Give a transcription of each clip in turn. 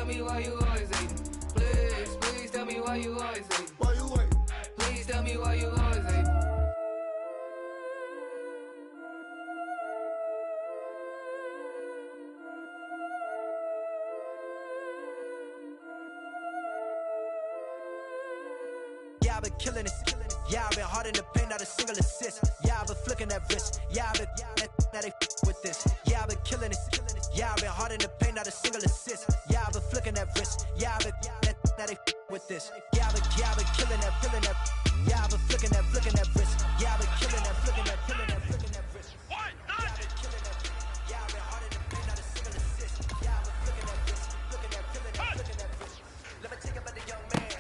me why you always hating. Please, please tell me why you always hating. Why you waiting? Please tell me why you always hating. Yeah, I've been killing it. Yeah, I've been hard in the paint, not a single assist. Yeah, I've been flicking that wrist. Yeah, I've been that they with this. Yeah, I've been killing it. Yeah, I've been hard in the paint, not a single assist. Yeah, I've been flicking that wrist. Yeah, I've been that they with this. Yeah, I've been killing that. Yeah, I've been flicking that wrist. Yeah, I've been killing that, flicking that wrist. What? Yeah, I've been killing that. Yeah, I've been hard in the paint, not a single assist. Yeah, I've been flicking that wrist. Flicking that wrist. Let me take it by the young man.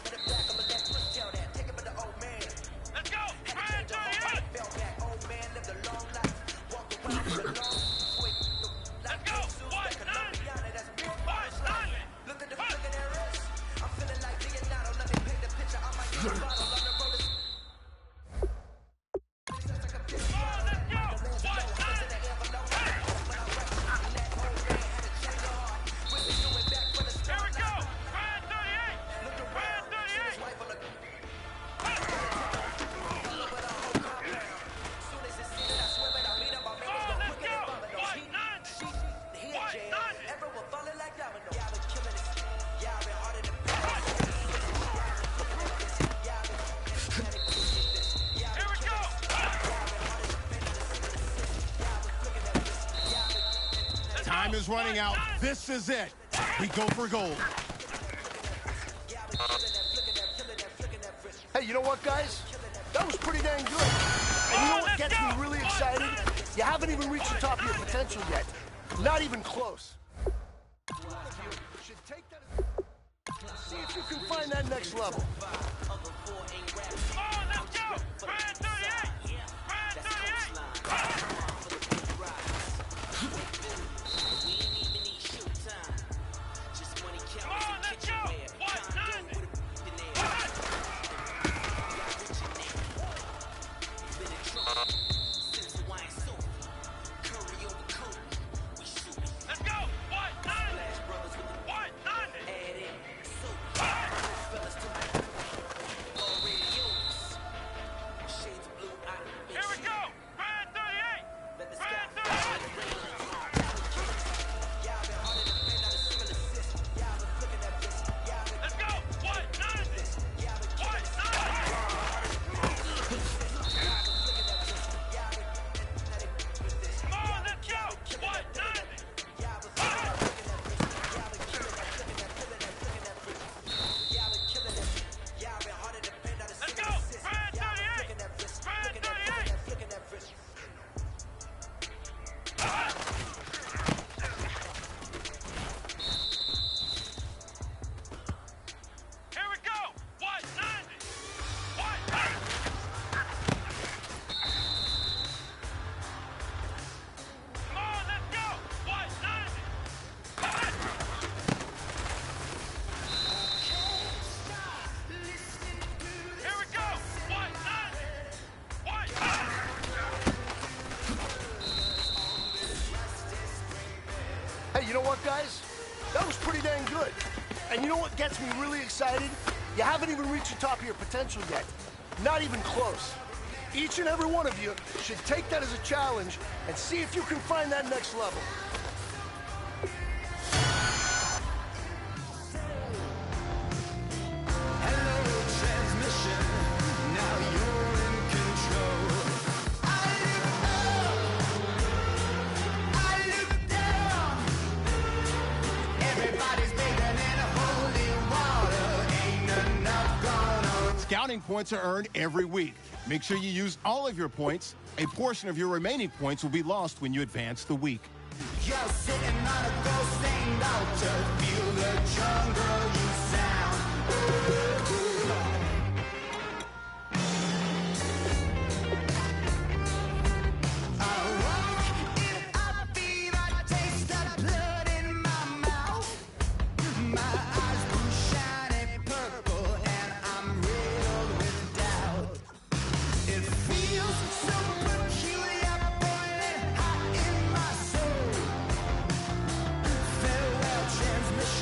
Let it back, I'ma let Chris tell that. Take it by the old man. Let's go! Had to change the whole life, fell back. Old man lived a long life. Walked around with a long sweet. Let's go! What? That's big boss life. Look at the flick of their wrist. I'm feeling like Leonardo. Let me paint the picture. I might get a bottle on the road. Time is running out. This is it. We go for gold. Hey, you know what, guys? That was pretty dang good. And you know what gets me really excited? You haven't even reached the top of your potential yet. Not even close. Should take that. See if you can find that next level. You know what, guys? That was pretty dang good. And you know what gets me really excited? You haven't even reached the top of your potential yet. Not even close. Each and every one of you should take that as a challenge and see if you can find that next level. Scouting points are earned every week. Make sure you use all of your points. A portion of your remaining points will be lost when you advance the week. You're sitting on a ghost named altar. Feel the jungle you sound. Transmission.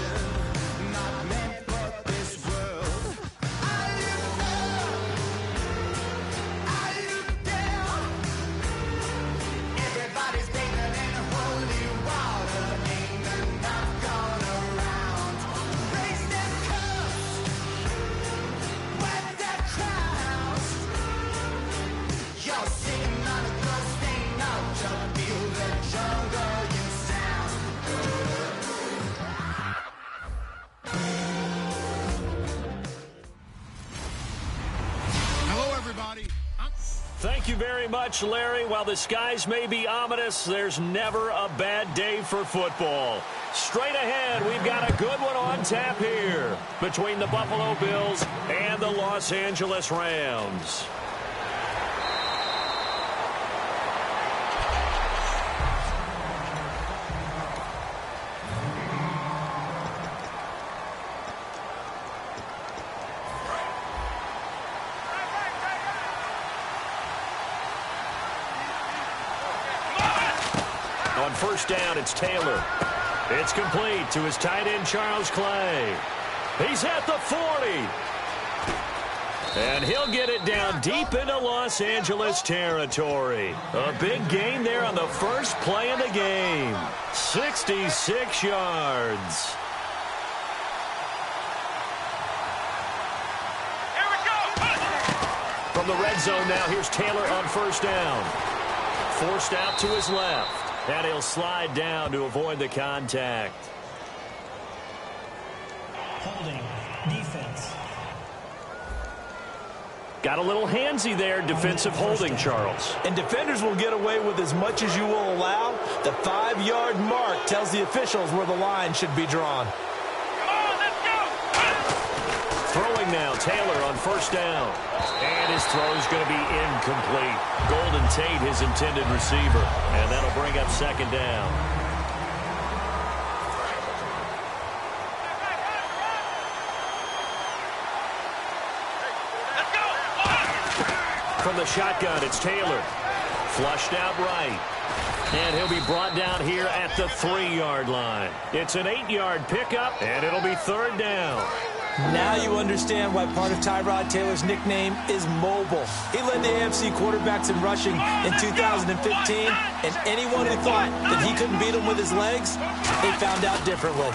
you very much, Larry. While the skies may be ominous, there's never a bad day for football. Straight ahead, we've got a good one on tap here between the Buffalo Bills and the Los Angeles Rams. On first down, it's Taylor. It's complete to his tight end, Charles Clay. He's at the 40. And he'll get it down deep into Los Angeles territory. A big gain there on the first play of the game. 66 yards. Here we go. From the red zone now, here's Taylor on first down. Forced out to his left. And he'll slide down to avoid the contact. Holding. Defense. Got a little handsy there, defensive holding, Charles. And defenders will get away with as much as you will allow. The 5-yard mark tells the officials where the line should be drawn. Come on, let's go. Throwing now, Taylor on first down. And his throw is going to be incomplete. Golden Tate, his intended receiver. And that'll bring up second down. Let's go. From the shotgun, it's Taylor. Flushed out right. And he'll be brought down here at the 3-yard line. It's an 8-yard pickup, and it'll be third down. Now you understand why part of Tyrod Taylor's nickname is mobile. He led the AFC quarterbacks in rushing in 2015, and anyone who thought that he couldn't beat him with his legs, they found out differently.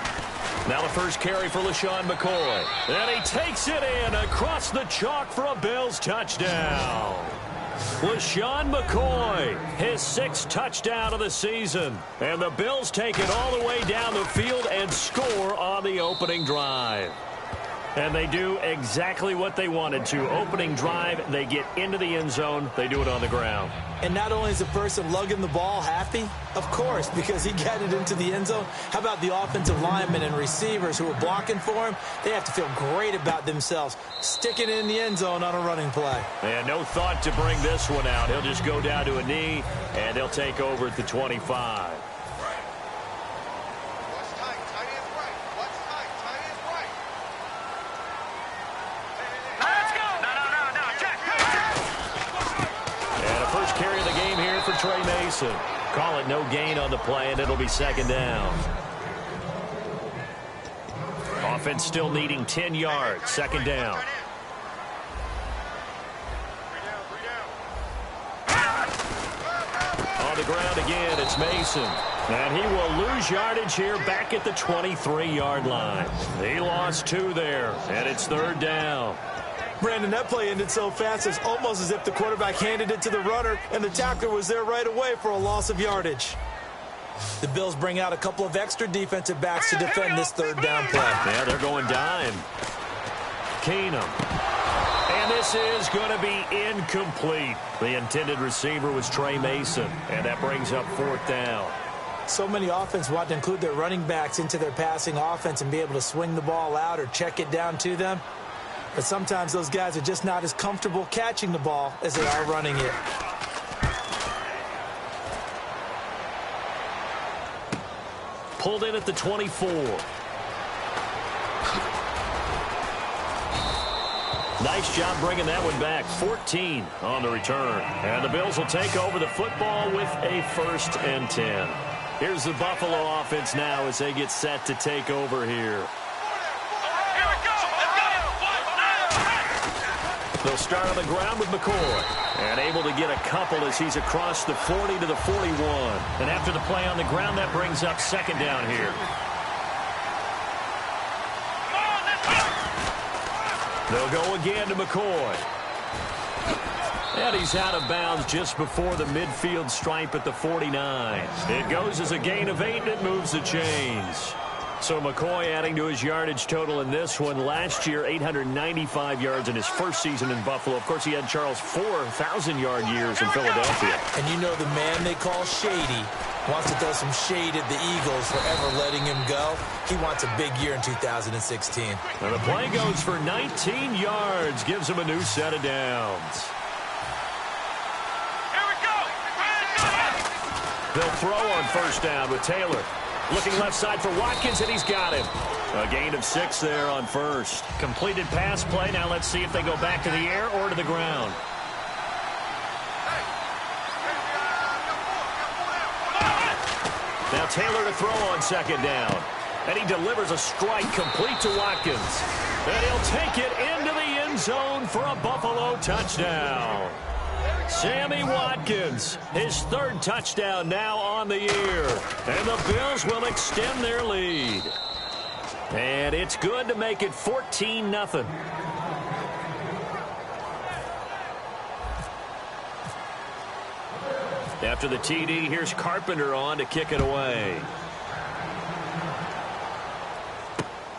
Now the first carry for LeSean McCoy. And he takes it in across the chalk for a Bills touchdown. LeSean McCoy, his 6th touchdown of the season. And the Bills take it all the way down the field and score on the opening drive. And they do exactly what they wanted to. Opening drive, they get into the end zone. They do it on the ground. And not only is the person lugging the ball happy, of course, because he got it into the end zone. How about the offensive linemen and receivers who are blocking for him? They have to feel great about themselves, sticking it in the end zone on a running play. And no thought to bring this one out. He'll just go down to a knee, and he'll take over at the 25. Trey Mason. Call it no gain on the play, and it'll be second down. Offense still needing 10 yards. Second down. On the ground again, it's Mason. And he will lose yardage here back at the 23-yard line. He lost 2 there, and it's third down. Brandon, that play ended so fast, it's almost as if the quarterback handed it to the runner, and the tackler was there right away for a loss of yardage. The Bills bring out a couple of extra defensive backs to defend this third down play. Yeah, they're going dime. Keenum. And this is going to be incomplete. The intended receiver was Trey Mason, and that brings up fourth down. So many offenses want to include their running backs into their passing offense and be able to swing the ball out or check it down to them. But sometimes those guys are just not as comfortable catching the ball as they are running it. Pulled in at the 24. Nice job bringing that one back. 14 on the return. And the Bills will take over the football with a 1st and 10. Here's the Buffalo offense now as they get set to take over here. They'll start on the ground with McCoy. And able to get a couple as he's across the 40 to the 41. And after the play on the ground, that brings up second down here. They'll go again to McCoy. And he's out of bounds just before the midfield stripe at the 49. It goes as a gain of 8, and it moves the chains. So McCoy adding to his yardage total in this one. Last year, 895 yards in his first season in Buffalo. Of course, he had Charles 4,000-yard years in Philadelphia. And you know the man they call Shady wants to throw some shade at the Eagles for ever letting him go. He wants a big year in 2016. And the play goes for 19 yards. Gives him a new set of downs. Here we go. They'll throw on first down with Taylor. Looking left side for Watkins, and he's got him. A gain of 6 there on first. Completed pass play. Now let's see if they go back to the air or to the ground. Now Taylor to throw on second down. And he delivers a strike complete to Watkins. And he'll take it into the end zone for a Buffalo touchdown. Sammy Watkins, his 3rd touchdown now on the year. And the Bills will extend their lead. And it's good to make it 14-0. After the TD, here's Carpenter on to kick it away.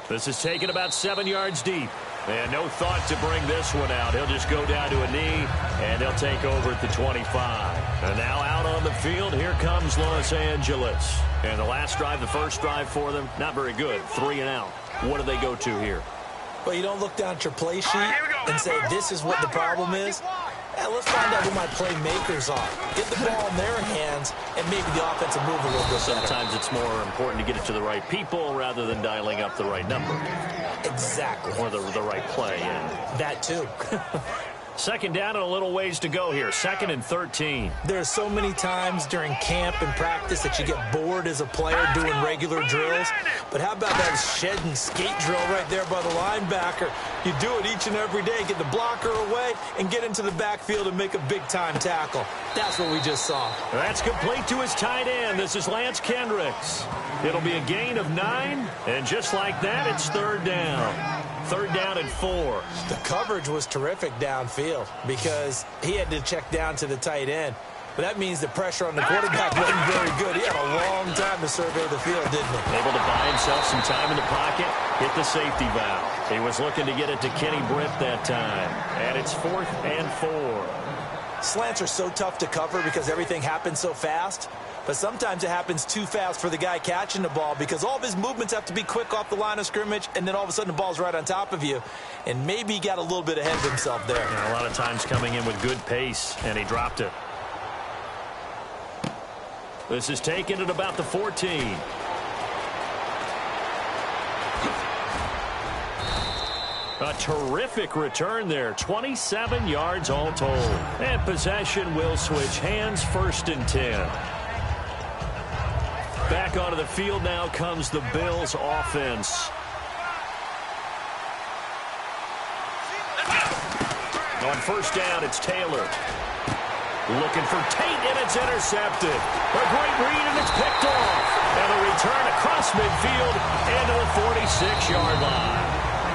This is taken about 7 yards deep. And no thought to bring this one out. He'll just go down to a knee, and they'll take over at the 25. And now out on the field, here comes Los Angeles. And the last drive, the first drive for them, not very good. 3 and out. What do they go to here? Well, you don't look down at your play sheet and say, this is what the problem is. Let's find out who my playmakers are. Get the ball in their hands, and maybe the offense will move a little bit better. Sometimes it's more important to get it to the right people rather than dialing up the right number. Exactly. Or the right play, yeah. That too. Second down and a little ways to go here. 2nd and 13. There are so many times during camp and practice that you get bored as a player doing regular drills. But how about that shed and skate drill right there by the linebacker? You do it each and every day. Get the blocker away and get into the backfield and make a big-time tackle. That's what we just saw. That's complete to his tight end. This is Lance Kendricks. It'll be a gain of 9. And just like that, it's 3rd down. 3rd down and 4. The coverage was terrific downfield because he had to check down to the tight end. But that means the pressure on the quarterback wasn't very good. He had a long time to survey the field, didn't he? Able to buy himself some time in the pocket, hit the safety valve. He was looking to get it to Kenny Britt that time. And it's 4th and 4. Slants are so tough to cover because everything happens so fast. But sometimes it happens too fast for the guy catching the ball because all of his movements have to be quick off the line of scrimmage, and then all of a sudden the ball's right on top of you. And maybe he got a little bit ahead of himself there. Yeah, a lot of times coming in with good pace, and he dropped it. This is taken at about the 14. A terrific return there. 27 yards all told. And possession will switch hands. 1st and 10. Back onto the field now comes the Bills offense. On first down, it's Taylor. Looking for Tate, and it's intercepted. A great read, and it's picked off. And a return across midfield into the 46-yard line.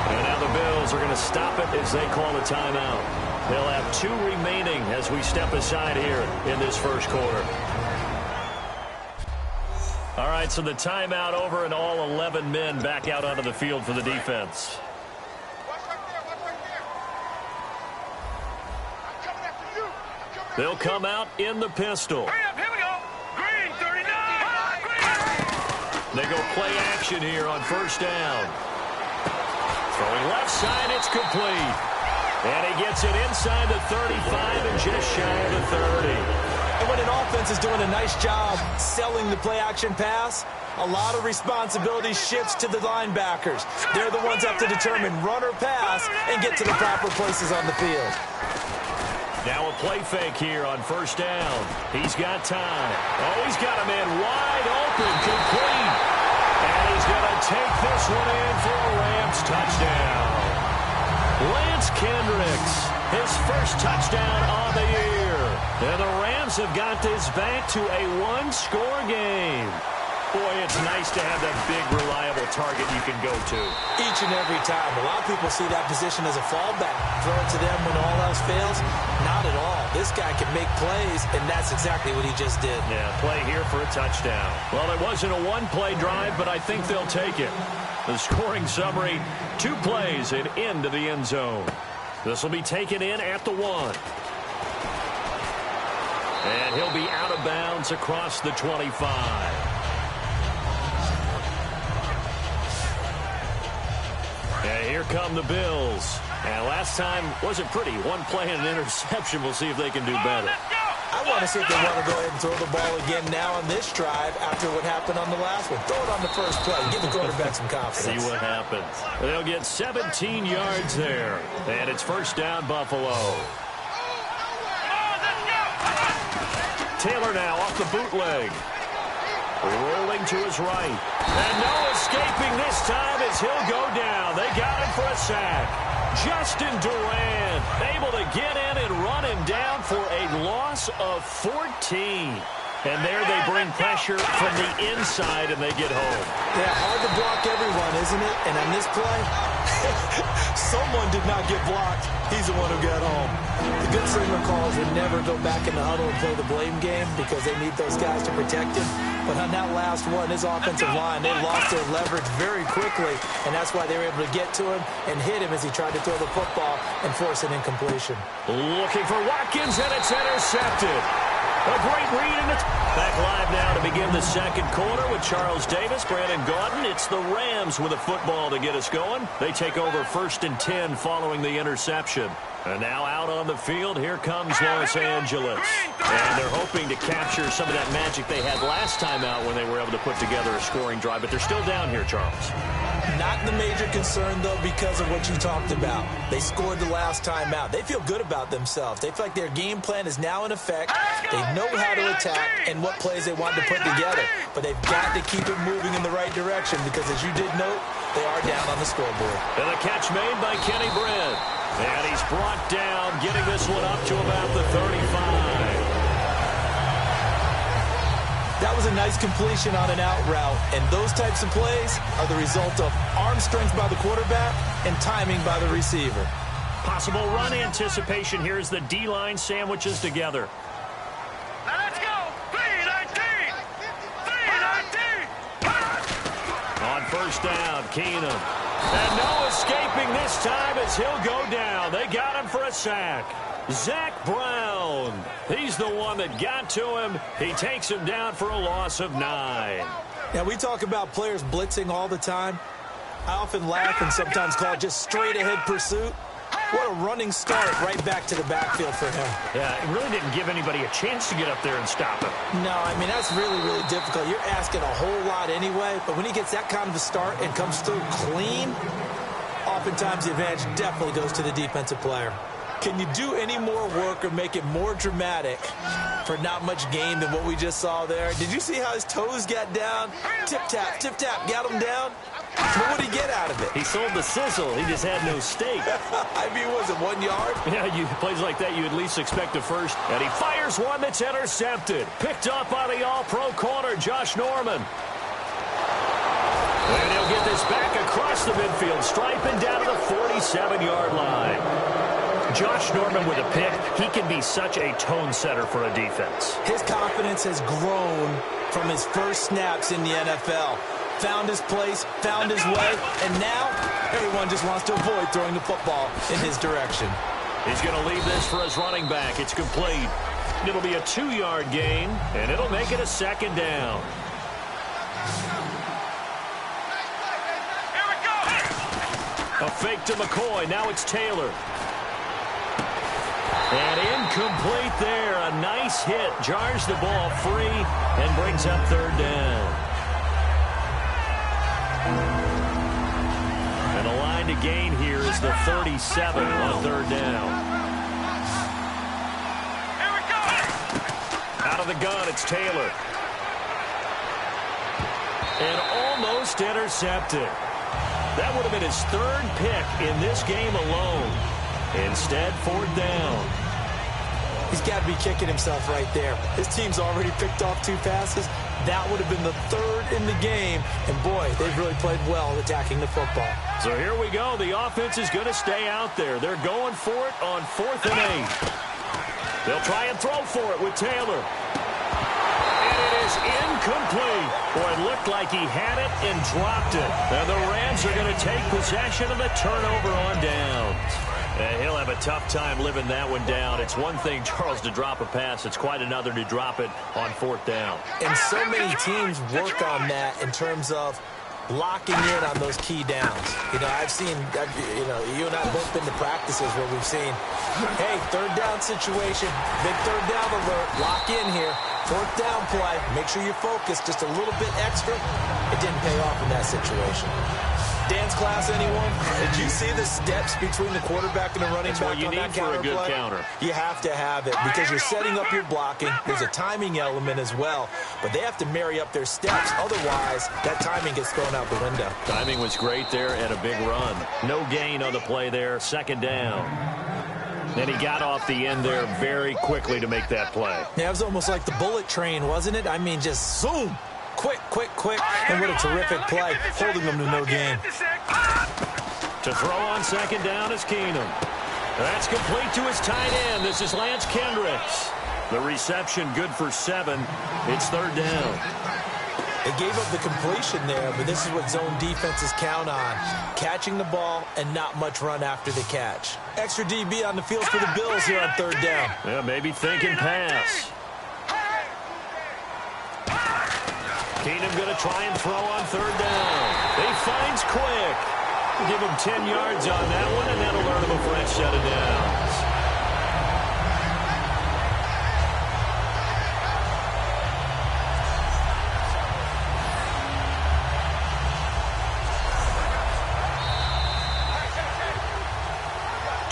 And now the Bills are going to stop it as they call a timeout. They'll have 2 remaining as we step aside here in this first quarter. All right, so the timeout over and all 11 men back out onto the field for the defense. They'll come out in the pistol. Hurry up, here we go. Green, 39. They go play action here on first down. Throwing left side, it's complete. And he gets it inside the 35 and just shy of the 30. And when an offense is doing a nice job selling the play-action pass, a lot of responsibility shifts to the linebackers. They're the ones that have to determine run or pass and get to the proper places on the field. Now a play fake here on first down. He's got time. Oh, he's got a man wide open, complete. And he's going to take this one in for a Rams touchdown. Lance Kendricks, his first touchdown on the year. And the Rams have got this back to a 1-score game. Boy, it's nice to have that big, reliable target you can go to. Each and every time. A lot of people see that position as a fallback. Throw it to them when all else fails. Not at all. This guy can make plays, and that's exactly what he just did. Yeah, play here for a touchdown. Well, it wasn't a one-play drive, but I think they'll take it. The scoring summary, 2 plays and into the end zone. This will be taken in at the 1. And he'll be out of bounds across the 25. And here come the Bills. And last time wasn't pretty. 1 play and an interception. We'll see if they can do better. I want to see if they want to go ahead and throw the ball again now on this drive after what happened on the last one. Throw it on the first play. Give the quarterback some confidence. See what happens. They'll get 17 yards there. And it's first down, Buffalo. Taylor now off the bootleg. Rolling to his right. And no escaping this time as he'll go down. They got him for a sack. Justin Durant able to get in and run him down for a loss of 14. And there they bring pressure from the inside and they get home. Yeah, hard to block everyone, isn't it? And on this play, someone did not get blocked. He's the one who got home. The good signal calls would never go back in the huddle and play the blame game because they need those guys to protect him. But on that last one, his offensive line, they lost their leverage very quickly, and that's why they were able to get to him and hit him as he tried to throw the football and force an incompletion. Looking for Watkins, and it's intercepted. A great read, and it's back live now to begin the second quarter with Charles Davis, Brandon Gaudin. It's the Rams with a football to get us going. They take over 1st and 10 following the interception. And now out on the field, here comes Los Angeles. And they're hoping to capture some of that magic they had last time out when they were able to put together a scoring drive. But they're still down here, Charles. Not the major concern, though, because of what you talked about. They scored the last time out. They feel good about themselves. They feel like their game plan is now in effect. They know how to attack and what plays they want to put together. But they've got to keep it moving in the right direction because, as you did note, they are down on the scoreboard. And a catch made by Kenny Britt. And he's brought down, getting this one up to about the 35. That was a nice completion on an out route, and those types of plays are the result of arm strength by the quarterback and timing by the receiver. Possible run anticipation here as the D-line sandwiches together. Now let's go. 3-19. 3-19. On first down, Keenum. And no escaping this time as he'll go down. They got him for a sack. Zach Brown. He's the one that got to him. He takes him down for a loss of 9. Now, we talk about players blitzing all the time. I often laugh and sometimes call it just straight-ahead pursuit. What a running start right back to the backfield for him. Yeah, it really didn't give anybody a chance to get up there and stop him. No, I mean, that's really, really difficult. You're asking a whole lot anyway, but when he gets that kind of a start and comes through clean, oftentimes the advantage definitely goes to the defensive player. Can you do any more work or make it more dramatic for not much gain than what we just saw there? Did you see how his toes got down? Tip-tap, tip-tap, got him down? But what did he get out of it? He sold the sizzle. He just had no steak. I mean, was it 1 yard? Yeah, plays like that, you at least expect a first. And he fires one that's intercepted. Picked up by the all-pro corner, Josh Norman. And he'll get this back across the midfield, striping down to the 47-yard line. Josh Norman with a pick. He can be such a tone setter for a defense. His confidence has grown from his first snaps in the NFL. Found his place, found his way, and now everyone just wants to avoid throwing the football in his direction. He's going to leave this for his running back. It's complete. It'll be a 2-yard gain, and it'll make it a second down. Here we go. A fake to McCoy. Now it's Taylor. And incomplete there. A nice hit. Jars the ball free and brings up third down. And the line to gain here is the 37 on third down. Here we go. Out of the gun, it's Taylor. And almost intercepted. That would have been his 3rd pick in this game alone. Instead, 4th down. He's got to be kicking himself right there. His team's already picked off 2 passes. That would have been the 3rd in the game. And, boy, they've really played well attacking the football. So here we go. The offense is going to stay out there. They're going for it on 4th and 8. They'll try and throw for it with Taylor. And it is incomplete. Boy, it looked like he had it and dropped it. And the Rams are going to take possession of the turnover on downs. And he'll have a tough time living that one down. It's one thing, Charles, to drop a pass. It's quite another to drop it on 4th down. And so many teams work on that in terms of locking in on those key downs. You know, I've seen, you and I have both been to practices where we've seen, hey, 3rd down situation, big 3rd down alert, lock in here. 4th down play, make sure you're focused just a little bit extra. It didn't pay off in that situation. Dance class, anyone? Did you see the steps between the quarterback and the running back on that counter play? That's what you need for a good counter. You have to have it because you're setting up your blocking. There's a timing element as well, but they have to marry up their steps. Otherwise, that timing gets thrown out the window. Timing was great there and a big run. No gain on the play there, 2nd down. Then he got off the end there very quickly to make that play. Yeah, it was almost like the bullet train, wasn't it? I mean, just zoom. Quick, quick, quick. And what a terrific play, holding them to no gain. To throw on 2nd down is Keenum. That's complete to his tight end. This is Lance Kendricks. The reception good for 7. It's 3rd down. They gave up the completion there, but this is what zone defenses count on. Catching the ball and not much run after the catch. Extra DB on the field for the Bills here on 3rd down. Yeah, maybe thinking pass. Keenum going to try and throw on 3rd down. He finds Quick. Give him 10 yards on that one, and that'll earn him a fresh set of downs.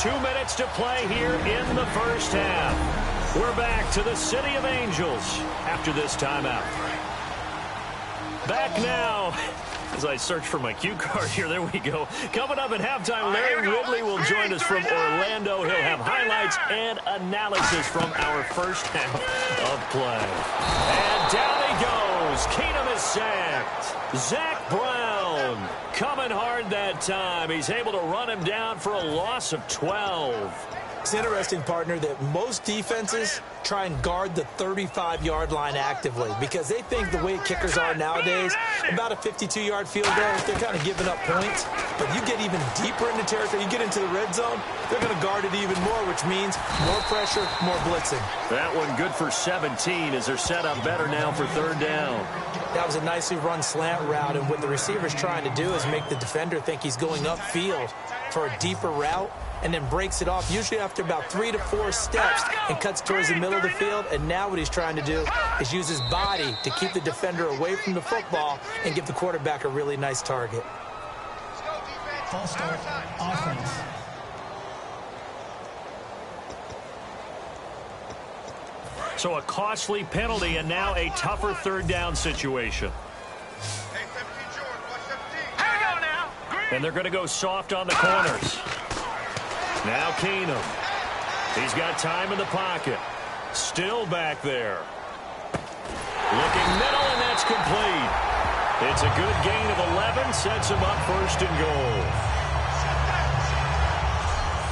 Two minutes to play here in the first half. We're back to the City of Angels after this timeout. Back now. As I search for my cue card here, there we go. Coming up at halftime, Larry Ridley will join us from Orlando. He'll have highlights and analysis from our first half of play. And down he goes. Keenum is sacked. Zach Brown coming hard that time. He's able to run him down for a loss of 12. It's interesting, partner, that most defenses try and guard the 35-yard line actively because they think the way kickers are nowadays, about a 52-yard field goal, they're kind of giving up points. But you get even deeper into territory, you get into the red zone, they're going to guard it even more, which means more pressure, more blitzing. That one good for 17 as they're set up better now for 3rd down. That was a nicely run slant route, and what the receiver's trying to do is make the defender think he's going upfield for a deeper route, and then breaks it off, usually after about 3 to 4 steps, and cuts towards the middle of the field. And now what he's trying to do is use his body to keep the defender away from the football and give the quarterback a really nice target. False start, offense. So a costly penalty and now a tougher 3rd down situation. And they're going to go soft on the corners. Now Keenum. He's got time in the pocket. Still back there. Looking middle, and that's complete. It's a good gain of 11. Sets him up 1st and goal.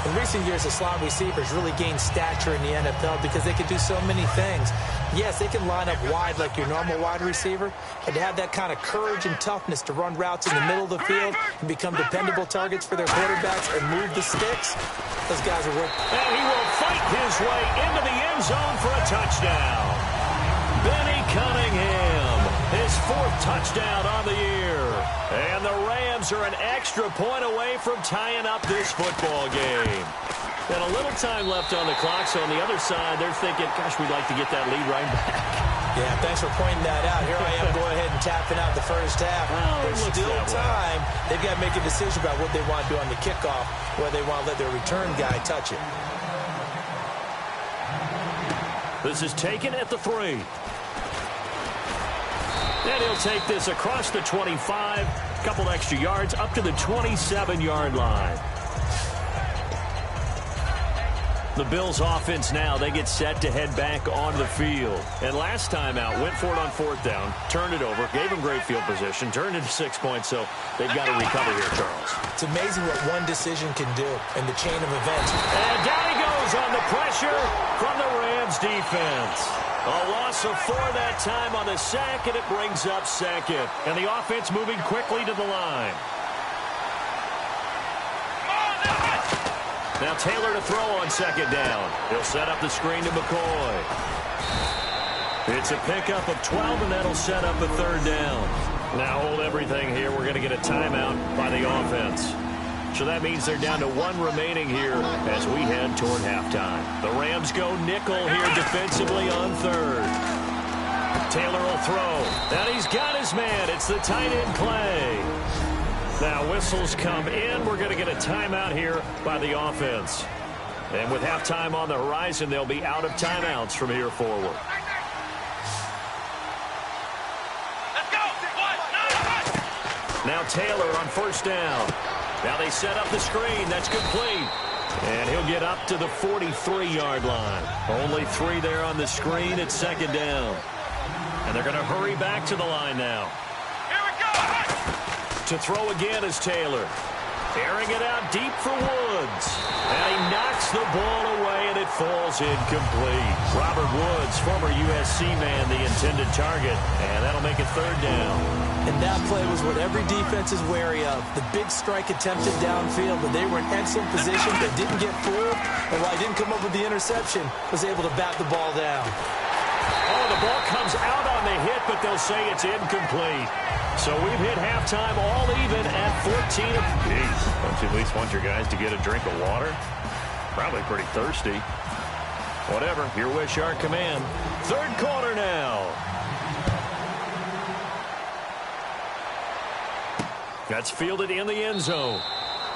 In recent years, the slot receivers really gained stature in the NFL because they can do so many things. Yes, they can line up wide like your normal wide receiver, but to have that kind of courage and toughness to run routes in the middle of the field and become dependable targets for their quarterbacks and move the sticks, those guys are worth. And he will fight his way into the end zone for a touchdown. Benny Cunningham, his 4th touchdown on the year. And the Rams are an extra point away from tying up this football game. And a little time left on the clock, so on the other side, they're thinking, gosh, we'd like to get that lead right back. Yeah, thanks for pointing that out. Here I am going ahead and tapping out the first half. There's still time. They've got to make a decision about what they want to do on the kickoff, whether they want to let their return guy touch it. This is taken at the 3. And he'll take this across the 25, a couple extra yards, up to the 27-yard line. The Bills offense now, they get set to head back on the field. And last time out, went for it on 4th down, turned it over, gave them great field position, turned into 6 points, so they've got to recover here, Charles. It's amazing what one decision can do in the chain of events. And down he goes on the pressure from the Rams defense. A loss of 4 that time on the sack, and it brings up 2nd. And the offense moving quickly to the line. Now Taylor to throw on 2nd down. He'll set up the screen to McCoy. It's a pickup of 12, and that'll set up a 3rd down. Now hold everything here. We're going to get a timeout by the offense. So that means they're down to 1 remaining here as we head toward halftime. The Rams go nickel here defensively on 3rd. Taylor will throw. And he's got his man. It's the tight end play. Now whistles come in. We're going to get a timeout here by the offense. And with halftime on the horizon, they'll be out of timeouts from here forward. Let's go. Now Taylor on 1st down. Now they set up the screen. That's complete. And he'll get up to the 43-yard line. Only 3 there on the screen at 2nd down. And they're going to hurry back to the line now. Here we go. To throw again is Taylor. Airing it out deep for Woods. And he knocks the ball away, and it falls incomplete. Robert Woods, former USC man, the intended target. And that'll make it 3rd down. And that play was what every defense is wary of. The big strike attempted downfield, but they were in excellent position. They didn't get fooled. And while he didn't come up with the interception, was able to bat the ball down. Oh, the ball comes out on the hit, but they'll say it's incomplete. So we've hit halftime all even at 14 apiece. Don't you at least want your guys to get a drink of water? Probably pretty thirsty. Whatever, your wish, our command. 3rd quarter now. That's fielded in the end zone.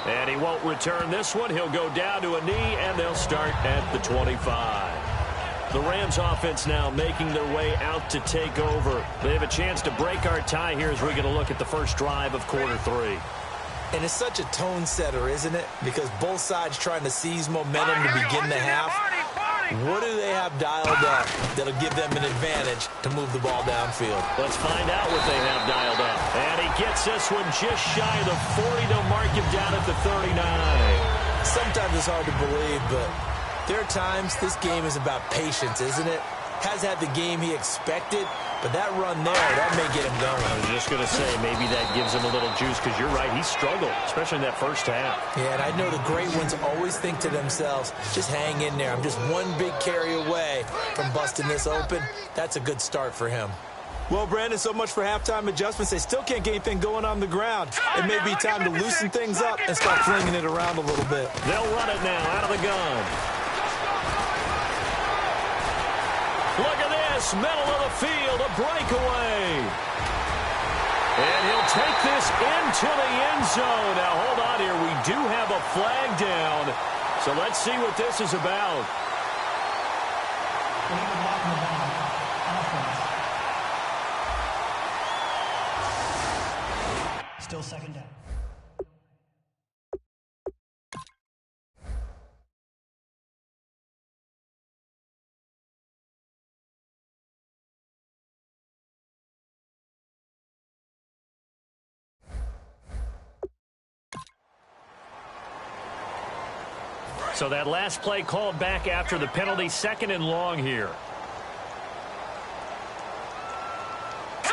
And he won't return this one. He'll go down to a knee, and they'll start at the 25. The Rams offense now making their way out to take over. They have a chance to break our tie here as we get a look at the first drive of quarter 3. And it's such a tone setter, isn't it? Because both sides trying to seize momentum to begin the half. What do they have dialed up that'll give them an advantage to move the ball downfield? Let's find out what they have dialed up. And he gets this one just shy of the 40. They'll mark him down at the 39. Sometimes it's hard to believe, but there are times this game is about patience, isn't it? Has had the game he expected, but that run there, that may get him going. I was just going to say, maybe that gives him a little juice, because you're right, he struggled, especially in that first half. Yeah, and I know the great ones always think to themselves, just hang in there. I'm just one big carry away from busting this open. That's a good start for him. Well, Brandon, so much for halftime adjustments. They still can't get anything going on the ground. It may be time to loosen things up and start flinging it around a little bit. They'll run it now out of the gun. Look at this, middle of the field, a breakaway. And he'll take this into the end zone. Now, hold on here. We do have a flag down. So let's see what this is about. Still 2nd down. So that last play called back after the penalty, 2nd and long here.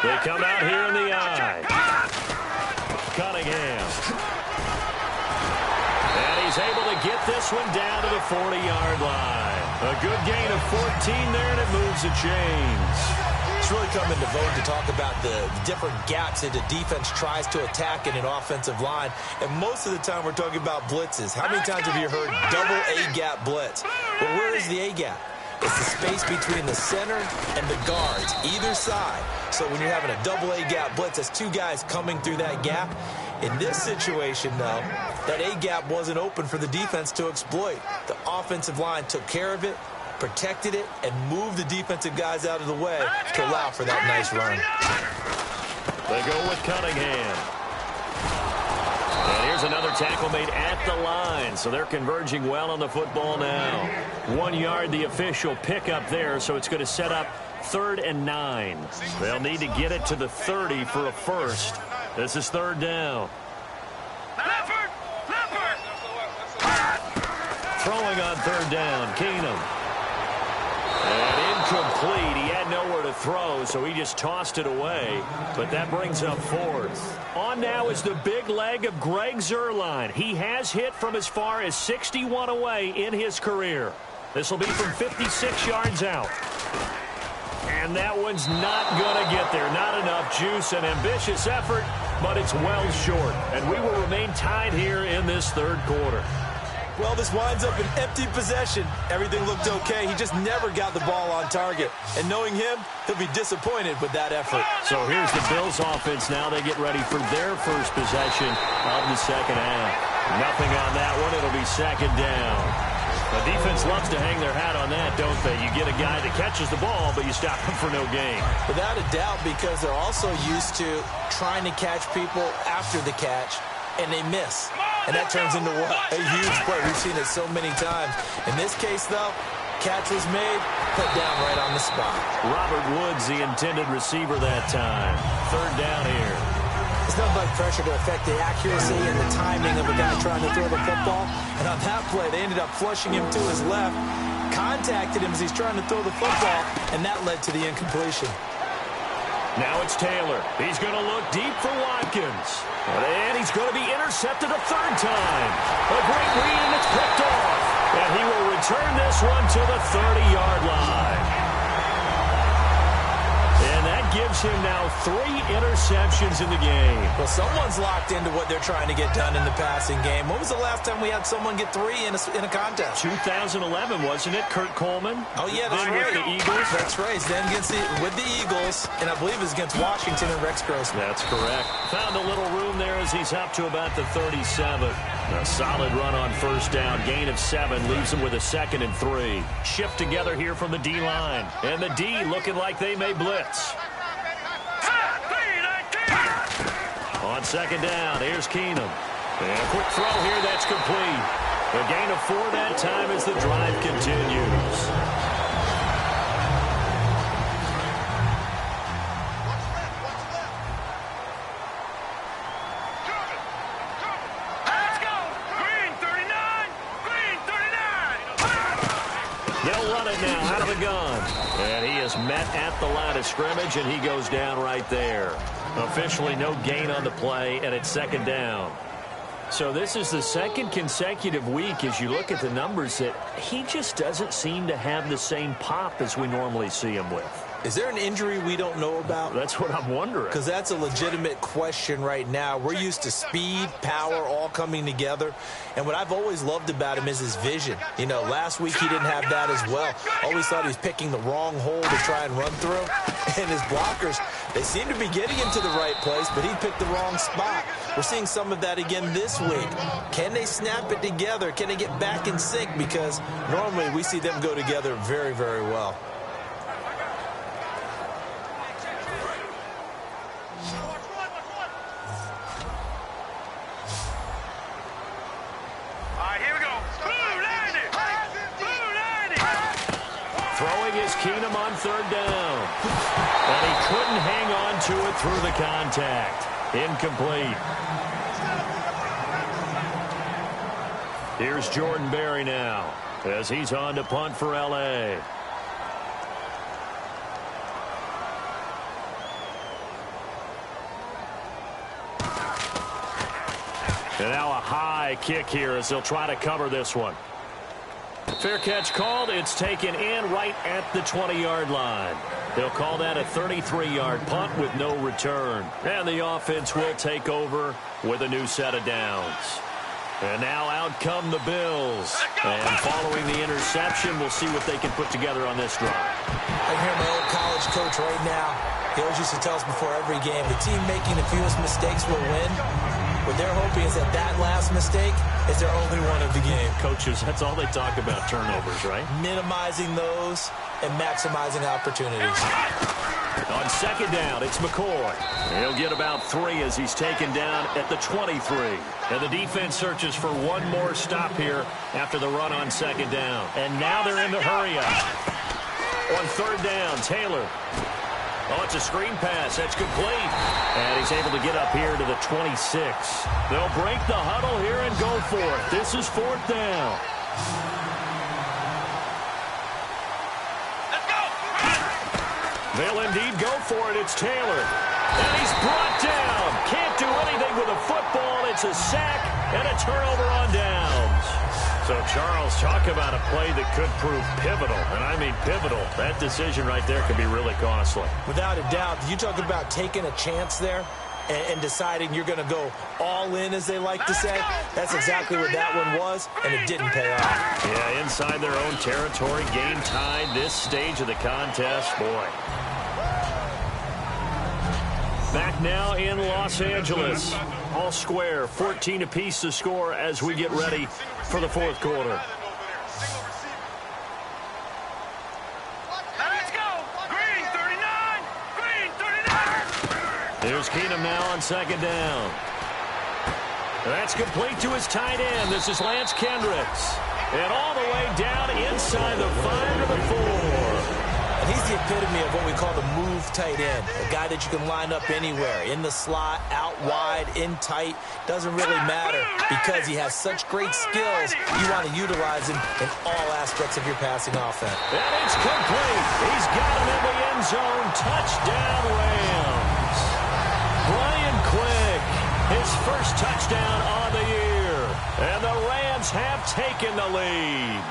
They come out here in the eye. Cunningham. And he's able to get this one down to the 40-yard line. A good gain of 14 there, and it moves the chains. It's really come into vogue to talk about the different gaps that the defense tries to attack in an offensive line. And most of the time we're talking about blitzes. How many times have you heard double A-gap blitz? Well, where is the A-gap? It's the space between the center and the guards, either side. So when you're having a double A-gap blitz, that's 2 guys coming through that gap. In this situation, though, that A-gap wasn't open for the defense to exploit. The offensive line took care of it, protected it, and moved the defensive guys out of the way to allow for that nice run. They go with Cunningham. And here's another tackle made at the line, so they're converging well on the football now. 1 yard, the official pickup there, so it's going to set up 3rd and 9. They'll need to get it to the 30 for a first. This is 3rd down. Throwing on 3rd down, Keenum. And incomplete. He had nowhere to throw, so he just tossed it away. But that brings up 4th. On now is the big leg of Greg Zuerlein. He has hit from as far as 61 away in his career. This will be from 56 yards out. And that one's not going to get there. Not enough juice, an ambitious effort, but it's well short. And we will remain tied here in this 3rd quarter. Well, this winds up an empty possession. Everything looked okay. He just never got the ball on target. And knowing him, he'll be disappointed with that effort. So here's the Bills offense now. They get ready for their first possession of the second half. Nothing on that one. It'll be 2nd down. The defense loves to hang their hat on that, don't they? You get a guy that catches the ball, but you stop him for no gain. Without a doubt, because they're also used to trying to catch people after the catch, and they miss. And that turns into what? A huge play. We've seen it so many times. In this case, though, catch was made, put down right on the spot. Robert Woods, the intended receiver that time. 3rd down here. There's nothing but pressure to affect the accuracy and the timing of a guy trying to throw the football. And on that play, they ended up flushing him to his left, contacted him as he's trying to throw the football, and that led to the incompletion. Now it's Taylor. He's going to look deep for Watkins. And he's going to be intercepted a 3rd time. A great read, and it's picked off. And he will return this one to the 30-yard line. And that gives him now 3 interceptions in the game. Well, someone's locked into what they're trying to get done in the passing game. When was the last time we had someone get 3 in a contest? 2011, wasn't it? Kurt Coleman? Oh, yeah, that's then right. With the Eagles? That's right. Then with the Eagles, and I believe it was against Washington and Rex Grossman. That's correct. Found a little room there as he's up to about the 37. A solid run on 1st down. Gain of 7 leaves him with a 2nd and 3. Shift together here from the D-line. And the D looking like they may blitz. On 2nd down, here's Keenum. And a quick throw here, that's complete. A gain of 4 that time as the drive continues. They'll run it now out of the gun. And he is met at the line of scrimmage, and he goes down right there. Officially no gain on the play, and it's 2nd down. So this is the 2nd consecutive week, as you look at the numbers, that he just doesn't seem to have the same pop as we normally see him with. Is there an injury we don't know about? That's what I'm wondering. Because that's a legitimate question right now. We're used to speed, power, all coming together. And what I've always loved about him is his vision. You know, last week he didn't have that as well. Always thought he was picking the wrong hole to try and run through. And his blockers, they seem to be getting him to the right place, but he picked the wrong spot. We're seeing some of that again this week. Can they snap it together? Can they get back in sync? Because normally we see them go together very, very well. Keenum on 3rd down. And he couldn't hang on to it through the contact. Incomplete. Here's Jordan Berry now as he's on to punt for L.A. And now a high kick here as they'll try to cover this one. Fair catch called. It's taken in right at the 20-yard line. They'll call that a 33-yard punt with no return. And the offense will take over with a new set of downs. And now out come the Bills. And following the interception, we'll see what they can put together on this drive. I hear my old college coach right now. He always used to tell us before every game, the team making the fewest mistakes will win. What they're hoping is that that last mistake is their only one of the game. Coaches, that's all they talk about, turnovers, right? Minimizing those and maximizing opportunities. On second down, it's McCoy. He'll get about 3 as he's taken down at the 23. And the defense searches for one more stop here after the run on second down. And now they're in the hurry up. On third down, Taylor. Oh, it's a screen pass. That's complete. And he's able to get up here to the 26. They'll break the huddle here and go for it. This is fourth down. They'll indeed go for it. It's Taylor. And he's brought down. Can't do anything with a football. It's a sack and a turnover on downs. So, Charles, talk about a play that could prove pivotal. And I mean pivotal. That decision right there could be really costly. Without a doubt. You talk about taking a chance there and deciding you're going to go all in, as they like to say. That's exactly what that one was, and it didn't pay off. Yeah, inside their own territory, game tied, this stage of the contest, boy. Back now in Los Angeles. All square, 14 apiece to score as we get ready for the fourth quarter. Let's go! Green 39! Green 39! Here's Keenum now on second down. That's complete to his tight end. This is Lance Kendricks. And all the way down inside the 5 to the 4. And he's the epitome of what we call the move tight end. A guy that you can line up anywhere. In the slot, out wide, in tight. Doesn't really matter because he has such great skills. You want to utilize him in all aspects of your passing offense. And it's complete. He's got him in the end zone. Touchdown, Rams. Brian Quick, his first touchdown on the year. And the Rams have taken the lead.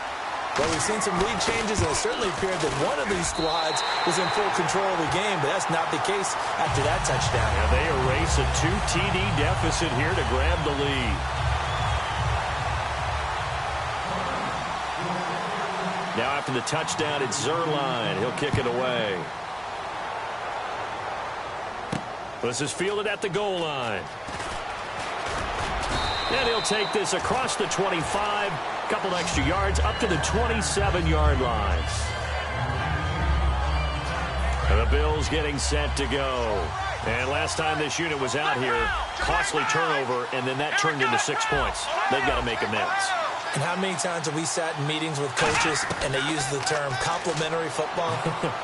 Well, we've seen some lead changes, and it certainly appeared that one of these squads was in full control of the game, but that's not the case after that touchdown. Yeah, they erase a 2 TD deficit here to grab the lead. Now after the touchdown, it's Zuerlein. He'll kick it away. This is fielded at the goal line. And he'll take this across the 25. Couple extra yards up to the 27-yard line. And the Bills getting set to go. And last time this unit was out here, costly turnover, and then that turned into 6 points. They've got to make amends. And how many times have we sat in meetings with coaches and they use the term complementary football?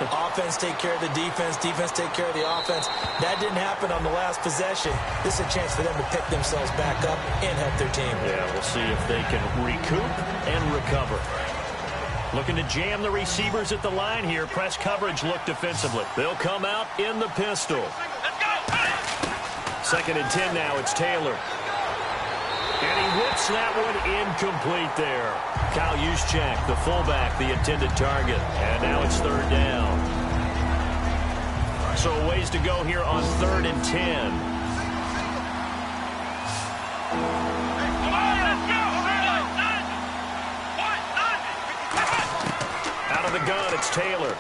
Offense take care of the defense, defense take care of the offense. That didn't happen on the last possession. This is a chance for them to pick themselves back up and help their team. Yeah, we'll see if they can recoup and recover. Looking to jam the receivers at the line here. Press coverage look defensively. They'll come out in the pistol. Second and 10 now, it's Taylor. And he whips that one incomplete there. Kyle Juszczyk, the fullback, the intended target. And now it's third down. So a ways to go here on 3rd and 10. Out of the gun, it's Taylor.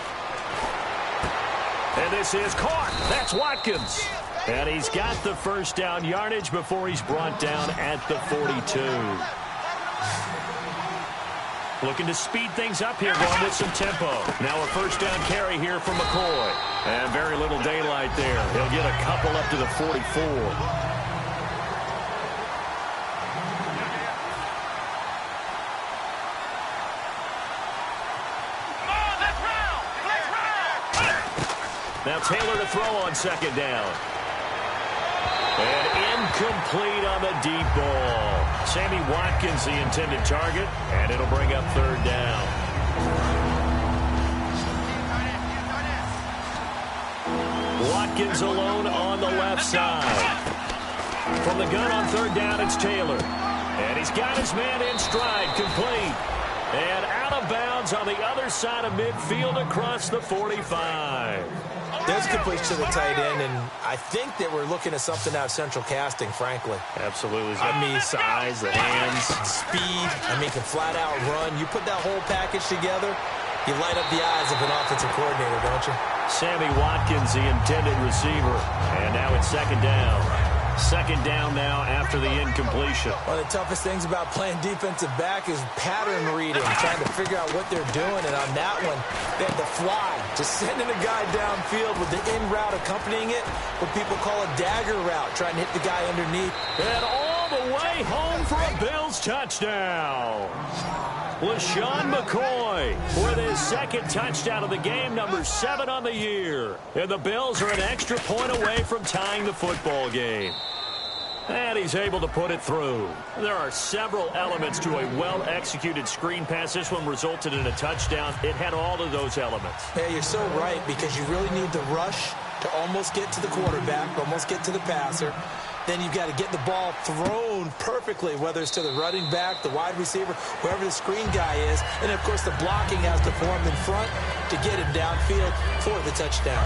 And this is caught. That's Watkins. And he's got the first down yardage before he's brought down at the 42. Looking to speed things up here, going with some tempo. Now a first down carry here from McCoy. And very little daylight there. He'll get a couple up to the 44. Now Taylor to throw on second down. And incomplete on the deep ball. Sammy Watkins the intended target, and it'll bring up third down. Watkins alone on the left side. From the gun on third down, it's Taylor. And he's got his man in stride, complete. And out of bounds on the other side of midfield across the 45. There's a completion to the tight end, and I think that we're looking at something out of Central Casting, frankly. Absolutely. I mean, size, the hands. Speed. I mean, can flat out run. You put that whole package together, you light up the eyes of an offensive coordinator, don't you? Sammy Watkins, the intended receiver. And now it's second down. Second down now after the incompletion. One of the toughest things about playing defensive back is pattern reading, trying to figure out what they're doing. And on that one, they had the fly, just sending a guy downfield with the in route accompanying it, what people call a dagger route, trying to hit the guy underneath. And all the way home for a Bills touchdown. LeSean McCoy with his second touchdown of the game, number 7 on the year. And the Bills are an extra point away from tying the football game. And he's able to put it through. There are several elements to a well-executed screen pass. This one resulted in a touchdown. It had all of those elements. Yeah, you're so right, because you really need to rush to almost get to the quarterback, almost get to the passer. Then you've got to get the ball thrown perfectly, whether it's to the running back, the wide receiver, wherever the screen guy is. And, of course, the blocking has to form in front to get him downfield for the touchdown.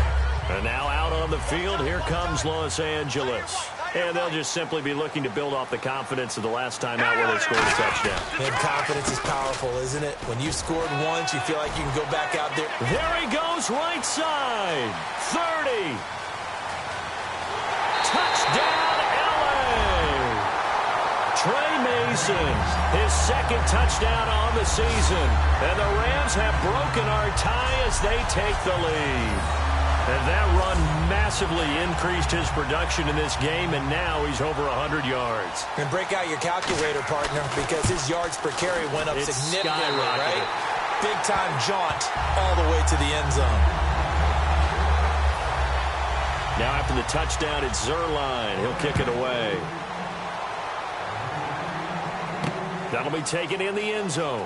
And now out on the field, here comes Los Angeles. And they'll just simply be looking to build off the confidence of the last time out where they scored a touchdown. And confidence is powerful, isn't it? When you've scored once, you feel like you can go back out there. There he goes, right side. 30. Touchdown, Trey Mason, his second touchdown on the season. And the Rams have broken our tie as they take the lead. And that run massively increased his production in this game, and now he's over 100 yards. And break out your calculator, partner, because his yards per carry went up significantly, right? Big-time jaunt all the way to the end zone. Now after the touchdown, it's Zuerlein. He'll kick it away. That'll be taken in the end zone.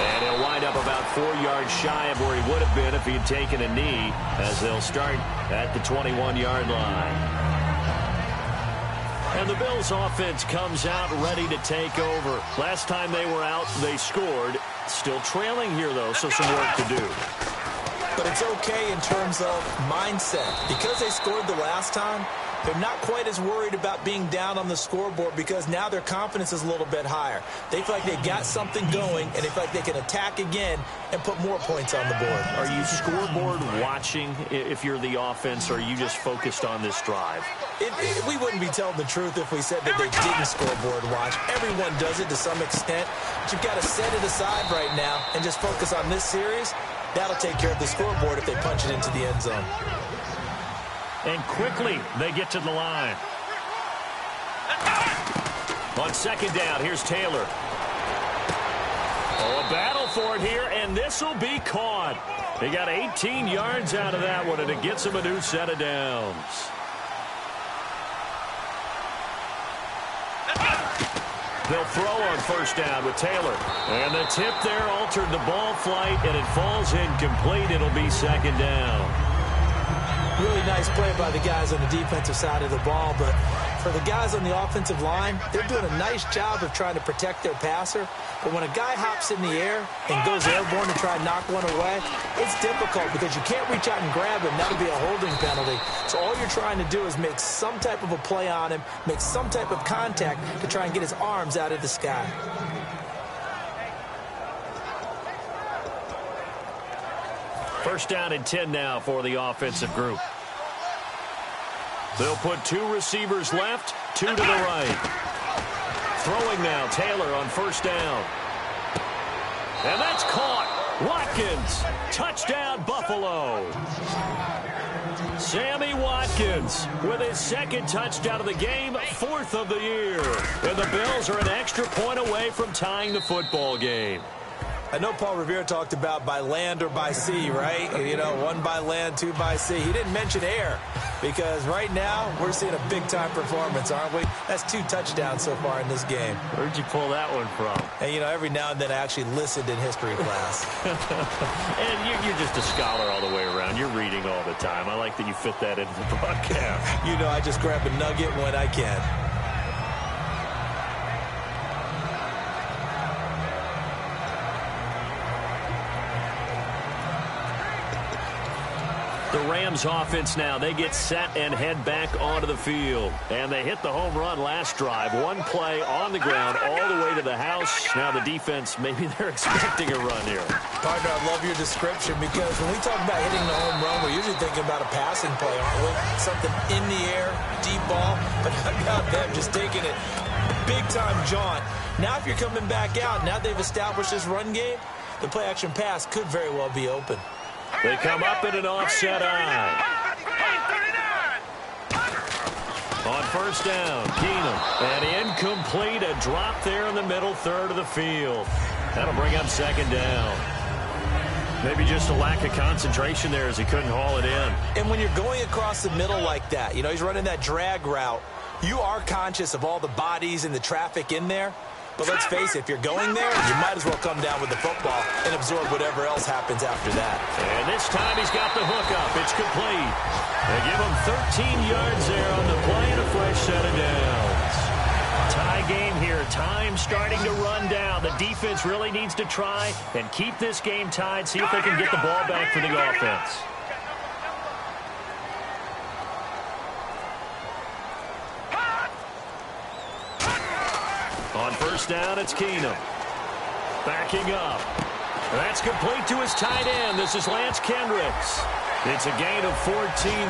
And he'll wind up about 4 yards shy of where he would have been if he had taken a knee, as they'll start at the 21-yard line. And the Bills offense comes out ready to take over. Last time they were out, they scored. Still trailing here, though, so some work to do. But it's okay in terms of mindset. Because they scored the last time, they're not quite as worried about being down on the scoreboard, because now their confidence is a little bit higher. They feel like they got something going, and they feel like they can attack again and put more points on the board. Are you scoreboard watching if you're the offense, or are you just focused on this drive? We wouldn't be telling the truth if we said that they didn't scoreboard watch. Everyone does it to some extent. But you've got to set it aside right now and just focus on this series. That'll take care of the scoreboard if they punch it into the end zone. And quickly, they get to the line. On second down, here's Taylor. Oh, a battle for it here, and this will be caught. They got 18 yards out of that one, and it gets them a new set of downs. They'll throw on first down with Taylor. And the tip there altered the ball flight, and it falls incomplete. It'll be second down. Really nice play by the guys on the defensive side of the ball, but for the guys on the offensive line, they're doing a nice job of trying to protect their passer. But when a guy hops in the air and goes airborne to try and knock one away, it's difficult because you can't reach out and grab him. That'll be a holding penalty. So all you're trying to do is make some type of a play on him, make some type of contact to try and get his arms out of the sky. First down and 10 now for the offensive group. They'll put 2 receivers left, 2 to the right. Throwing now, Taylor on first down. And that's caught. Watkins, touchdown Buffalo. Sammy Watkins with his second touchdown of the game, 4th of the year. And the Bills are an extra point away from tying the football game. I know Paul Revere talked about by land or by sea, right? You know, 1 by land, 2 by sea. He didn't mention air, because right now we're seeing a big-time performance, aren't we? That's 2 touchdowns so far in this game. Where'd you pull that one from? And, you know, every now and then I actually listened in history class. And you're just a scholar all the way around. You're reading all the time. I like that you fit that into the broadcast. You know, I just grab a nugget when I can. The Rams offense now, they get set and head back onto the field. And they hit the home run last drive. One play on the ground all the way to the house. Now the defense, maybe they're expecting a run here. Partner, I love your description because when we talk about hitting the home run, we're usually thinking about a passing play, aren't we? Something in the air, deep ball. But how about them just taking it big-time jaunt? Now if you're coming back out, now they've established this run game, the play-action pass could very well be open. They come up in an offset eye. On first down, Keenum. And incomplete, a drop there in the middle third of the field. That'll bring up second down. Maybe just a lack of concentration there as he couldn't haul it in. And when you're going across the middle like that, you know, he's running that drag route, you are conscious of all the bodies and the traffic in there. But let's face it, if you're going there, you might as well come down with the football and absorb whatever else happens after that. And this time he's got the hook up. It's complete. They give him 13 yards there on the play and a fresh set of downs. Tie game here. Time starting to run down. The defense really needs to try and keep this game tied, see if they can get the ball back for the offense. On first down, it's Keenum. Backing up. That's complete to his tight end. This is Lance Kendricks. It's a gain of 14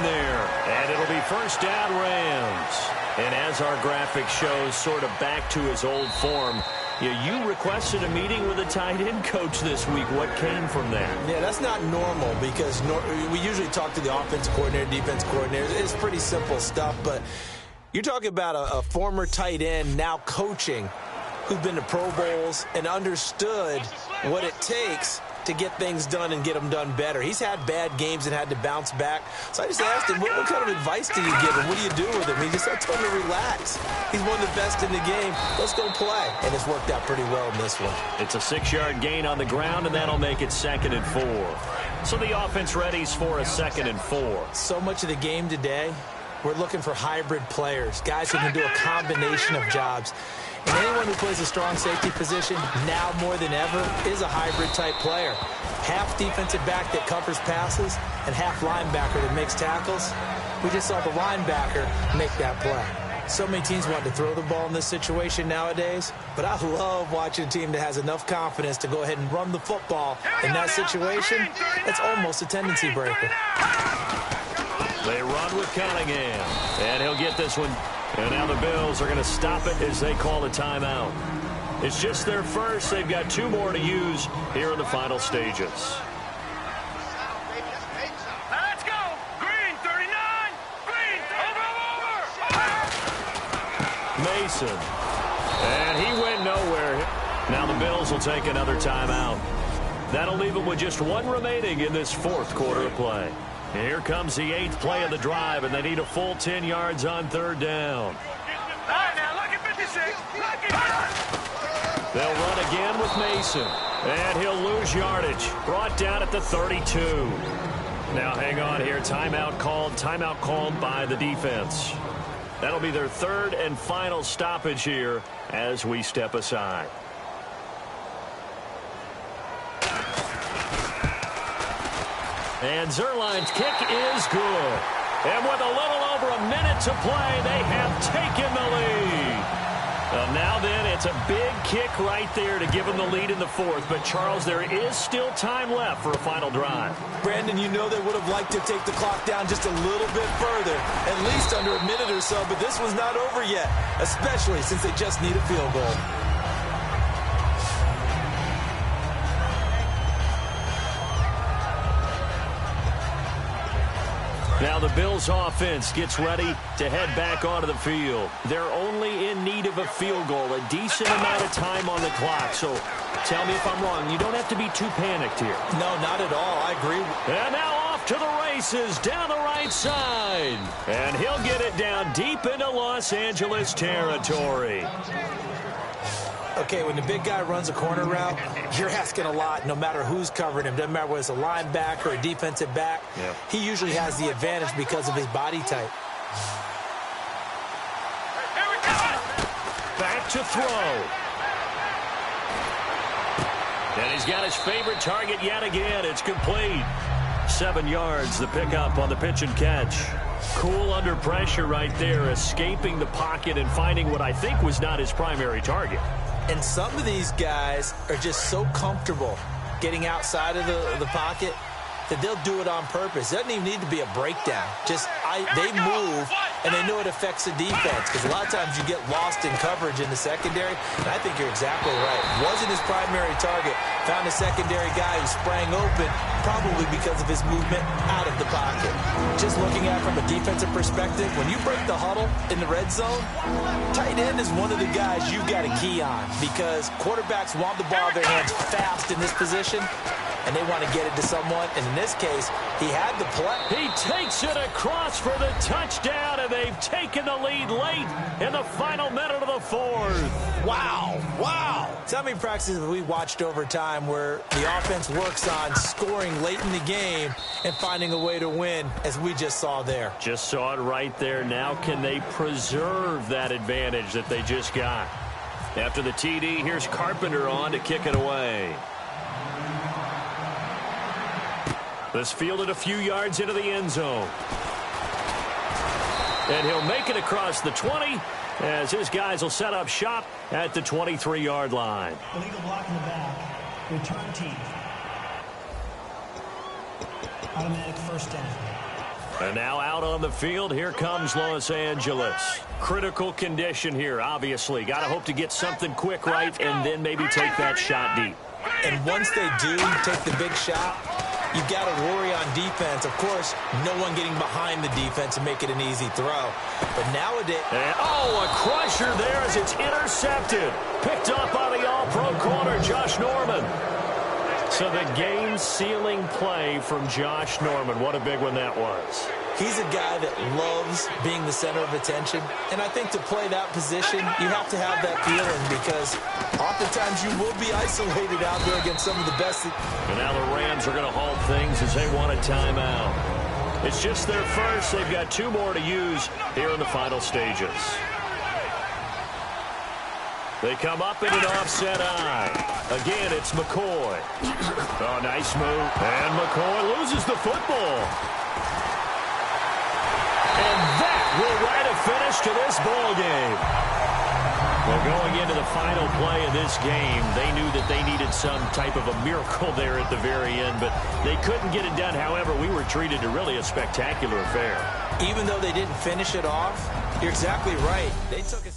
there. And it'll be first down Rams. And as our graphic shows, sort of back to his old form, you requested a meeting with a tight end coach this week. What came from that? Yeah, that's not normal because we usually talk to the offense coordinator, defense coordinator. It's pretty simple stuff, but you're talking about a former tight end now coaching who's been to Pro Bowls and understood what it takes to get things done and get them done better. He's had bad games and had to bounce back. So I just asked him, what kind of advice do you give him? What do you do with him? He just said, I told him to relax. He's one of the best in the game. Let's go play. And it's worked out pretty well in this one. It's a 6-yard gain on the ground, and that'll make it 2nd and 4. So the offense readies for a 2nd and 4. So much of the game today, we're looking for hybrid players, guys who can do a combination of jobs. And anyone who plays a strong safety position, now more than ever, is a hybrid-type player. Half defensive back that covers passes and half linebacker that makes tackles. We just saw the linebacker make that play. So many teams want to throw the ball in this situation nowadays, but I love watching a team that has enough confidence to go ahead and run the football in that situation. It's almost a tendency breaker. They run with Cunningham, and he'll get this one. And now the Bills are going to stop it as they call a timeout. It's just their first. They've got 2 more to use here in the final stages. Let's go! Green, 39! Green, over! Mason. And he went nowhere. Now the Bills will take another timeout. That'll leave them with just 1 remaining in this 4th quarter of play. And here comes the 8th play of the drive, and they need a full 10 yards on 3rd down. All right, now look at 56. Look at They'll run again with Mason, and he'll lose yardage. Brought down at the 32. Now hang on here. Timeout called by the defense. That'll be their 3rd and final stoppage here as we step aside. And Zuerlein's kick is good. And with a little over a minute to play, they have taken the lead. Now then, it's a big kick right there to give them the lead in the 4th. But, Charles, there is still time left for a final drive. Brandon, you know they would have liked to take the clock down just a little bit further, at least under a minute or so. But this was not over yet, especially since they just need a field goal. Now the Bills offense gets ready to head back onto the field. They're only in need of a field goal, a decent amount of time on the clock. So tell me if I'm wrong. You don't have to be too panicked here. No, not at all. I agree. And now off to the races down the right side. And he'll get it down deep into Los Angeles territory. Okay, when the big guy runs a corner route, you're asking a lot no matter who's covering him. Doesn't matter whether it's a linebacker or a defensive back. Yep. He usually has the advantage because of his body type. Back to throw. And he's got his favorite target yet again. It's complete. 7 yards, the pickup on the pitch and catch. Cool under pressure right there, escaping the pocket and finding what I think was not his primary target. And some of these guys are just so comfortable getting outside of the pocket that they'll do it on purpose. It doesn't even need to be a breakdown. Just they move, and they know it affects the defense, because a lot of times you get lost in coverage in the secondary, and I think you're exactly right. Wasn't his primary target. Found a secondary guy who sprang open, probably because of his movement out of the pocket. Just looking at it from a defensive perspective, when you break the huddle in the red zone, tight end is one of the guys you've got a key on, because quarterbacks want the ball in their hands fast in this position, and they want to get it to someone. And in this case, he had the play. He takes it across for the touchdown, and they've taken the lead late in the final minute of the fourth. Wow. Wow. So how many practices have we watched over time where the offense works on scoring late in the game and finding a way to win, as we just saw there? Just saw it right there. Now can they preserve that advantage that they just got? After the TD, here's Carpenter on to kick it away. This fielded a few yards into the end zone. And he'll make it across the 20 as his guys will set up shop at the 23-yard line. Illegal block in the back. Return team. Automatic first down. And now out on the field, here comes Los Angeles. Critical condition here, obviously. Got to hope to get something quick right and then maybe take that shot deep. And once they do take the big shot, you've got to worry on defense. Of course, no one getting behind the defense and make it an easy throw. But nowadays... And, a crusher there as it's intercepted. Picked up by the all-pro corner, Josh Norman. So the game-sealing play from Josh Norman. What a big one that was. He's a guy that loves being the center of attention. And I think to play that position, you have to have that feeling, because oftentimes you will be isolated out there against some of the best. And now the Rams are going to halt things as they want a timeout. It's just their first. They've got 2 more to use here in the final stages. They come up in an offset eye. Again, it's McCoy. Oh, nice move. And McCoy loses the football. And that will write a finish to this ball game. Well, going into the final play of this game, they knew that they needed some type of a miracle there at the very end, but they couldn't get it done. However, we were treated to really a spectacular affair. Even though they didn't finish it off, you're exactly right. They took it.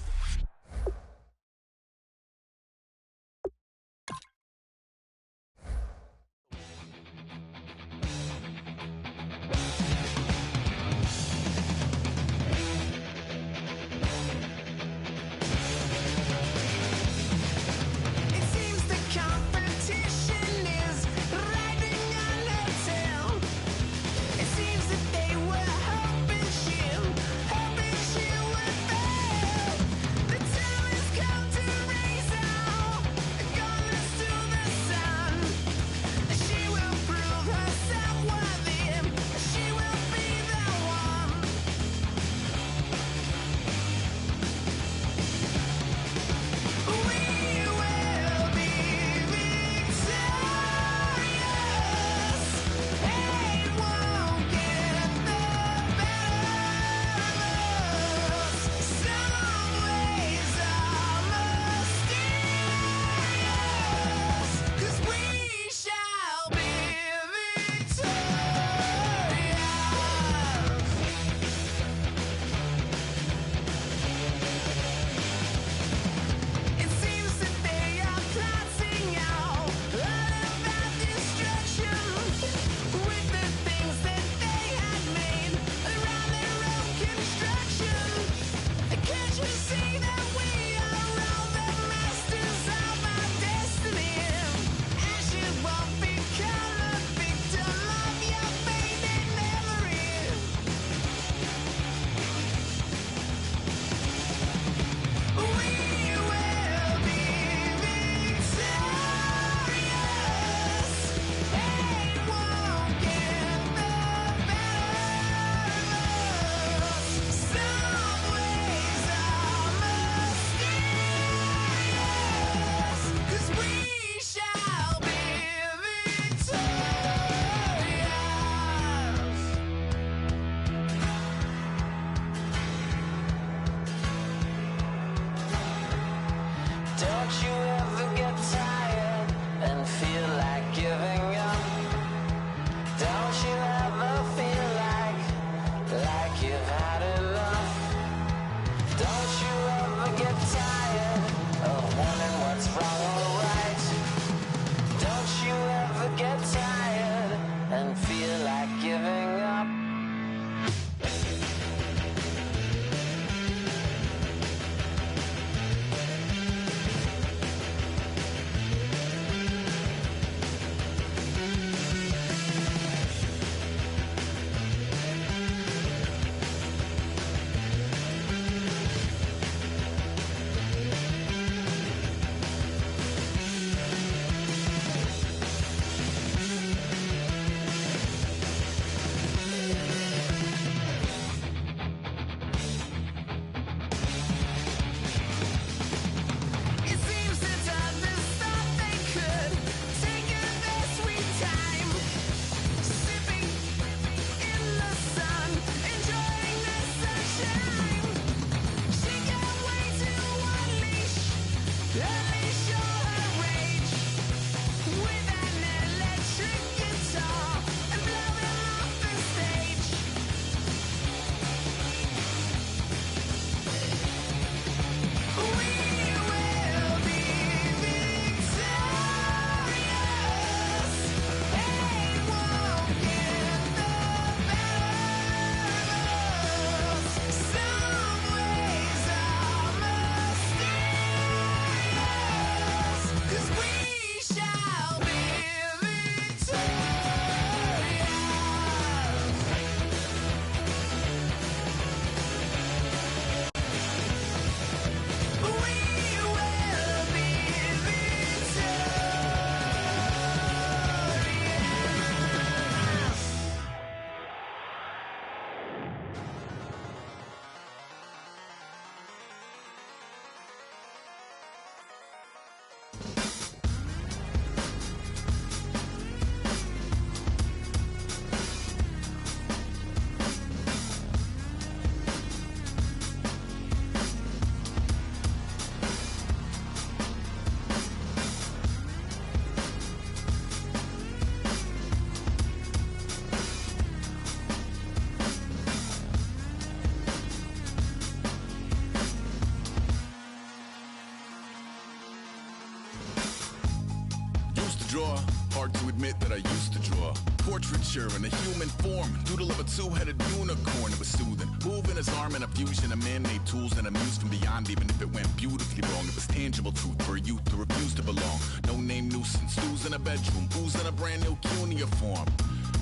hard to admit that I used to draw. Portraiture in a human form, doodle of a two-headed unicorn. It was soothing, moving his arm in a fusion of man-made tools and a muse from beyond. Even if it went beautifully wrong, it was tangible truth for a youth to refuse to belong. No name nuisance, stews in a bedroom, booze in a brand new cuneiform.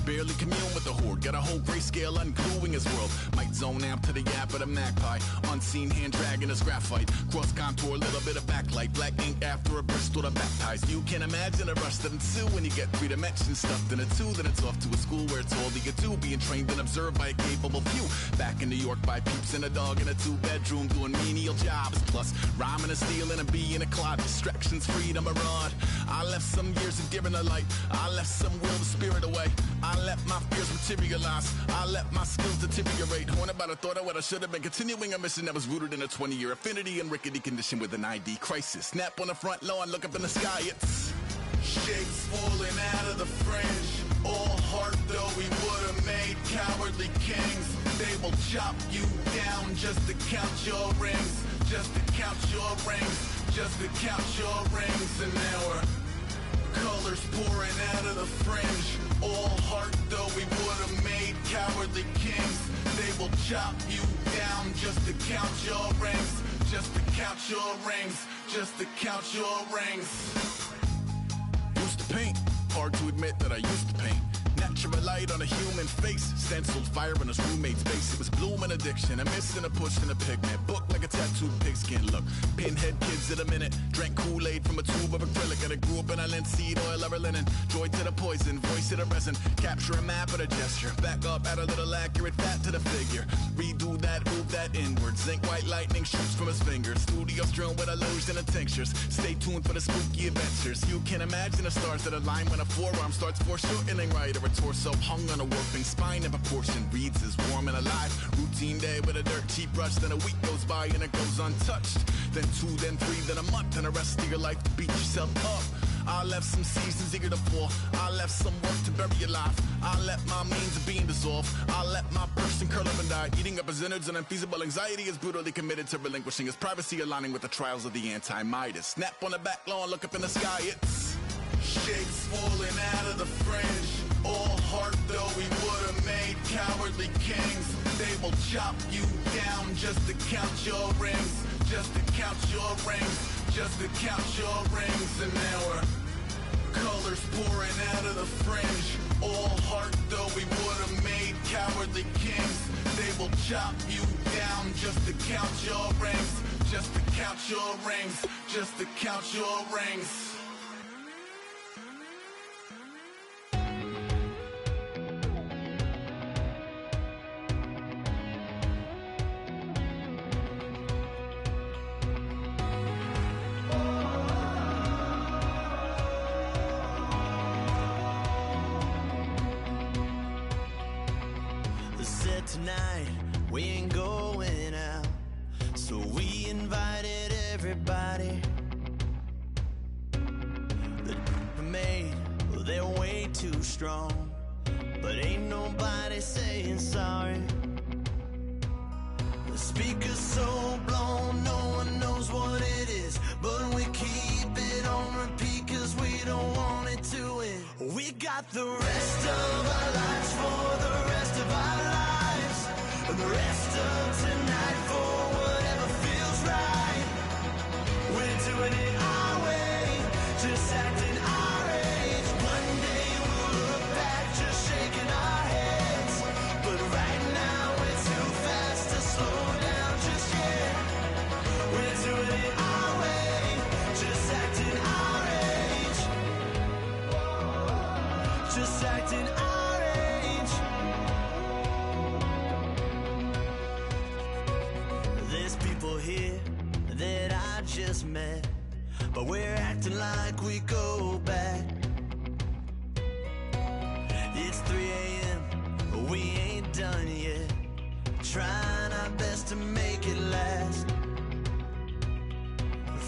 Barely commune with the horde, got a whole grayscale ungluing his world. Might zone amp to the yap of the magpie, unseen hand dragging his graphite. Cross contour, little bit of backlight, black ink after a Bristol to baptize. You can imagine a rush that ensue when you get 3 dimensions stuffed in a 2. Then it's off to a school where it's all that you do, being trained and observed by a capable few. Back in New York by peeps and a dog in a 2-bedroom doing menial jobs. Plus rhyming and stealing and being a clod, distractions, freedom, a rod. I left some years of deer in the light, I left some will the spirit away. I let my fears materialize, I let my skills deteriorate. Horn about a thought of what I should have been, continuing a mission that was rooted in a 20-year affinity and rickety condition with an ID crisis. Snap on the front lawn, look up in the sky, it's shapes falling out of the fringe. All heart though we would have made cowardly kings. They will chop you down just to count your rings, just to count your rings, just to count your rings. And now we're colors pouring out of the fringe. All heart though we would have made cowardly kings. They will chop you down just to count your rings, just to count your rings, just to count your rings. Used to paint, hard to admit that I used to paint. Natural light on a human face, stenciled fire in his roommate's face. It was bloom and addiction, a miss and a push and a pigment. Book like a tattooed pigskin look. Pinhead kids in a minute, drank Kool-Aid from a tube of acrylic. And I grew up in a linseed oil or a linen. Joy to the poison, voice to the resin. Capture a map of a gesture, back up, add a little accurate fat to the figure. Redo that, move that inward. Zinc white lightning shoots from his fingers. Studio strewn with illusion and tinctures. Stay tuned for the spooky adventures. You can imagine the stars that align when a forearm starts foreshortening right, or a torso hung on a warping spine in proportion. Reads as warm and alive. Routine day with a dirt cheap brush. Then a week goes by and it goes untouched. Then 2, then 3, then a month, and the rest of your life to beat yourself up. I left some seasons eager to fall. I left some work to bury alive. I let my means of being dissolve. I let my person curl up and die. Eating up his innards and unfeasible anxiety is brutally committed to relinquishing his privacy, aligning with the trials of the anti-Midas. Snap on the back lawn, look up in the sky, it's shapes falling out of the fringe. All heart though we would have made cowardly kings. They will chop you down just to count your rings, just to count your rings, just to count your rings. And now we're colors pouring out of the fringe. All heart though we would have made cowardly kings. They will chop you down just to count your rings, just to count your rings, just to count your rings. Tonight we ain't going out, so we invited everybody. The made, well, they're way too strong, but ain't nobody saying sorry. The speaker's so blown, no one knows what it is, but we keep it on repeat cause we don't want it to end. We got the rest of our lives for the rest of our lives. And the rest of tonight for whatever feels right. We're doing it our way, just acting our age. One day we'll look back just shaking our heads, but right now we're too fast to slow down just yet. We're doing it our way, just acting our age, just acting our age. Here that I just met, but we're acting like we go back. It's 3 a.m., we ain't done yet, trying our best to make it last.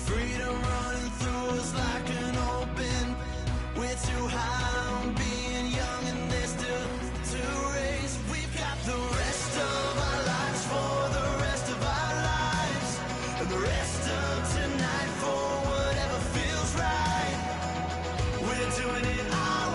Freedom running through us like an open. We're too high on being young and there's still to race. We've got the rest of our lives for the rest of our lives, and the rest of tonight for whatever feels right. We're doing it our way.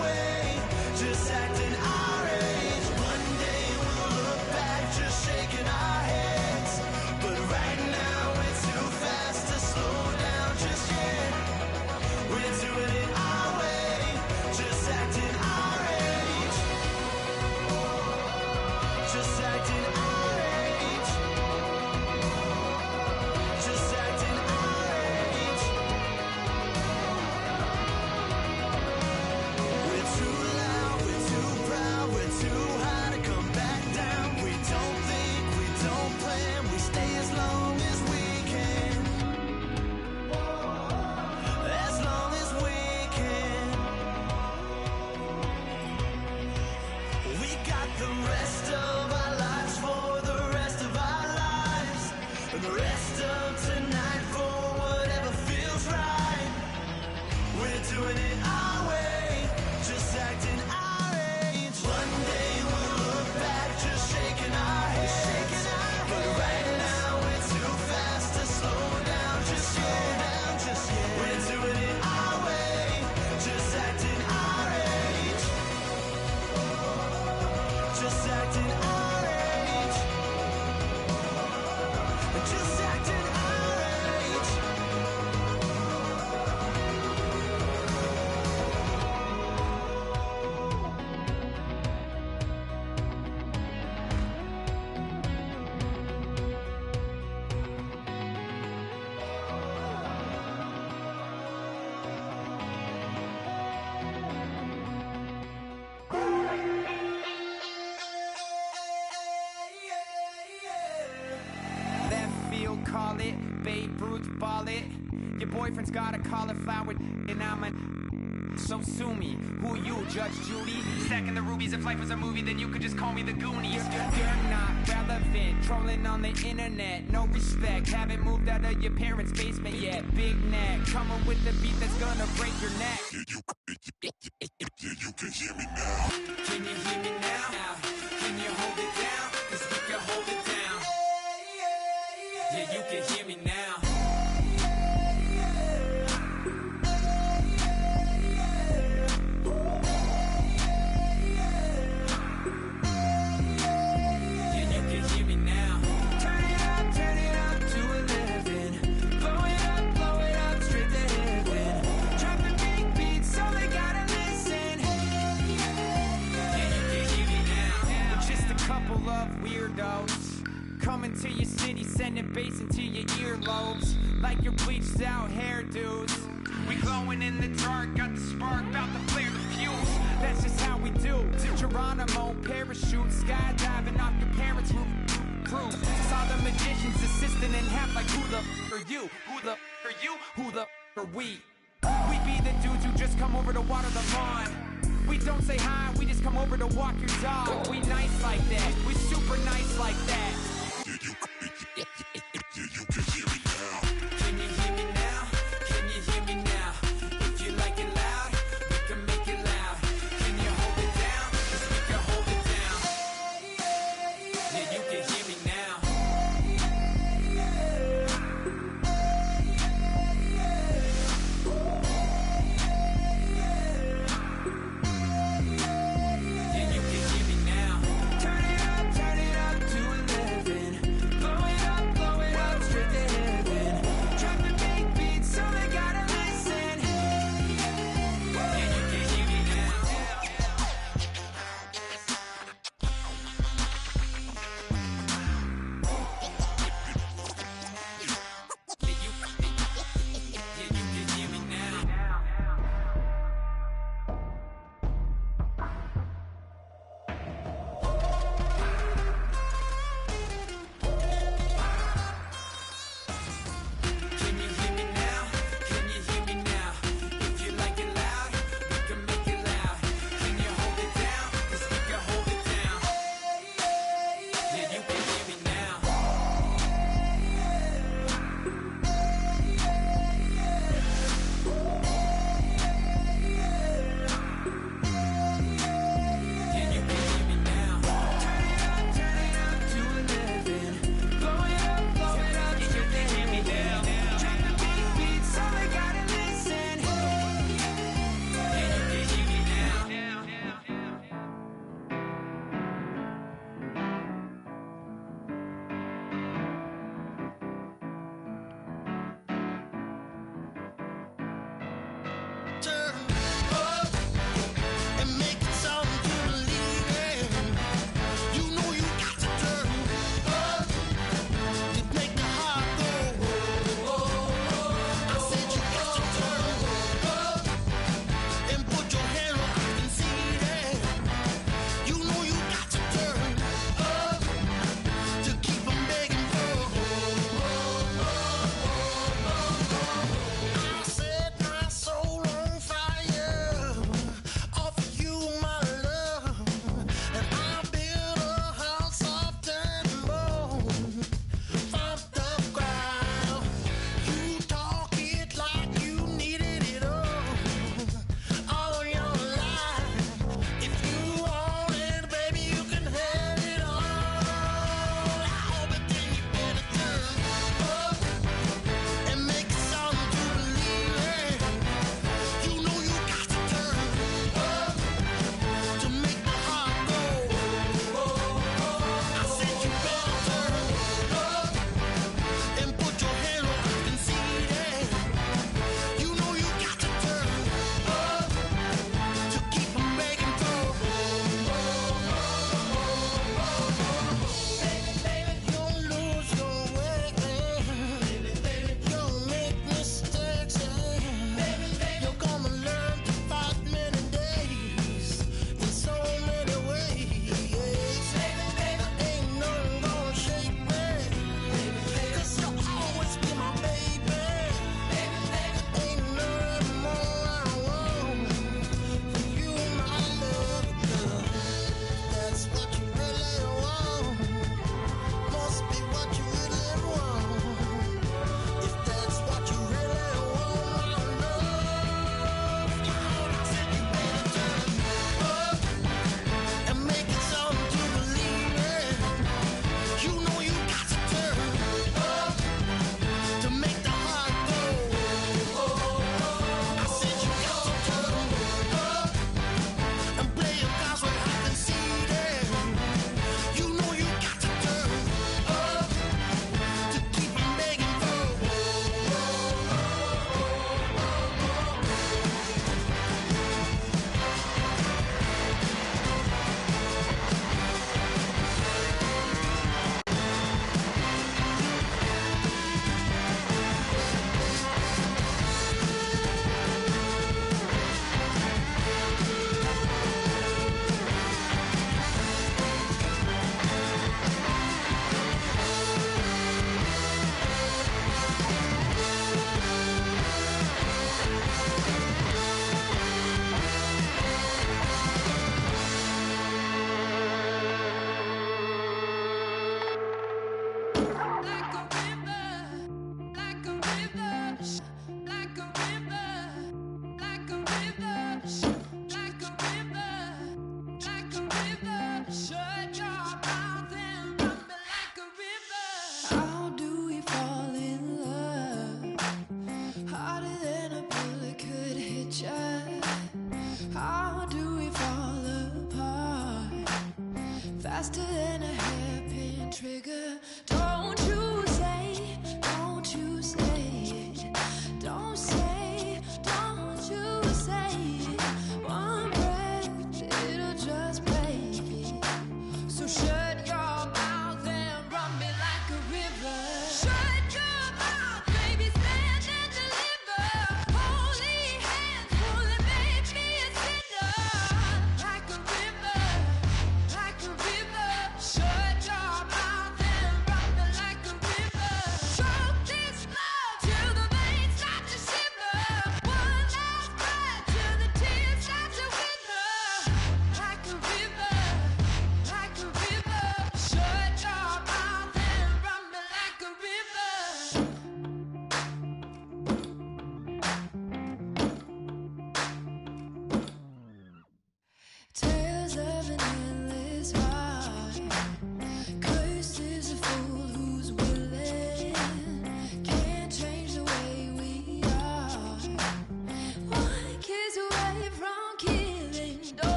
call it. Babe Ruth, ball it. Your boyfriend's got a cauliflower, and I'm a... So sue me. Who you, Judge Judy? Stacking the rubies. If life was a movie, then you could just call me the Goonies. You're not relevant. Trolling on the internet. No respect. Haven't moved out of your parents' basement yet. Big neck. Coming with the beat that's gonna break your neck. You can hear me now. Can you hear me now? Can you hold it down? 'Cause we can hold it down. Yeah, you can hear me now. Coming to your city, sending bass into your earlobes, like your bleached out hairdos. We glowing in the dark, got the spark, about to flare the fuse. That's just how we do. Geronimo, parachute, skydiving off your parents' roof. Saw the magician's assistant in half, like who the f are you? Who the f are you? Who the f are we? We be the dudes who just come over to water the lawn. We don't say hi, we just come over to walk your dog. We nice like that, we super nice like that. You can hear me now. Can you hear me now? Can you hear me now? If you like it loud, we can make it loud. Can you hold it down? 'Cause we can hold it down. Yeah, you can hear me now. Yeah, you can hear me now. Turn it up to 11.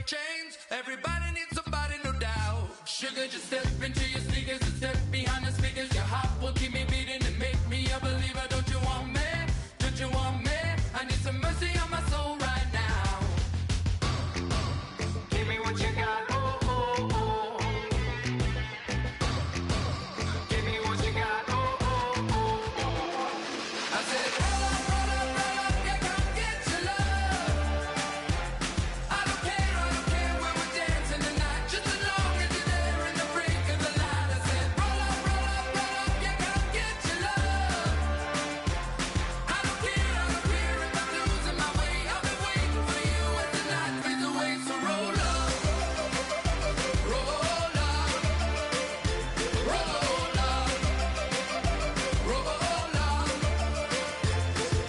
chains. Everybody needs somebody, no doubt. Sugar, just step into your sneakers and step behind the speakers. Your heart will keep me beating and make me a believer. Don't you want me? Don't you want me? I need some mercy on my soul right now. Give me what you got. Oh, oh, oh. Give me what you got. Oh, oh, oh, oh. I said, roll up, roll up, roll up. Yeah, come get your love. I don't care where we're dancing tonight. Just as long as you're there in the break of the light. I said, roll up, roll up, roll up. Yeah, come get your love. I don't care if I'm losing my way. I've been waiting for you as the night fades away. So roll up, roll up, roll up, roll up.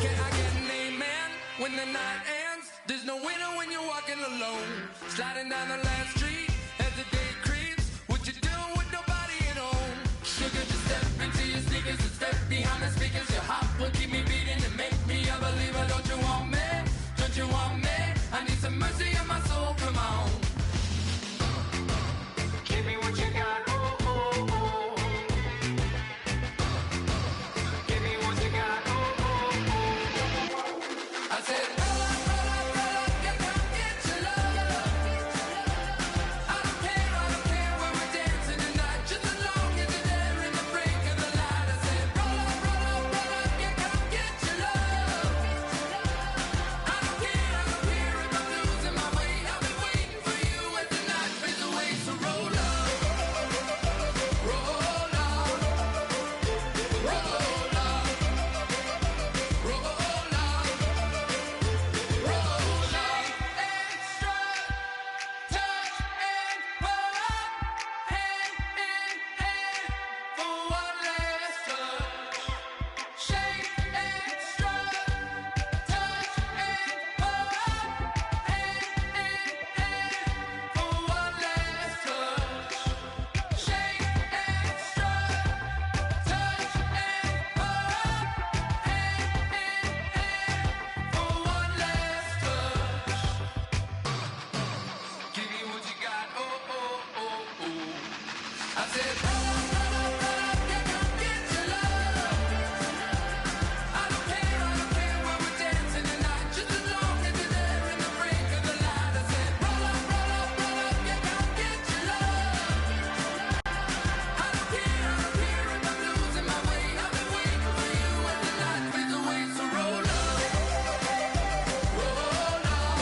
Can I get an amen when the night ends? There's no winner when you're walking alone. Sliding down the last street as the day creeps. What you doing with nobody at home? Sugar, just step into your sneakers and step behind the speakers. Your heart will keep me beating and make me a believer. Don't you want me? Don't you want me? I need some mercy on my soul. Come on. Give me what you got. Oh, oh, oh. Give me what you got. Oh, oh, oh. I said, roll up, roll up, roll up. Yeah, come get your love. I don't care where we're dancing tonight. Just as long as you're there in the break of the light. I said, roll up, roll up, roll up. Yeah, come get your love. I don't care if I'm losing my way. I've been waiting for you as the night fades away. So roll up, roll up, roll up, roll up, roll up. Extra touch and pull up, hand in hand for one last touch. Shake extra touch and pull up, hand in hand for one last touch. Shake extra touch and pull up, hand in hand for one last touch. Give me what you got. Oh, oh, oh, oh. I said, roll up, roll up, roll up. Yeah, come get your love. I don't care where we're dancing tonight. Just as long as you're there in the break of the light. I said, roll up, roll up, roll up. Yeah, come get your love. I don't care if I'm losing my way. I've been waiting for you as the night fades away. So roll up, roll up,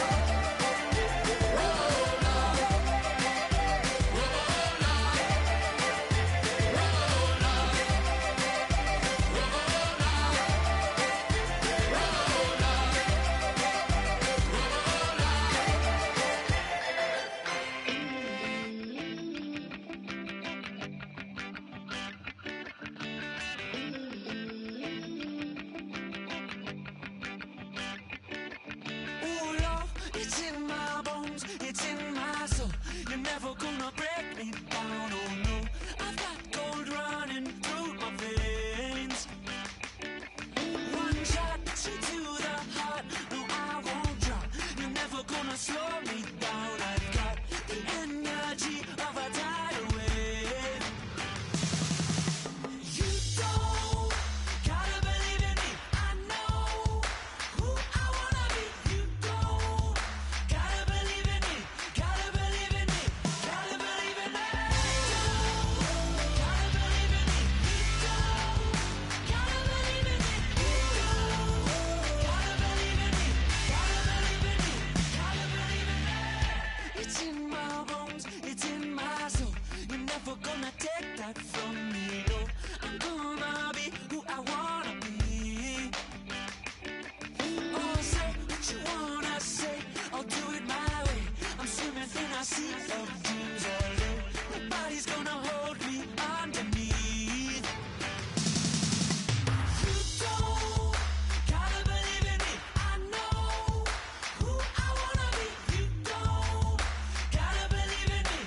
roll up, roll up, Ooh, love, it's in my bones, it's in my soul. You're never gonna break me down, oh no. I've got gold running through my veins. One shot to the heart, no, I won't drop. You're never gonna slow me down. I've got the energy of a tidal wave. You don't gotta believe in me. I know who I wanna be. You don't gotta believe in me. Gotta believe in me. Gotta believe in me. Gotta believe in me. You don't gotta believe in me. You don't gotta believe in me. Gotta believe in me. Gotta believe in me. It's in my bones. It's in my soul. You're never gonna take that from me. No, I'm gonna be who I wanna be. Oh, say what you wanna say. I'll do it my way. I'm swimming in a sea of dreams all day. Nobody's gonna hold me underneath. You don't gotta believe in me. I know who I wanna be. You don't gotta believe in me.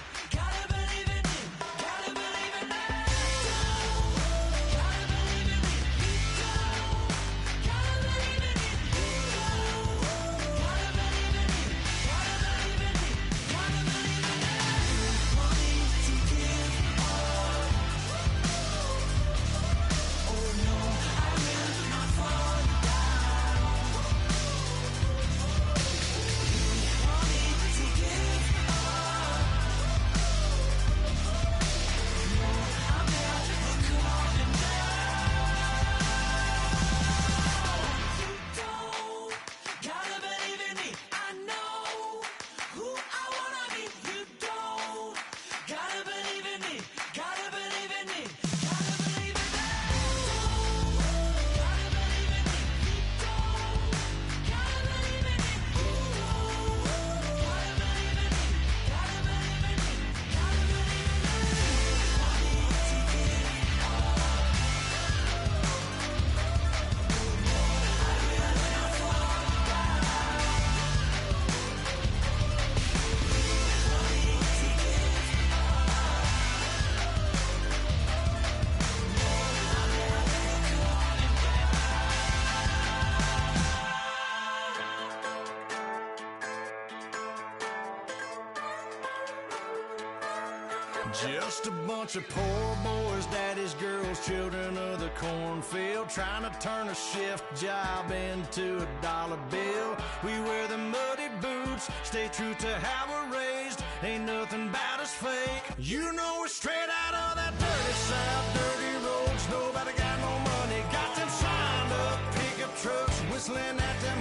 Just a bunch of poor boys, daddy's girls, children of the cornfield, trying to turn a shift job into a dollar bill. We wear the muddy boots, stay true to how we're raised. Ain't nothing about us fake. You know we're straight out of that dirty south, dirty roads. Nobody got no money, got them signed up pickup trucks, whistling at them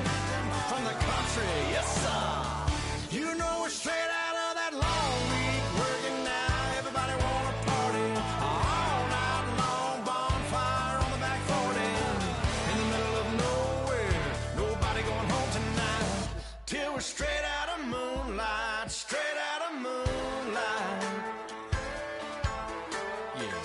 from the country. Yes, sir. You know we're straight out of that long week, working now. Everybody wanna party all night long, bonfire on the back 40, in the middle of nowhere. Nobody going home tonight till we're straight out of moonlight, straight out of moonlight. Yeah.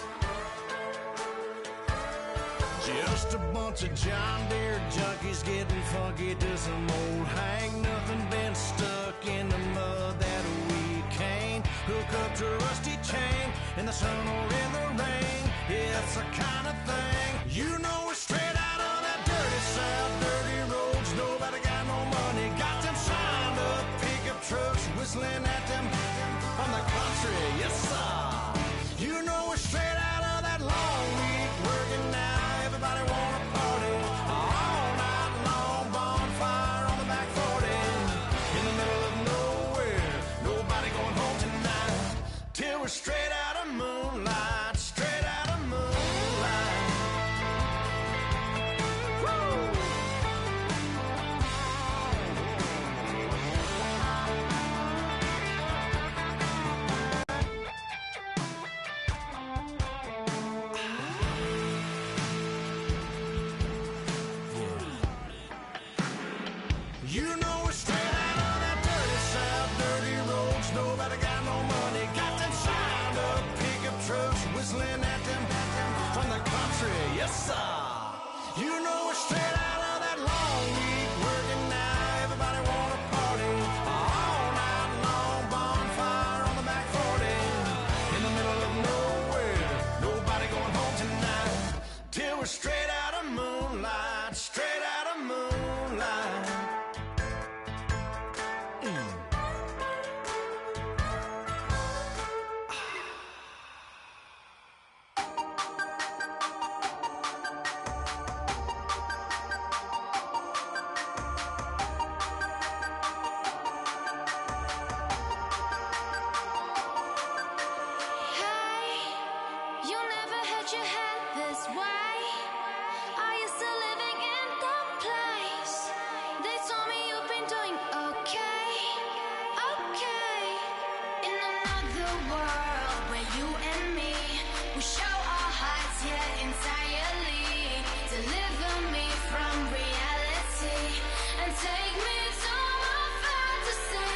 Just a bunch of John Deere junkies getting funky to some old hang. Nothing been stuck in the mud that we can't hook up to a rusty chain in the sun or in the rain. Yeah, it's the kind of thing. You know we're straight out of that dirty south, dirty roads. Nobody got no money, got them signed up pickup trucks, whistling at them from the country. Yes, sir. You know we're straight out of that long week, working now. Everybody wanna party all night long, bonfire on the back 40, in the middle of nowhere. Nobody going home tonight till we're straight out of moonlight, straight out of moonlight. Woo! You know we're straight out of that dirty south, dirty roads. Nobody got no money, got them signed up pickup trucks, whistling at them from the country. Yes, sir. You know we're straight out of that long week, working now. Everybody wanna party all night long, bonfire on the back 40, in the middle of nowhere. Nobody going home tonight till we're straight out of moonlight, straight out of moonlight. You never had your head this way. Are you still living in that place? They told me you've been doing okay, okay. In another world where you and me, we show our hearts here entirely. Deliver me from reality and take me to my fantasy.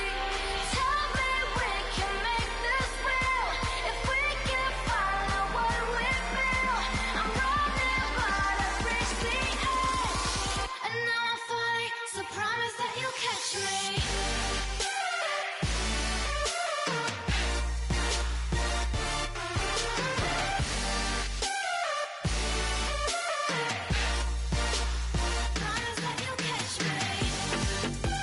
Tell me we can make this real if we can follow what we feel. I'm running but I've reached the edge, and now I'm falling, so promise that you'll catch me. Promise that you'll catch me.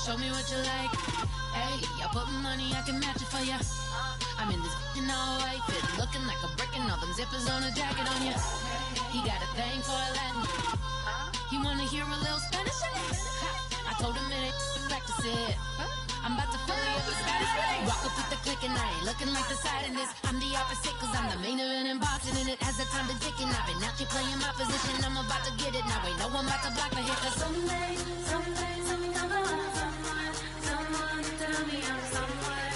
show me what you like. Hey, I put money, I can match it for ya. I'm in this in all white fit, looking like a brick and all them zippers on a jacket on ya. He got a thing for a Latin. He wanna hear a little Spanish? I told him it ain't practice it. I'm about to fill you up with Spanish. Rock up with the click and I ain't looking like the side in this. I'm the opposite cause I'm the main event and boxing in it. As the time been ticking, I've been out here playing my position. I'm about to get it now. Ain't no one about to block the hit. Cause someday, I'm someone tell me I'm somewhere,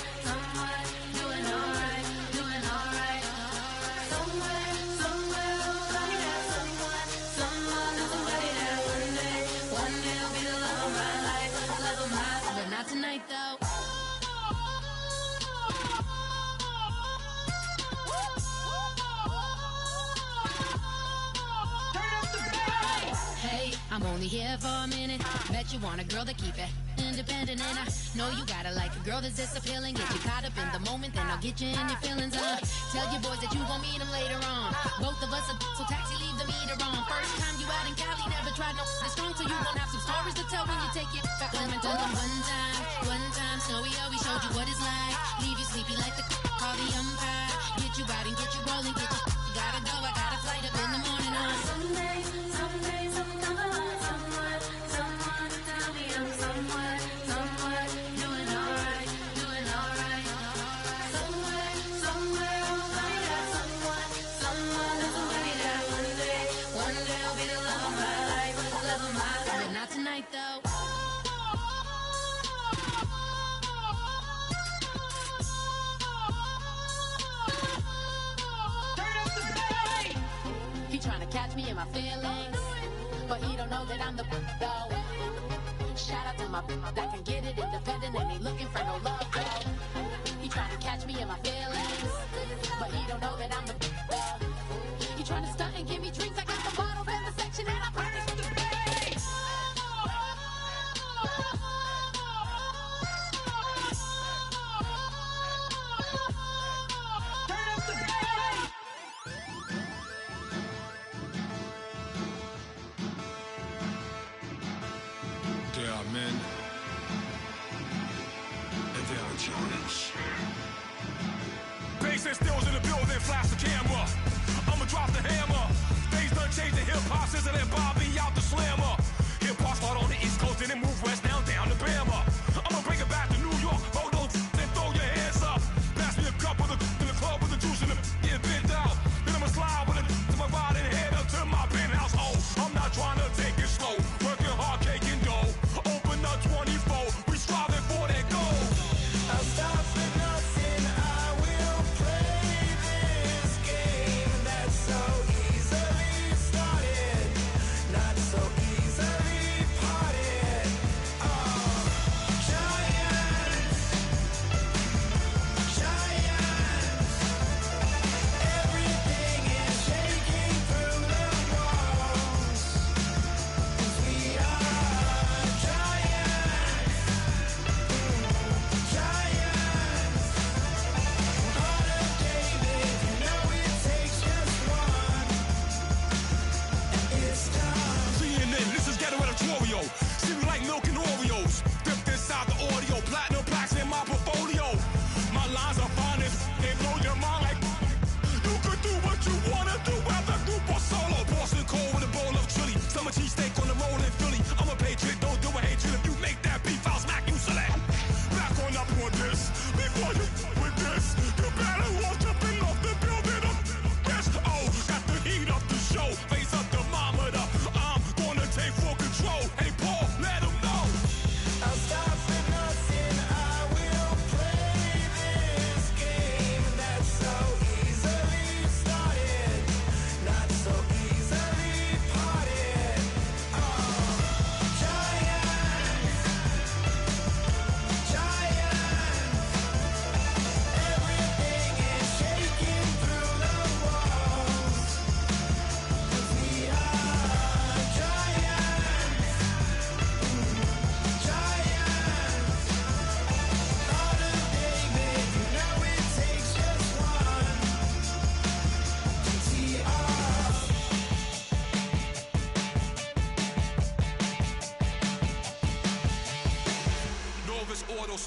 doing alright. Somewhere, somebody that somebody that one day will be the love of my life, but not tonight though. Hey, I'm only here for a minute. Bet you want a girl to keep it independent, and I know you gotta like a girl that's this appealing. Get you caught up in the moment, then I'll get you in your feelings. Tell your boys that you gon' meet them later on. Both of us are so taxi, leave the meter on. First time you out in Cali, never tried no strong, so you gon' have some stories to tell when you take it back home and tell them one time, Snowy always showed you what it's like. Leave you sleepy like the call the umpire. Get you out and get you rolling, get you gotta go. I got a flight up in the morning on someday, someone tell me I'm somewhere, doing alright. Somewhere, somebody that somebody that one day will be the love of my life, but not tonight though. He tryna catch me in my feelings, but he don't know that I'm the though. Shout out to my that can get it independent and ain't looking for no love though. He tryna catch me in my feelings, but he don't know that I'm the though. He tryna stunt and give me drinks. I got the bottle in the section and I promise to the face. There are men, and there are giants. Bass and stills in the building.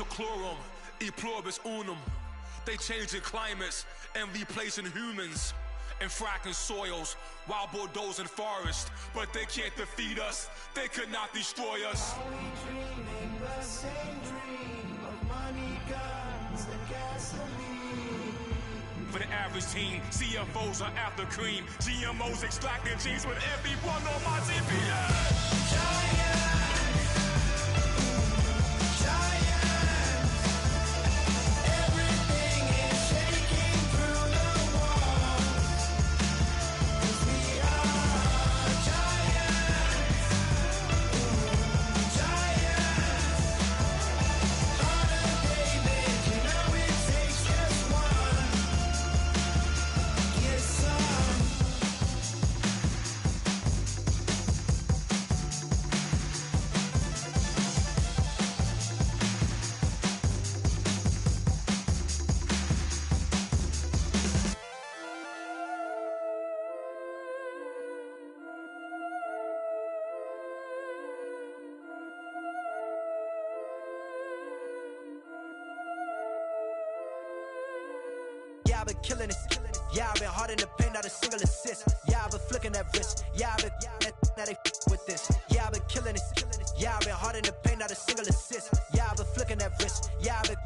seclorum, e pluribus unum. They changing climates and replacing humans and fracking soils while bulldozing forests. But they can't defeat us, they could not destroy us. Are we dreaming the same dream of money, guns, and gasoline? For the average teen, CFOs are after cream. GMOs extracting genes with everyone on my TV. Everything is shaking through the walls. 'Cause we are giants. Harder, David, you know it takes just one. Get some. Yeah, I've been killing it. Yeah, I've been hard in the paint, not a single assist. Yeah, I've been flicking that wrist. Yeah, I've been now they with this. Yeah, I've been killing it. Yeah, I've been hard in the paint, not a single assist. Yeah, I've been flicking that wrist. Yeah, I've been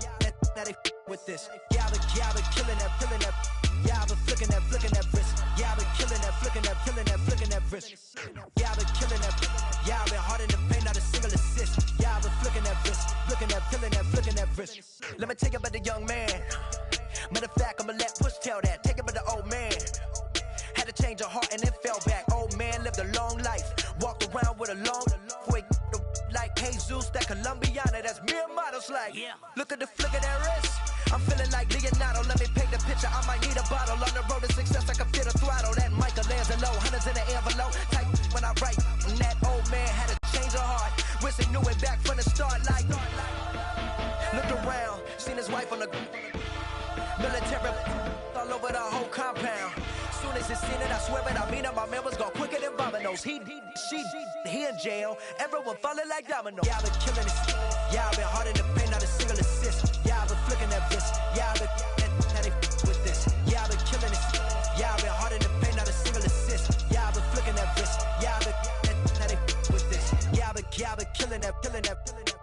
now they with this. Yeah, I've been killing that. Yeah, I've been flicking that wrist. Yeah, I've been killing that, flicking that wrist. Yeah, I've been killing that. Yeah, I've been hard in the paint, not a single assist. Yeah, I've been flicking that wrist, flicking that wrist. Let me tell you about the young man. Matter of fact, I'ma let Push tell that. Take it about the old man. Had to change her heart and then fell back. Old man lived a long life. Walked around with a long wig like Jesus, that Colombiana. That's mere models like. Look at the flick of that wrist. I'm feeling like Leonardo. Let me paint the picture. I might need a bottle. On the road to success, I can feel the throttle. That Michelangelo, hundreds in the envelope. Type when I write. And that old man had to change her heart. Wish he knew it back from the start. Like, looked around, seen his wife on the military all over the whole compound. Soon as he seen it, I swear it, I mean it, my man was gone quicker than Domino's. He in jail, everyone falling like dominoes. Yeah, I've been killing it. Yeah, I've been hard in the paint, not a single assist. Yeah, I've been flicking that wrist. Yeah, I've been now they with this. Yeah, I've been killing it. Yeah, I've been hard in the paint, not a single assist. Yeah, I've been flicking that wrist. Yeah, I've been now they with this. Yeah, I've been killing that.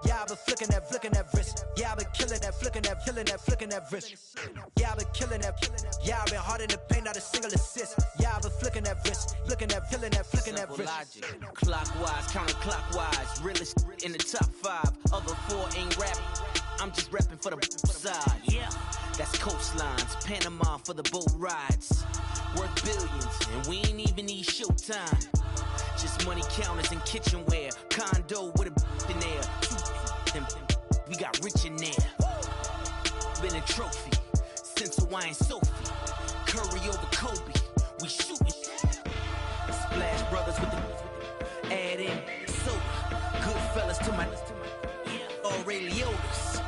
Yeah, I've been flicking that wrist. Yeah, I've been killing that, flicking that wrist. Yeah, I've been killing that. Yeah, I've been hard in the paint, not a single assist. Yeah, I've been flicking that wrist, flicking that wrist. Logic, clockwise, counterclockwise. Realest in the top 5. Other 4 ain't rap. I'm just rapping for the side. Yeah, that's coastlines, Panama for the boat rides. Worth billions, and we ain't even need showtime. Just money counters and kitchenware. Condo with a in there. We got rich in there. Been a trophy since Hawaiian Sophie. Curry over Kobe. We shooting. Splash Brothers with the add in soda. Good fellas to my Aureliotas.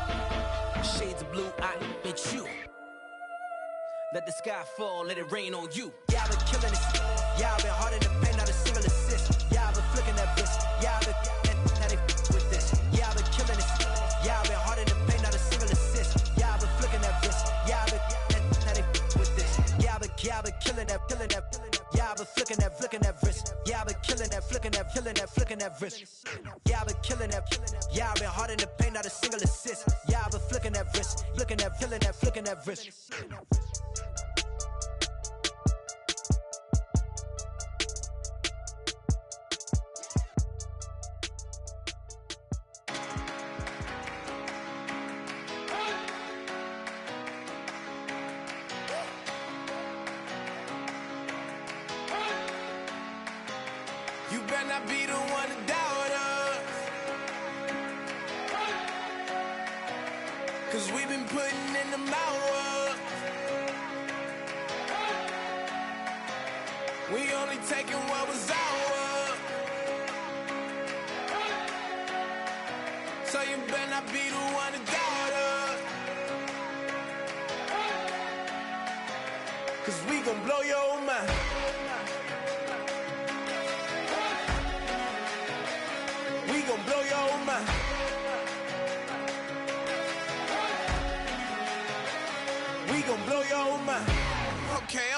Shades of blue, I admit you. Let the sky fall, let it rain on you. Yeah, I've been killing it. Yeah, I've been hard in the paint, not a single assist. Yeah, I've been flicking that wrist. Yeah, I've been now they with this. Yeah, I've been killing it. Yeah, I've been hard in the paint, not a single assist. Yeah, I've been flicking that wrist. Yeah, I've been now they with this. Yeah, I've been killing that. Yeah, I've been flicking that wrist. Yeah, I've been killing that, flicking that wrist. Yeah, I've been killing that. Yeah, I've been hard in the paint, not a single assist. Yeah, I've been flicking that wrist, flicking that wrist. You better not be the one to doubt us. 'Cause we've been putting in the hours. We only taking what was ours. So you better not be the one to doubt us. 'Cause we gon' blow your mind. We gon' blow your mind.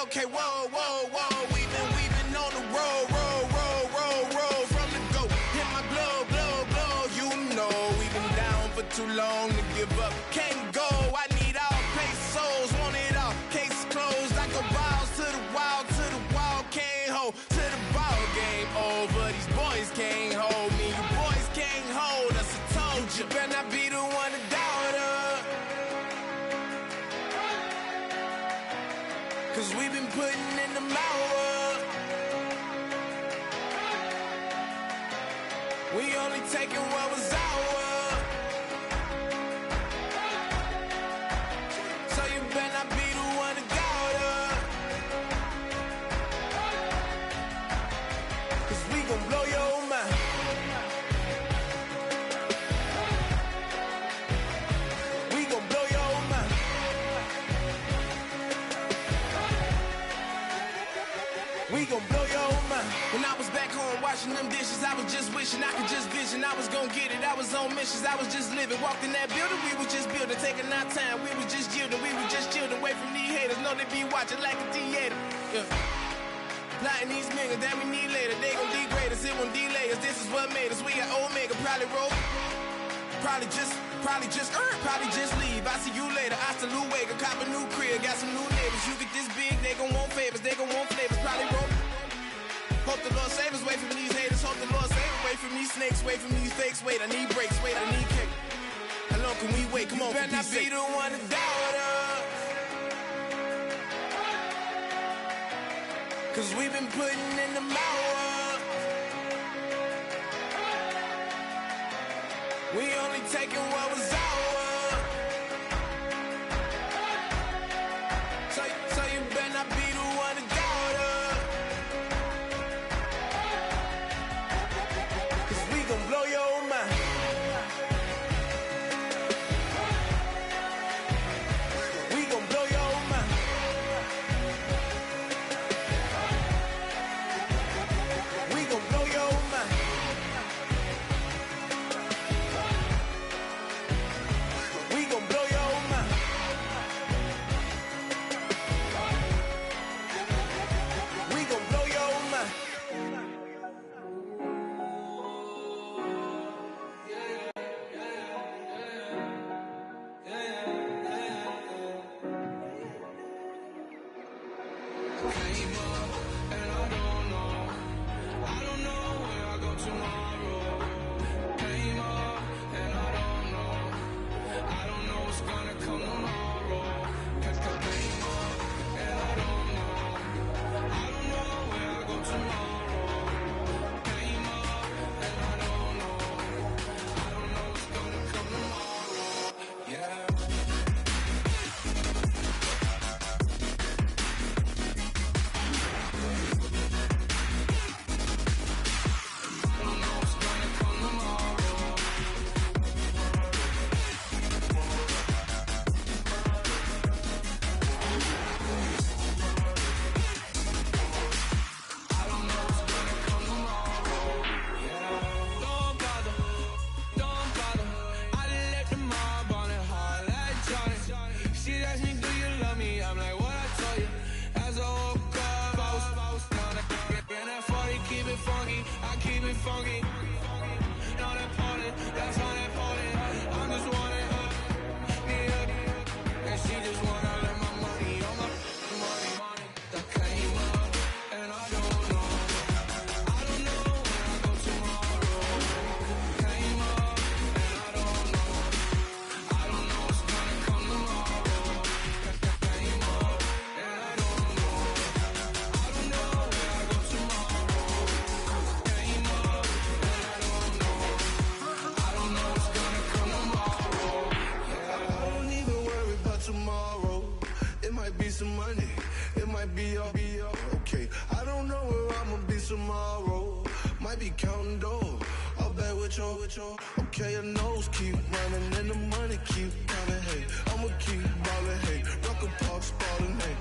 okay, whoa, whoa, whoa. We've been on the road, road from the go. Hit my glow, you know. We've been down for too long to give up. Can't go, I need all pesos, want it all. Case closed, I go balls to the wall, can't hold. To the ball game over, these boys can't hold me. You boys can't hold us, I told you. Better not be the one to doubt us. Cause we've been putting in the hour. We only taking what was ours. So you better not be the one to doubt us. Cause we gon' blow your mind. We gon' blow your mind. We gon' blow your mind. When I was back home washing them dishes, I was just wishing I could just vision. I was gon' get it, I was on missions, I was just living. Walked in that building, we was just building, taking our time. We was just yielding, we was just chilling. Away from these haters, know they be watching like a theater. Yeah. Plotting these niggas that we need later. They gon' degrade us, it won't delay us. This is what made us. We got Omega, probably roll. Probably just leave. I see you later. Hasta Luega, cop a new crib, got some new neighbors. You get this big, they gon' want favors, they gon' want flavors. Probably roll. Hope the Lord save us, wait from these haters. Hope the Lord save us, wait from these snakes, wait from these fakes. Wait, I need breaks, wait, I need cake. How long can we wait? Come on, for peace sake. You better not be the one to doubt us. Cause we've been putting in the hour. We only taking what was ours. So you better not be the one to doubt us. Cause we gon' blow your mind. We gon' blow your mind. We gon' blow your mind. We gon' blow your mind. We gon' blow your mind. Okay, your nose keep running and the money keep coming. Hey, I'ma keep ballin'. Hey, Rucker Park, Spalding. Hey,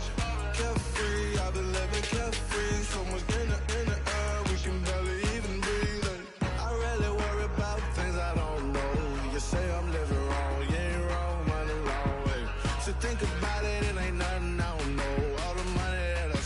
carefree, I've been living carefree. So much in the air, we can barely even breathe. Hey, I really worry about things I don't know. You say I'm living wrong, you ain't wrong, money long. Hey, so think about it, it ain't nothing I don't know. All the money that I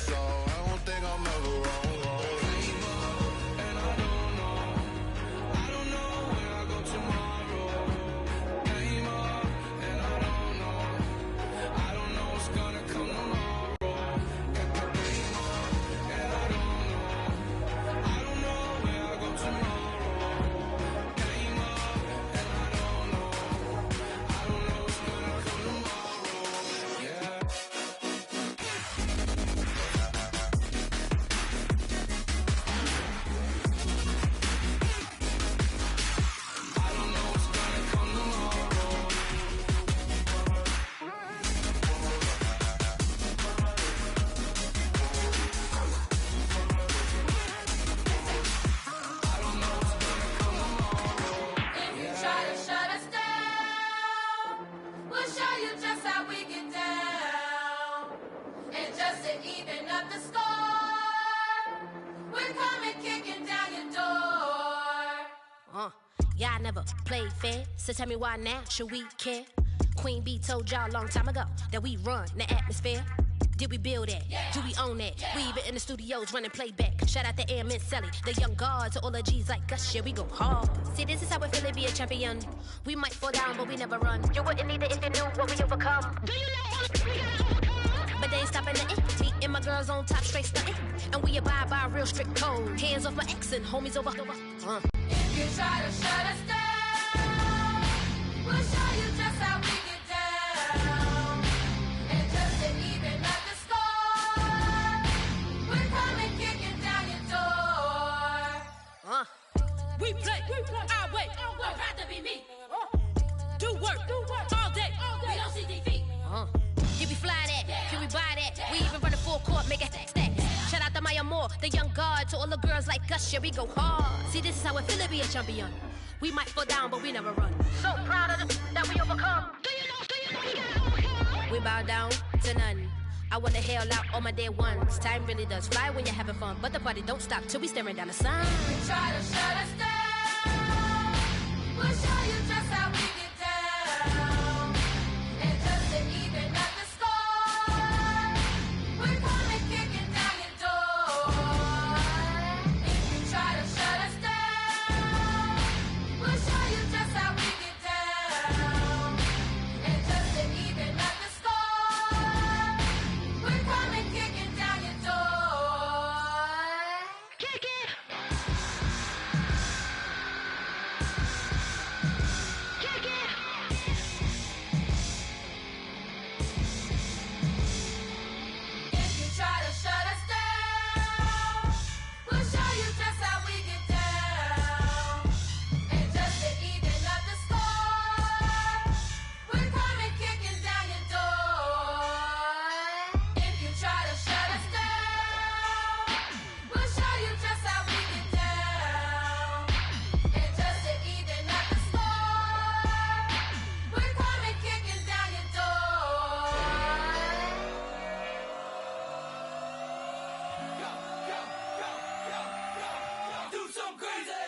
Y'all never played fair, so tell me why now should we care? Queen Bee told y'all a long time ago that we run the atmosphere. Did we build that? Yeah. Do we own that? Yeah. We even in the studios running playback. Shout out to Airman Sally, the young guards, to all the G's like us. Yeah, we go hard. See, this is how it feel to be a champion. We might fall down, but we never run. You wouldn't need it if you knew what we overcome. Do you know all the we gotta overcome? But they ain't stopping nothing. Me and my girls on top, straight stunting. And we abide by a real strict code. Hands off my ex and homies over. If you try to shut us down, we'll show you just how we get down. And just to even up the score, we're coming kicking down your door. We play our way. I'd rather be me. Do work all day. We don't see defeat. Can we fly that? Can we buy that? We even run a full court, make it stack. Shout out to Maya Moore, the young guard, to all the girls like us. Yeah, we go hard. See, this is how it feel to be a champion. We might fall down, but we never run. So proud of that we overcome. Do you know we gotta overcome? We bow down to none. I wanna hail out all my day ones. Time really does fly when you're having fun, but the party don't stop till we staring down the sun. If you try to shut us down, we'll show you just how we get down. And just to even up the score, we're coming kicking down your door. If you try to shut us down, we'll show you just how we get down. And just to even up the score, we're coming kicking down your door. Kick it! Kick it! If you try to shut us down, we'll show you just how we get down. And just to even up the score, we're coming kicking down your door. If you try to shut us down, we'll show you just how we get down. And just to even up the score, we're coming kicking down your door. Do some crazy.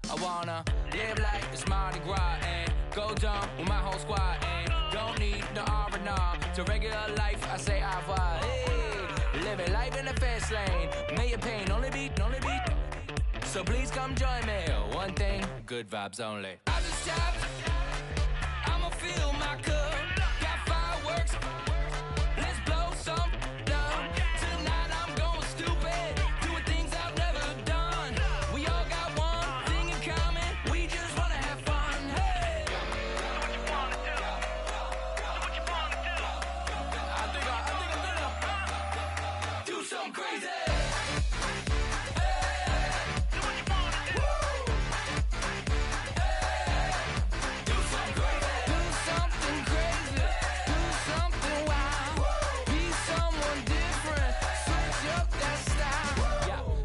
I wanna live like it's Mardi Gras and go dumb with my whole squad and don't need no R&R to regular life. I say au revoir. Hey, living life in the fast lane. May your pain only be. So please come join me. One thing, good vibes only. I just tapped. I'ma fill my cup. Got fireworks. Let's blow some down. Tonight I'm going stupid. Doing things I've never done. We all got one thing in common. We just wanna have fun. Hey. I think I'm gonna do something crazy.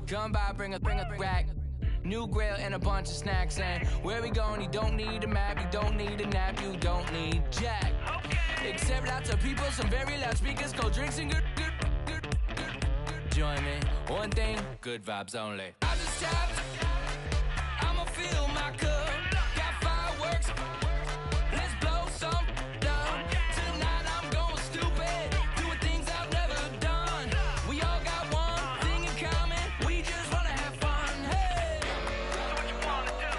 Come by, bring a rack. New grill and a bunch of snacks. And where we going, you don't need a map. You don't need a nap. You don't need jack. Except lots of people, some very loud speakers, cold drinks and good. Join me. One thing, good vibes only. I just tapped. I'ma fill my cup. Got fireworks. Let's blow some down. Tonight I'm going stupid. Doing things I've never done. We all got one thing in common. We just wanna have fun. Hey. What you wanna do?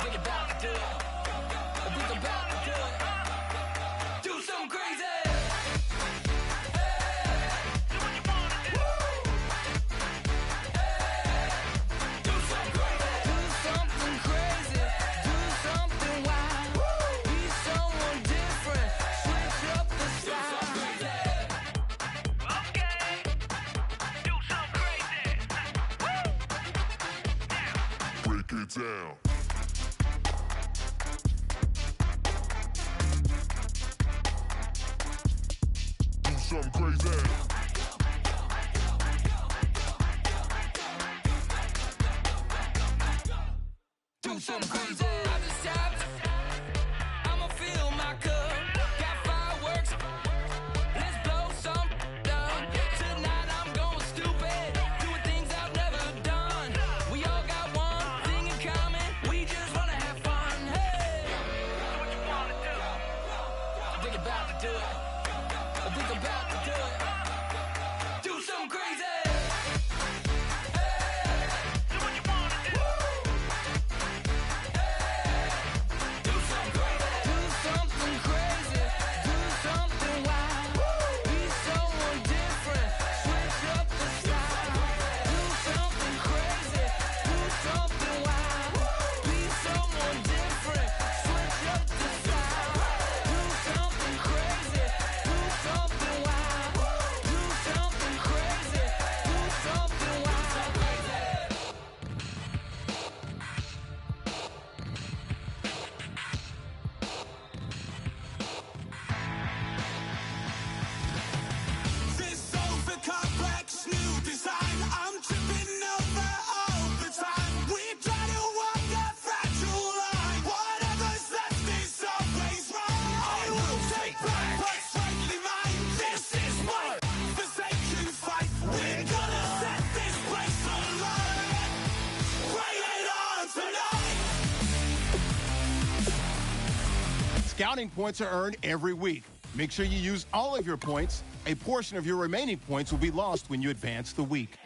Think about to do it. Think about to do it. Do something crazy. Down. Do something crazy. Do something crazy. I just tapped. I'ma fill my cup. Got fireworks. Let's blow some down. Scouting points are earned every week. Make sure you use all of your points. A portion of your remaining points will be lost when you advance the week.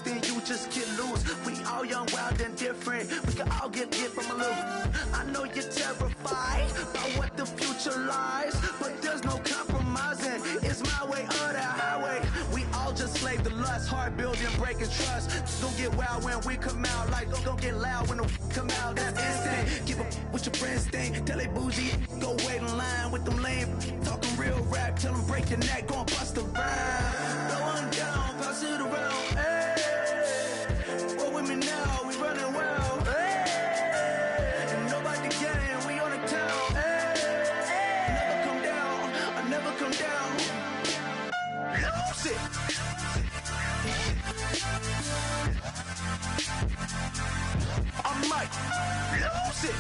Then you just get loose. We all young, wild, and different. We can all get lit from a little. I know you're terrified about what the future lies, but there's no compromising. It's my way or the highway. We all just slave to lust, hard building, breaking trust. Don't get wild when we come out, like don't get loud when the come out. That's instant. Keep up with your friends thing. Tell they bougie, go wait in line with them lame. Talking real rap, tell them break your neck, go and bust the rhyme. Go on down, pass it around. Hey. Now we running well, hey. And nobody getting, we on the town, hey. Never come down, I never come down. Lose it. I might lose it.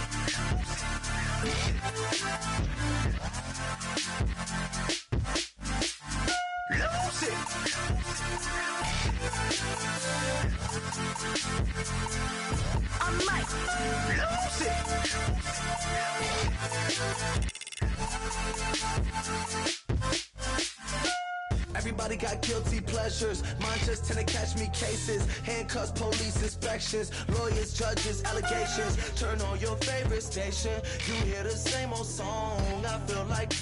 Lose it. I might lose it. Everybody got guilty pleasures. Mine just tend to catch me cases. Handcuffs, police inspections, lawyers, judges, allegations. Turn on your favorite station. You hear the same old song. I feel like,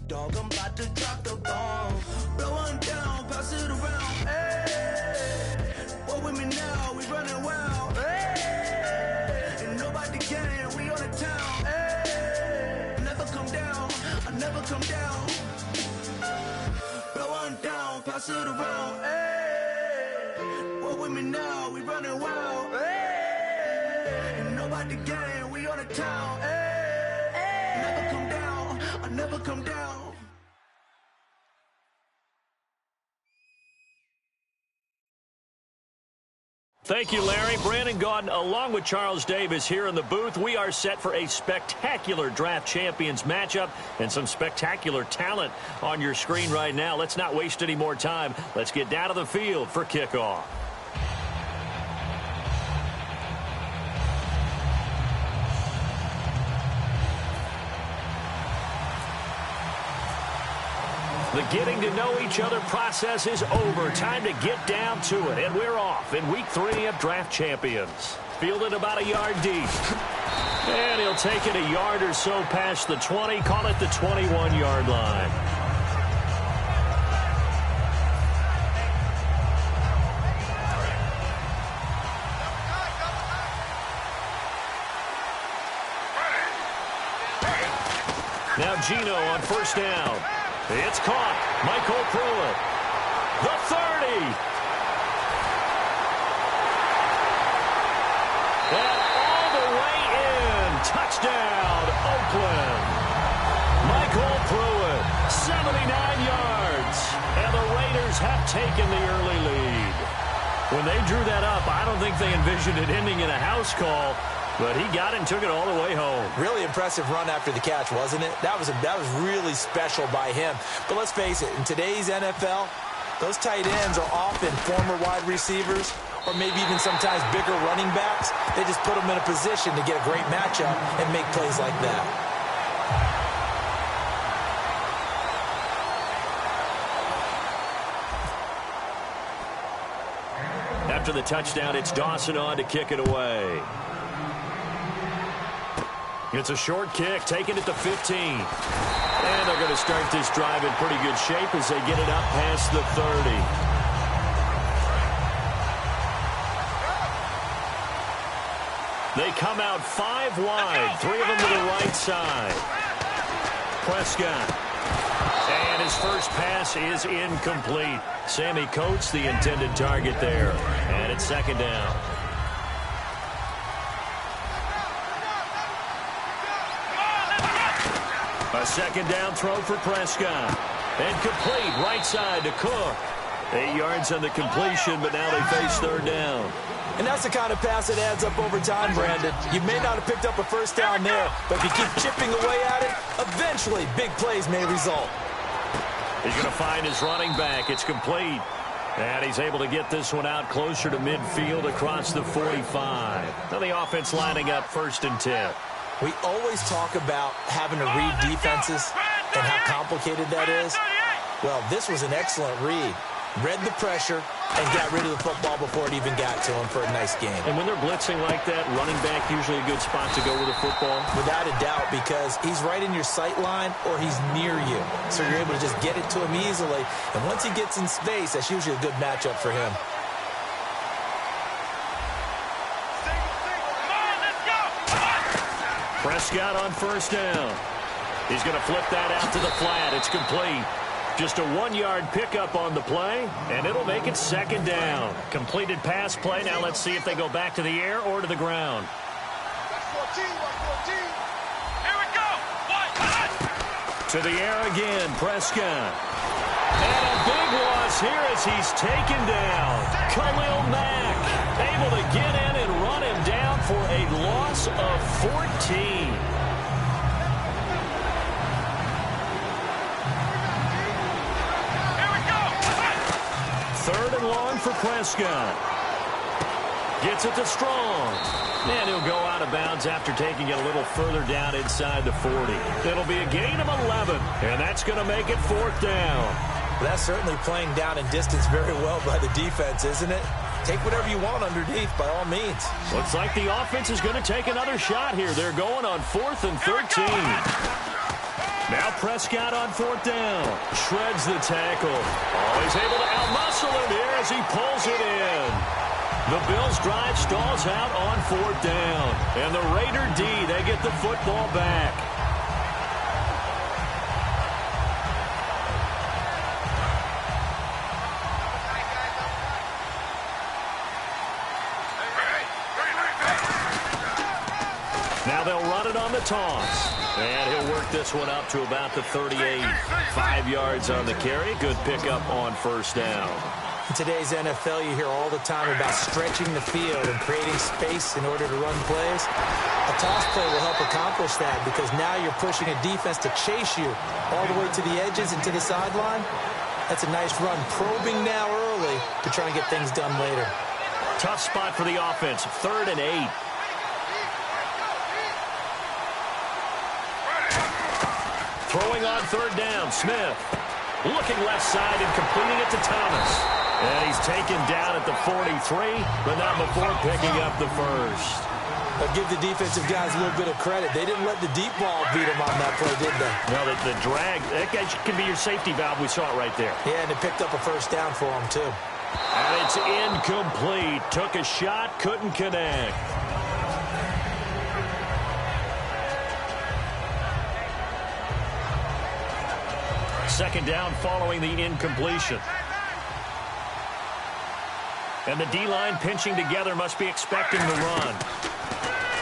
dog, I'm about to drop the bomb. Blow one down, pass it around. Hey, what with me now? We running wild. Hey, and boss of the road. Hey, walk with me now, we running wild. Hey, and nobody gang, we on the town. Hey, never come down, I never come down. Thank you, Larry. Brandon Gaudin, along with Charles Davis here in the booth. We are set for a spectacular draft champions matchup and some spectacular talent on your screen right now. Let's not waste any more time. Let's get down to the field for kickoff. The getting to know each other process is over. Time to get down to it. And we're off in week 3 of Draft Champions. Fielded about a yard deep. And he'll take it a yard or so past the 20. Call it the 21-yard line. Now Gino on first down. It's caught. Michael Pruitt. The 30. And all the way in. Touchdown, Oakland. Michael Pruitt, 79 yards. And the Raiders have taken the early lead. When they drew that up, I don't think they envisioned it ending in a house call. But he got it and took it all the way home. Really impressive run after the catch, wasn't it? That was really special by him. But let's face it, in today's NFL, those tight ends are often former wide receivers or maybe even sometimes bigger running backs. They just put them in a position to get a great matchup and make plays like that. After the touchdown, it's Dawson on to kick it away. It's a short kick, taken at the 15. And they're going to start this drive in pretty good shape as they get it up past the 30. They come out 5 wide, 3 of them to the right side. Prescott. And his first pass is incomplete. Sammy Coates, the intended target there. And it's second down. A second down throw for Prescott. And complete right side to Cook. 8 yards on the completion, but now they face third down. And that's the kind of pass that adds up over time, Brandon. You may not have picked up a first down there, but if you keep chipping away at it, eventually big plays may result. He's going to find his running back. It's complete. And he's able to get this one out closer to midfield across the 45. Now the offense lining up 1st and 10. We always talk about having to read defenses and how complicated that is. Well, this was an excellent read. Read the pressure and got rid of the football before it even got to him for a nice game. And when they're blitzing like that, running back usually a good spot to go with the football? Without a doubt, because he's right in your sight line or he's near you. So you're able to just get it to him easily. And once he gets in space, that's usually a good matchup for him. Prescott on first down. He's going to flip that out to the flat. It's complete. Just a 1-yard pickup on the play, and it'll make it second down. Completed pass play. Now let's see if they go back to the air or to the ground. Here we go. To the air again, Prescott. And a big loss here as he's taken down. Khalil Mack able to get in and run him down for a loss of 14. Third and long for Prescott. Gets it to Strong. And he'll go out of bounds after taking it a little further down inside the 40. It'll be a gain of 11, and that's going to make it 4th down. Well, that's certainly playing down in distance very well by the defense, isn't it? Take whatever you want underneath, by all means. Looks like the offense is going to take another shot here. They're going on 4th and 13. Now Prescott on 4th down. Shreds the tackle. Always able to outmuscle him here as he pulls it in. The Bills drive stalls out on 4th down. And the Raider D, they get the football back. Now they'll run it on the toss. And he'll work this one up to about the 38. 5 yards on the carry. Good pickup on first down. In today's NFL, you hear all the time about stretching the field and creating space in order to run plays. A toss play will help accomplish that because now you're pushing a defense to chase you all the way to the edges and to the sideline. That's a nice run, probing now early to try and get things done later. Tough spot for the offense, 3rd and 8. Throwing on 3rd down, Smith. Looking left side and completing it to Thomas. And he's taken down at the 43, but not before picking up the first. I'll give the defensive guys a little bit of credit. They didn't let the deep ball beat them on that play, did they? No, the drag, that can be your safety valve. We saw it right there. Yeah, and it picked up a first down for them, too. And it's incomplete. Took a shot, couldn't connect. Second down following the incompletion. And the D-line pinching together, must be expecting the run.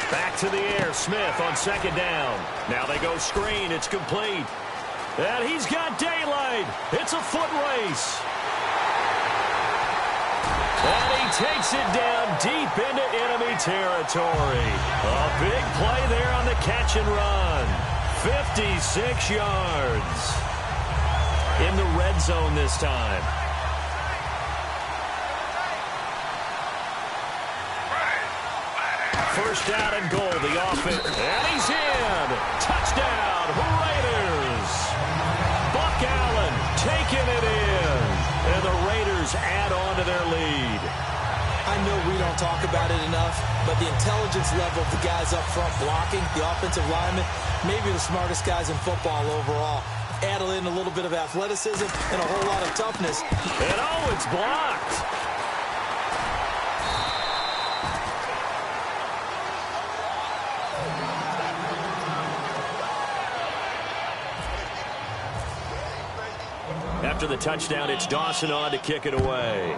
Back to the air, Smith on second down. Now they go screen, it's complete. And he's got daylight. It's a foot race. And he takes it down deep into enemy territory. A big play there on the catch and run. 56 yards. In the red zone this time. First down and goal, the offense. And he's in. Touchdown, Raiders. Buck Allen taking it in. And the Raiders add on to their lead. I know we don't talk about it enough, but the intelligence level of the guys up front blocking, the offensive linemen, maybe the smartest guys in football overall. Add in a little bit of athleticism and a whole lot of toughness. And oh, it's blocked. After the touchdown, it's Dawson on to kick it away.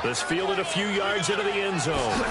This fielded a few yards into the end zone.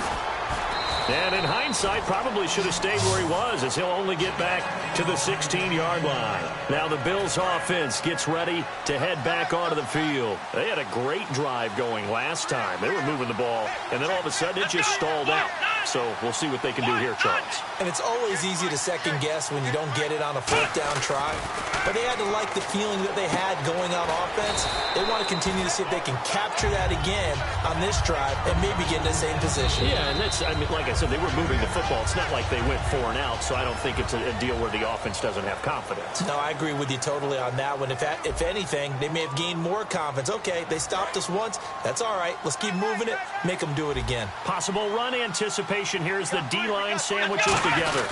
And in hindsight, probably should have stayed where he was, as he'll only get back to the 16-yard line. Now the Bills' offense gets ready to head back onto the field. They had a great drive going last time. They were moving the ball, and then all of a sudden it just stalled out. So we'll see what they can do here, Charles. And it's always easy to second guess when you don't get it on a fourth down try. But they had to like the feeling that they had going on offense. They want to continue to see if they can capture that again on this drive and maybe get in the same position. Yeah, and that's, I mean, like I said, they were moving the football. It's not like they went 4 and out, so I don't think it's a deal where the offense doesn't have confidence. No, I agree with you totally on that one. If anything, they may have gained more confidence. Okay, they stopped us once. That's all right. Let's keep moving it. Make them do it again. Possible run anticipation. Here's the D-line sandwiches together.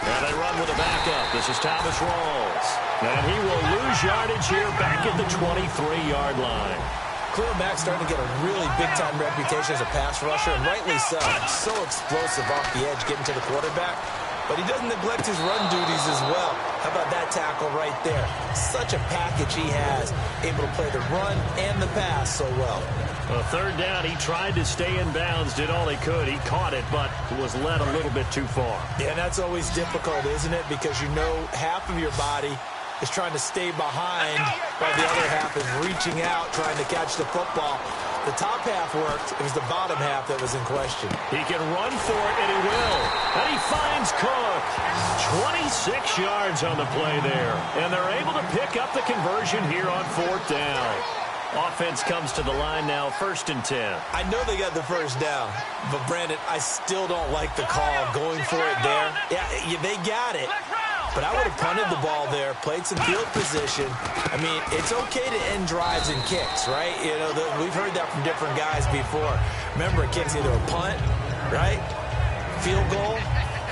And they run with a backup. This is Thomas Rawls. And he will lose yardage here back at the 23-yard line. Khalil Mack's starting to get a really big-time reputation as a pass rusher, and rightly so. So explosive off the edge getting to the quarterback. But he doesn't neglect his run duties as well. How about that tackle right there? Such a package he has, able to play the run and the pass so well. Well, third down, he tried to stay in bounds, did all he could. He caught it, but was led a little bit too far. Yeah, and that's always difficult, isn't it? Because you know half of your body is trying to stay behind while the other half is reaching out, trying to catch the football. The top half worked. It was the bottom half that was in question. He can run for it, and he will. And he finds Cook. 26 yards on the play there. And they're able to pick up the conversion here on fourth down. Offense comes to the line now, 1st and 10. I know they got the first down, but Brandon, I still don't like the call going for it there. Yeah, they got it. But I would have punted the ball there, played some field position. I mean, it's okay to end drives and kicks, right? You know, we've heard that from different guys before. Remember, a kick's either a punt, right, field goal,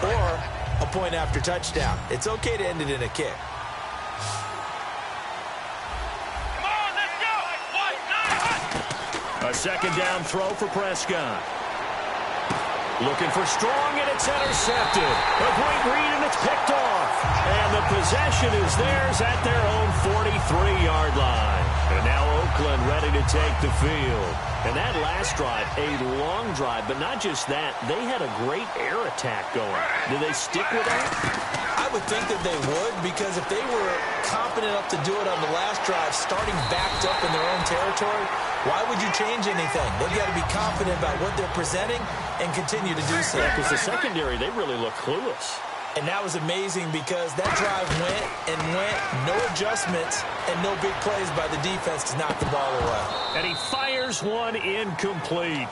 or a point after touchdown. It's okay to end it in a kick. A second down throw for Prescott. Looking for Strong, and it's intercepted. A great read, and it's picked off. And the possession is theirs at their own 43-yard line. And now Oakland ready to take the field. And that last drive, a long drive, but not just that. They had a great air attack going. Do they stick with that? I would think that they would, because if they were confident enough to do it on the last drive, starting backed up in their own territory, why would you change anything? They've got to be confident about what they're presenting and continue to do so. Yeah, because the secondary, they really look clueless. And that was amazing because that drive went and went, no adjustments, and no big plays by the defense to knock the ball away. And he fires one incomplete.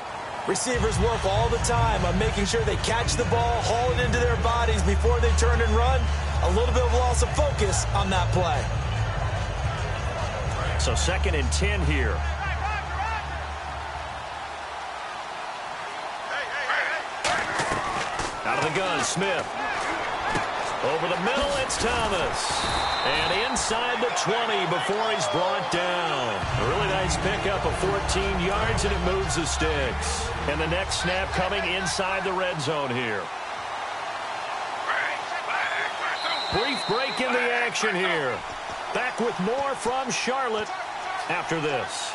Receivers work all the time on making sure they catch the ball, haul it into their bodies before they turn and run. A little bit of loss of focus on that play. So 2nd and 10 here. Out of the gun, Smith. Over the middle, it's Thomas. And inside the 20 before he's brought down. A really nice pickup of 14 yards, and it moves the sticks. And the next snap coming inside the red zone here. Brief break in the action here. Back with more from Charlotte after this.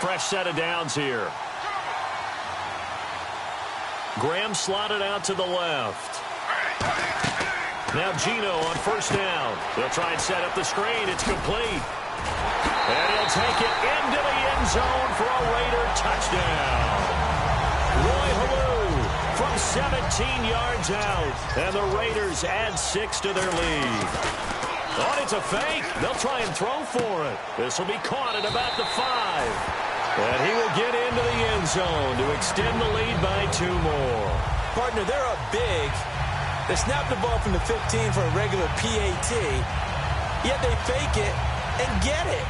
Fresh set of downs here. Graham slotted out to the left. Now Geno on 1st down. They'll try and set up the screen. It's complete. And he'll take it into the end zone for a Raider touchdown. Roy Halou from 17 yards out. And the Raiders add 6 to their lead. Oh, it's a fake. They'll try and throw for it. This will be caught at about the 5. And he will get into the end zone to extend the lead by 2 more. Partner, they're up big. They snap the ball from the 15 for a regular PAT, yet they fake it and get it.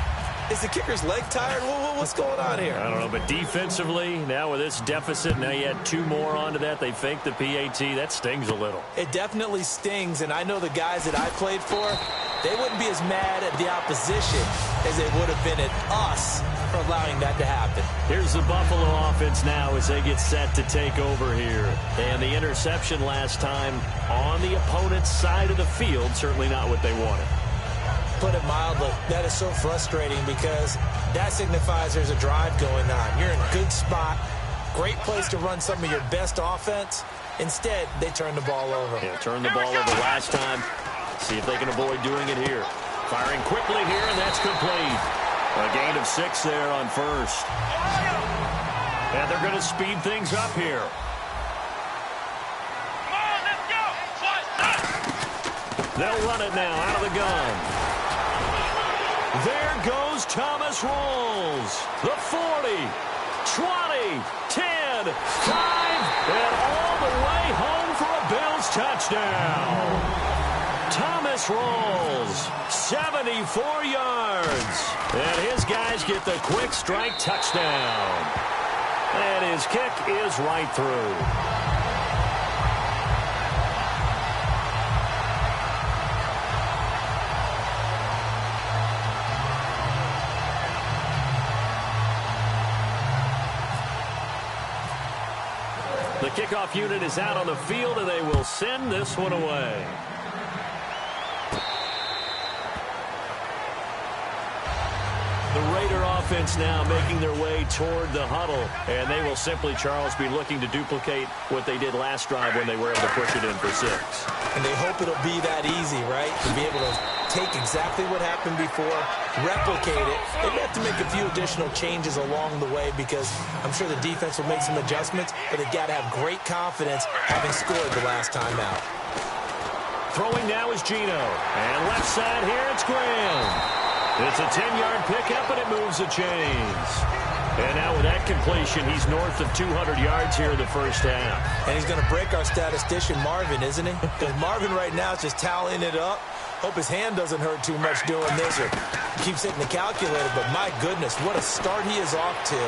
Is the kicker's leg tired? What's going on here? I don't know, but defensively, now with this deficit, now you add 2 more onto that. They fake the PAT. That stings a little. It definitely stings, and I know the guys that I played for, they wouldn't be as mad at the opposition as they would have been at us for allowing that to happen. Here's the Buffalo offense now as they get set to take over here. And the interception last time on the opponent's side of the field, certainly not what they wanted. Put it mildly, that is so frustrating because that signifies there's a drive going on. You're in a good spot, great place to run some of your best offense. Instead, they turn the ball over. Yeah, turned the ball over last time. See if they can avoid doing it here. Firing quickly here, and that's complete. A gain of 6 there on 1st. And they're going to speed things up here. They'll run it now out of the gun. There goes Thomas Rawls. The 40, 20, 10, 5, and all the way home for a Bills touchdown. Thomas Rawls, 74 yards. And his guys get the quick strike touchdown. And his kick is right through. The kickoff unit is out on the field, and they will send this one away. The Raider offense now making their way toward the huddle, and they will simply, Charles, be looking to duplicate what they did last drive when they were able to push it in for 6. And they hope it'll be that easy, right? To be able to take exactly what happened before, replicate it. They may have to make a few additional changes along the way because I'm sure the defense will make some adjustments, but they've got to have great confidence having scored the last time out. Throwing now is Geno. And left side here, it's Graham. It's a 10-yard pickup, and it moves the chains. And now with that completion, he's north of 200 yards here in the first half. And he's going to break our statistician, Marvin, isn't he? Because Marvin right now is just tallying it up. Hope his hand doesn't hurt too much doing this or keeps hitting the calculator. But my goodness, what a start he is off to.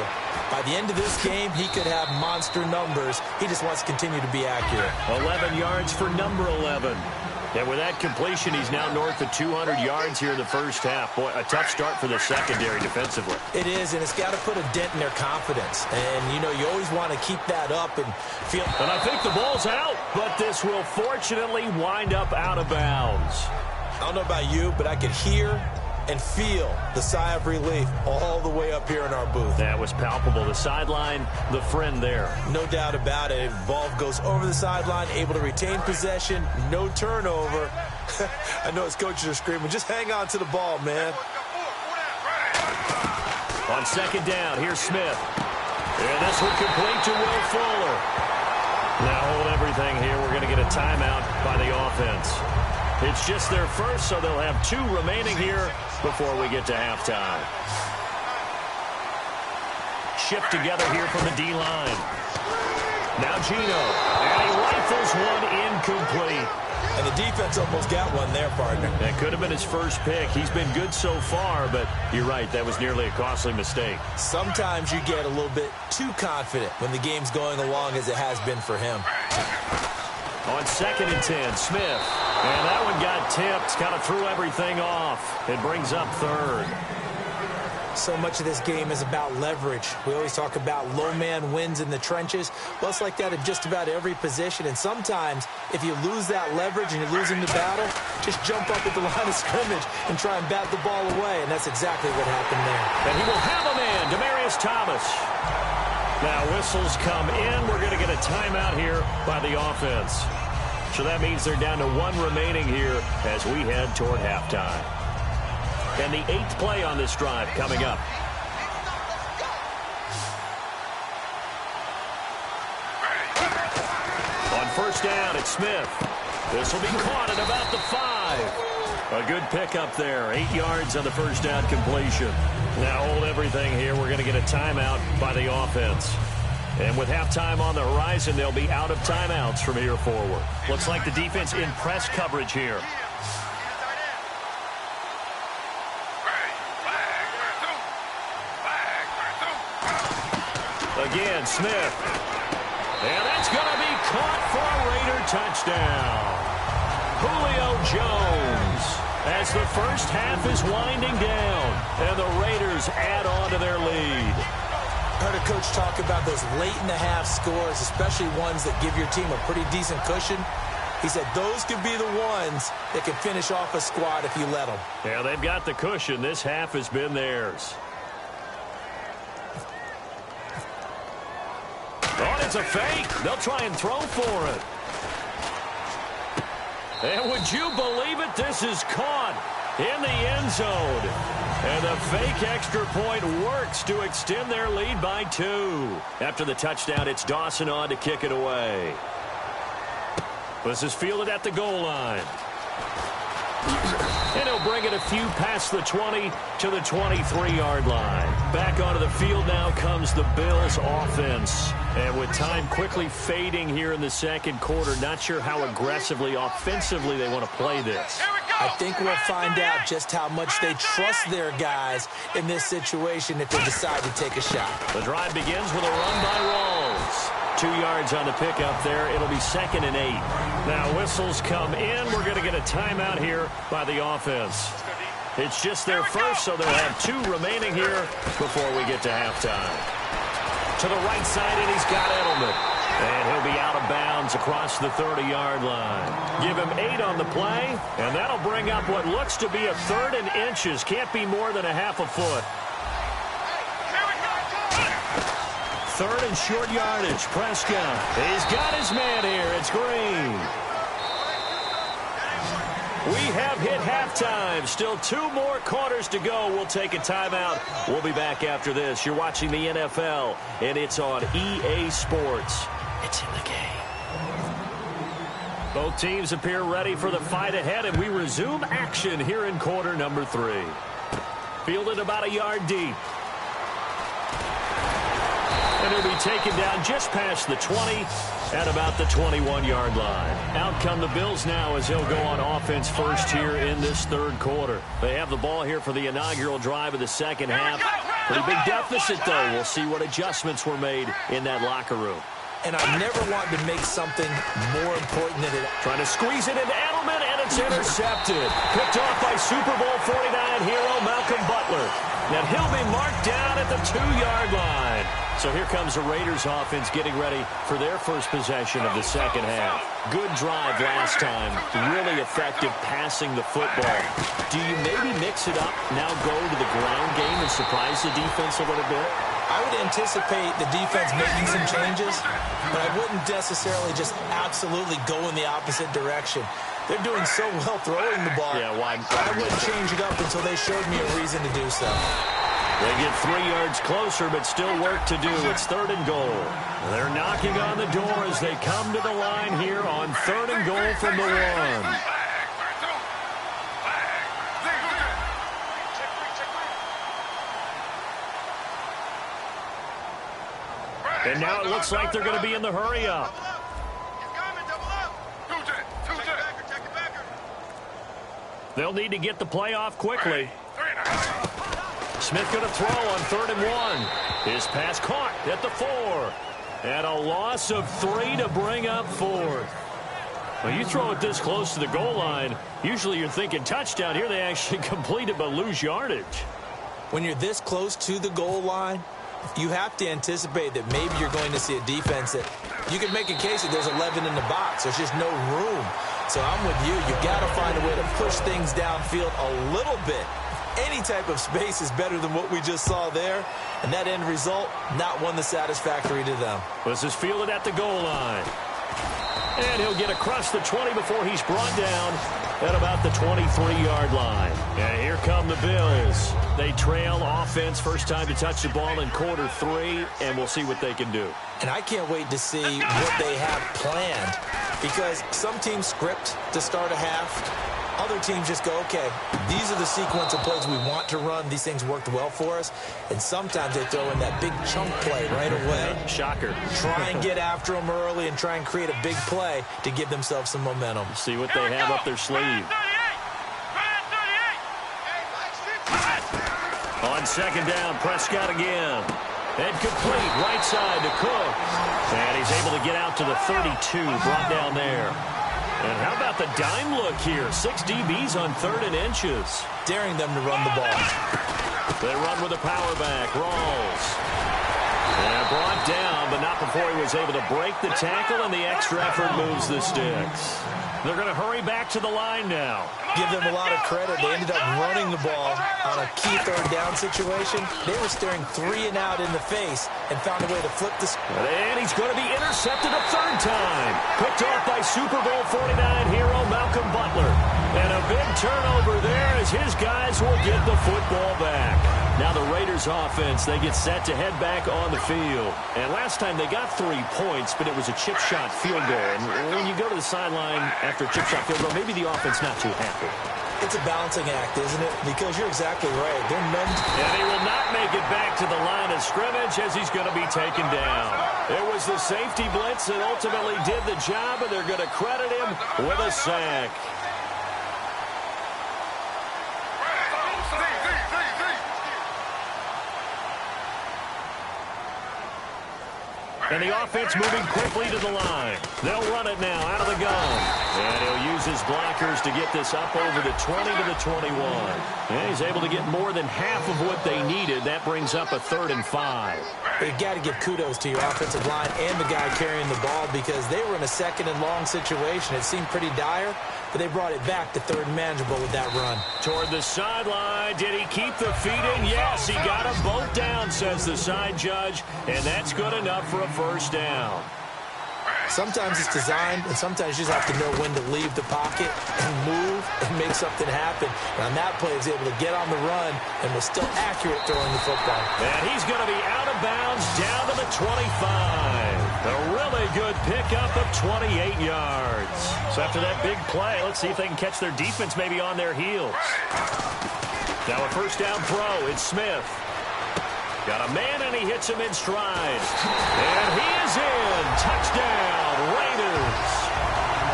By the end of this game, he could have monster numbers. He just wants to continue to be accurate. 11 yards for number 11. And with that completion, he's now north of 200 yards here in the first half. Boy, a tough start for the secondary defensively. It is, and it's got to put a dent in their confidence. And, you know, you always want to keep that up and feel... And I think the ball's out, but this will fortunately wind up out of bounds. I don't know about you, but I could hear and feel the sigh of relief all the way up here in our booth. That was palpable. The sideline, the friend there. No doubt about it. Ball goes over the sideline, able to retain possession, no turnover. I know his coaches are screaming, just hang on to the ball, man. On second down, here's Smith. And this will complete to Will Fuller. Now hold everything here. We're going to get a timeout by the offense. It's just their first, so they'll have 2 remaining here before we get to halftime. Shift together here from the D-line. Now Geno, and he rifles one incomplete. And the defense almost got one there, partner. That could have been his first pick. He's been good so far, but you're right, that was nearly a costly mistake. Sometimes you get a little bit too confident when the game's going along as it has been for him. On second and 10, Smith. And that one got tipped, kind of threw everything off. It brings up third. So much of this game is about leverage. We always talk about low man wins in the trenches. Well, it's like that in just about every position. And sometimes, if you lose that leverage and you're losing the battle, just jump up at the line of scrimmage and try and bat the ball away. And that's exactly what happened there. And he will have a man, Demaryius Thomas. Now whistles come in. We're going to get a timeout here by the offense. So that means they're down to 1 remaining here as we head toward halftime. And the 8th play on this drive coming up. On first down, it's Smith. This will be caught at about the 5. A good pickup there. 8 yards on the first down completion. Now hold everything here. We're going to get a timeout by the offense. And with halftime on the horizon, they'll be out of timeouts from here forward. Looks like the defense in press coverage here. Again, Smith. And that's going to be caught for a Raider touchdown. Julio Jones, as the first half is winding down, and the Raiders add on to their lead. I heard a coach talk about those late-in-the-half scores, especially ones that give your team a pretty decent cushion. He said those could be the ones that can finish off a squad if you let them. Yeah, they've got the cushion. This half has been theirs. Oh, it's a fake. They'll try and throw for it. And would you believe it? This is caught in the end zone. And the fake extra point works to extend their lead by 2. After the touchdown, it's Dawson on to kick it away. This is fielded at the goal line. And he'll bring it a few past the 20 to the 23-yard line. Back onto the field now comes the Bills offense. And with time quickly fading here in the second quarter, not sure how aggressively, offensively they want to play this. I think we'll find out just how much they trust their guys in this situation if they decide to take a shot. The drive begins with a run by Rawls. 2 yards on the pickup there. It'll be 2nd and 8. Now whistles come in. We're going to get a timeout here by the offense. It's just their first, so they'll have 2 remaining here before we get to halftime. To the right side, and he's got Edelman. And he'll be out of bounds across the 30-yard line. Give him 8 on the play, and that'll bring up what looks to be a 3rd and inches. Can't be more than a half a foot. 3rd and short yardage. Prescott. He's got his man here. It's Green. We have hit halftime. Still 2 more quarters to go. We'll take a timeout. We'll be back after this. You're watching the NFL, and it's on EA Sports. It's in the game. Both teams appear ready for the fight ahead, and we resume action here in quarter number 3. Fielded about a yard deep. And he'll be taken down just past the 20 at about the 21-yard line. Out come the Bills now as they'll go on offense first here in this 3rd quarter. They have the ball here for the inaugural drive of the second half. Pretty big deficit, though. We'll see what adjustments were made in that locker room. And I never wanted to make something more important than it. Trying to squeeze it into Edelman, and it's intercepted. Picked off by Super Bowl 49 hero Malcolm Butler. And he'll be marked down at the 2-yard line. So here comes the Raiders offense getting ready for their first possession of the second half. Good drive last time. Really effective passing the football. Do you maybe mix it up, now go to the ground game and surprise the defense a little bit? I would anticipate the defense making some changes, but I wouldn't necessarily just absolutely go in the opposite direction. They're doing so well throwing the ball. Yeah, why? I wouldn't change it up until they showed me a reason to do so. They get 3 yards closer, but still work to do. It's 3rd and goal. They're knocking on the door as they come to the line here on 3rd and goal from the 1. And now it looks like they're going to be in the hurry-up. They'll need to get the play off quickly. Smith going to throw on 3rd and 1. His pass caught at the 4. And a loss of 3 to bring up 4th. Well, you throw it this close to the goal line, usually you're thinking touchdown. Here they actually complete it but lose yardage. When you're this close to the goal line, you have to anticipate that maybe you're going to see a defense that you can make a case that there's 11 in the box. There's just no room. So I'm with you. You've got to find a way to push things downfield a little bit. Any type of space is better than what we just saw there. And that end result, not one that's satisfactory to them. This is fielded at the goal line. And he'll get across the 20 before he's brought down at about the 23-yard line. And here come the Bills. They trail offense, first time to touch the ball in quarter 3, and we'll see what they can do. And I can't wait to see what they have planned, because some teams script to start a half. Other teams just go, okay, these are the sequence of plays we want to run. These things worked well for us. And sometimes they throw in that big chunk play right away. Shocker. Try and get after them early and try and create a big play to give themselves some momentum. See what they have up their sleeve. On 2nd down, Prescott again. And complete, right side to Cook. And he's able to get out to the 32, brought down there. And how about the dime look here? 6 DBs on 3rd and inches. Daring them to run the ball. They run with a power back. Rawls. And brought down, but not before he was able to break the tackle, and the extra effort moves the sticks. They're going to hurry back to the line now. Give them a lot of credit. They ended up running the ball on a key 3rd down situation. They were staring 3 and out in the face and found a way to flip the script. And he's going to be intercepted a 3rd time. Picked off by Super Bowl 49 hero Malcolm Butler. And a big turnover there as his guys will get the football back. Now the Raiders offense, they get set to head back on the field. And last time they got 3 points, but it was a chip shot field goal. And when you go to the sideline after a chip shot field goal, maybe the offense not too happy. It's a balancing act, isn't it? Because you're exactly right. They're numbed. And he will not make it back to the line of scrimmage as he's going to be taken down. It was the safety blitz that ultimately did the job, and they're going to credit him with a sack. And the offense moving quickly to the line. They'll run it now out of the gun. And he'll use his blockers to get this up over the 20 to the 21. And he's able to get more than half of what they needed. That brings up a 3rd and 5. You've got to give kudos to your offensive line and the guy carrying the ball, because they were in a 2nd and long situation. It seemed pretty dire, but they brought it back to 3rd and manageable with that run. Toward the sideline. Did he keep the feet in? Yes, he got them both down, says the side judge. And that's good enough for a 1st down. Sometimes it's designed, and sometimes you just have to know when to leave the pocket and move and make something happen. And on that play, he was able to get on the run and was still accurate throwing the football. And he's going to be out of bounds down to the 25. A really good pickup of 28 yards. So after that big play, let's see if they can catch their defense maybe on their heels. Now a 1st down throw. It's Smith. Got a man, and he hits him in stride. And he is in. Touchdown, Raiders.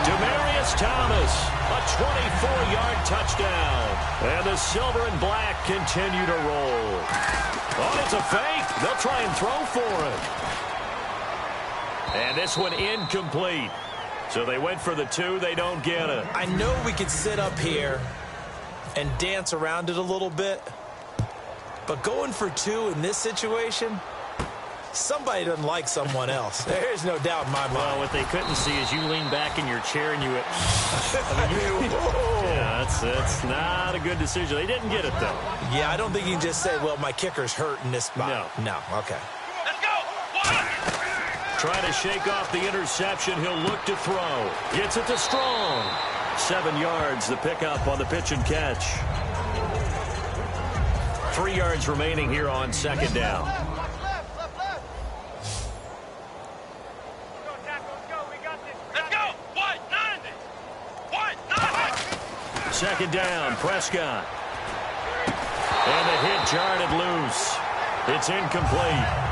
Demaryius Thomas, a 24-yard touchdown. And the silver and black continue to roll. Oh, it's a fake. They'll try and throw for it. And this one incomplete. So they went for the 2. They don't get it. I know we could sit up here and dance around it a little bit, but going for 2 in this situation, somebody doesn't like someone else. There's no doubt in my mind. Well, what they couldn't see is you lean back in your chair and you went, yeah, that's not a good decision. They didn't get it, though. Yeah, I don't think you can just say, well, my kicker's hurt in this spot. No, okay. Trying to shake off the interception. He'll look to throw. Gets it to Strong. 7 yards, the pickup on the pitch and catch. 3 yards remaining here on second down. Second down, Prescott. And the hit jarred it loose. It's incomplete.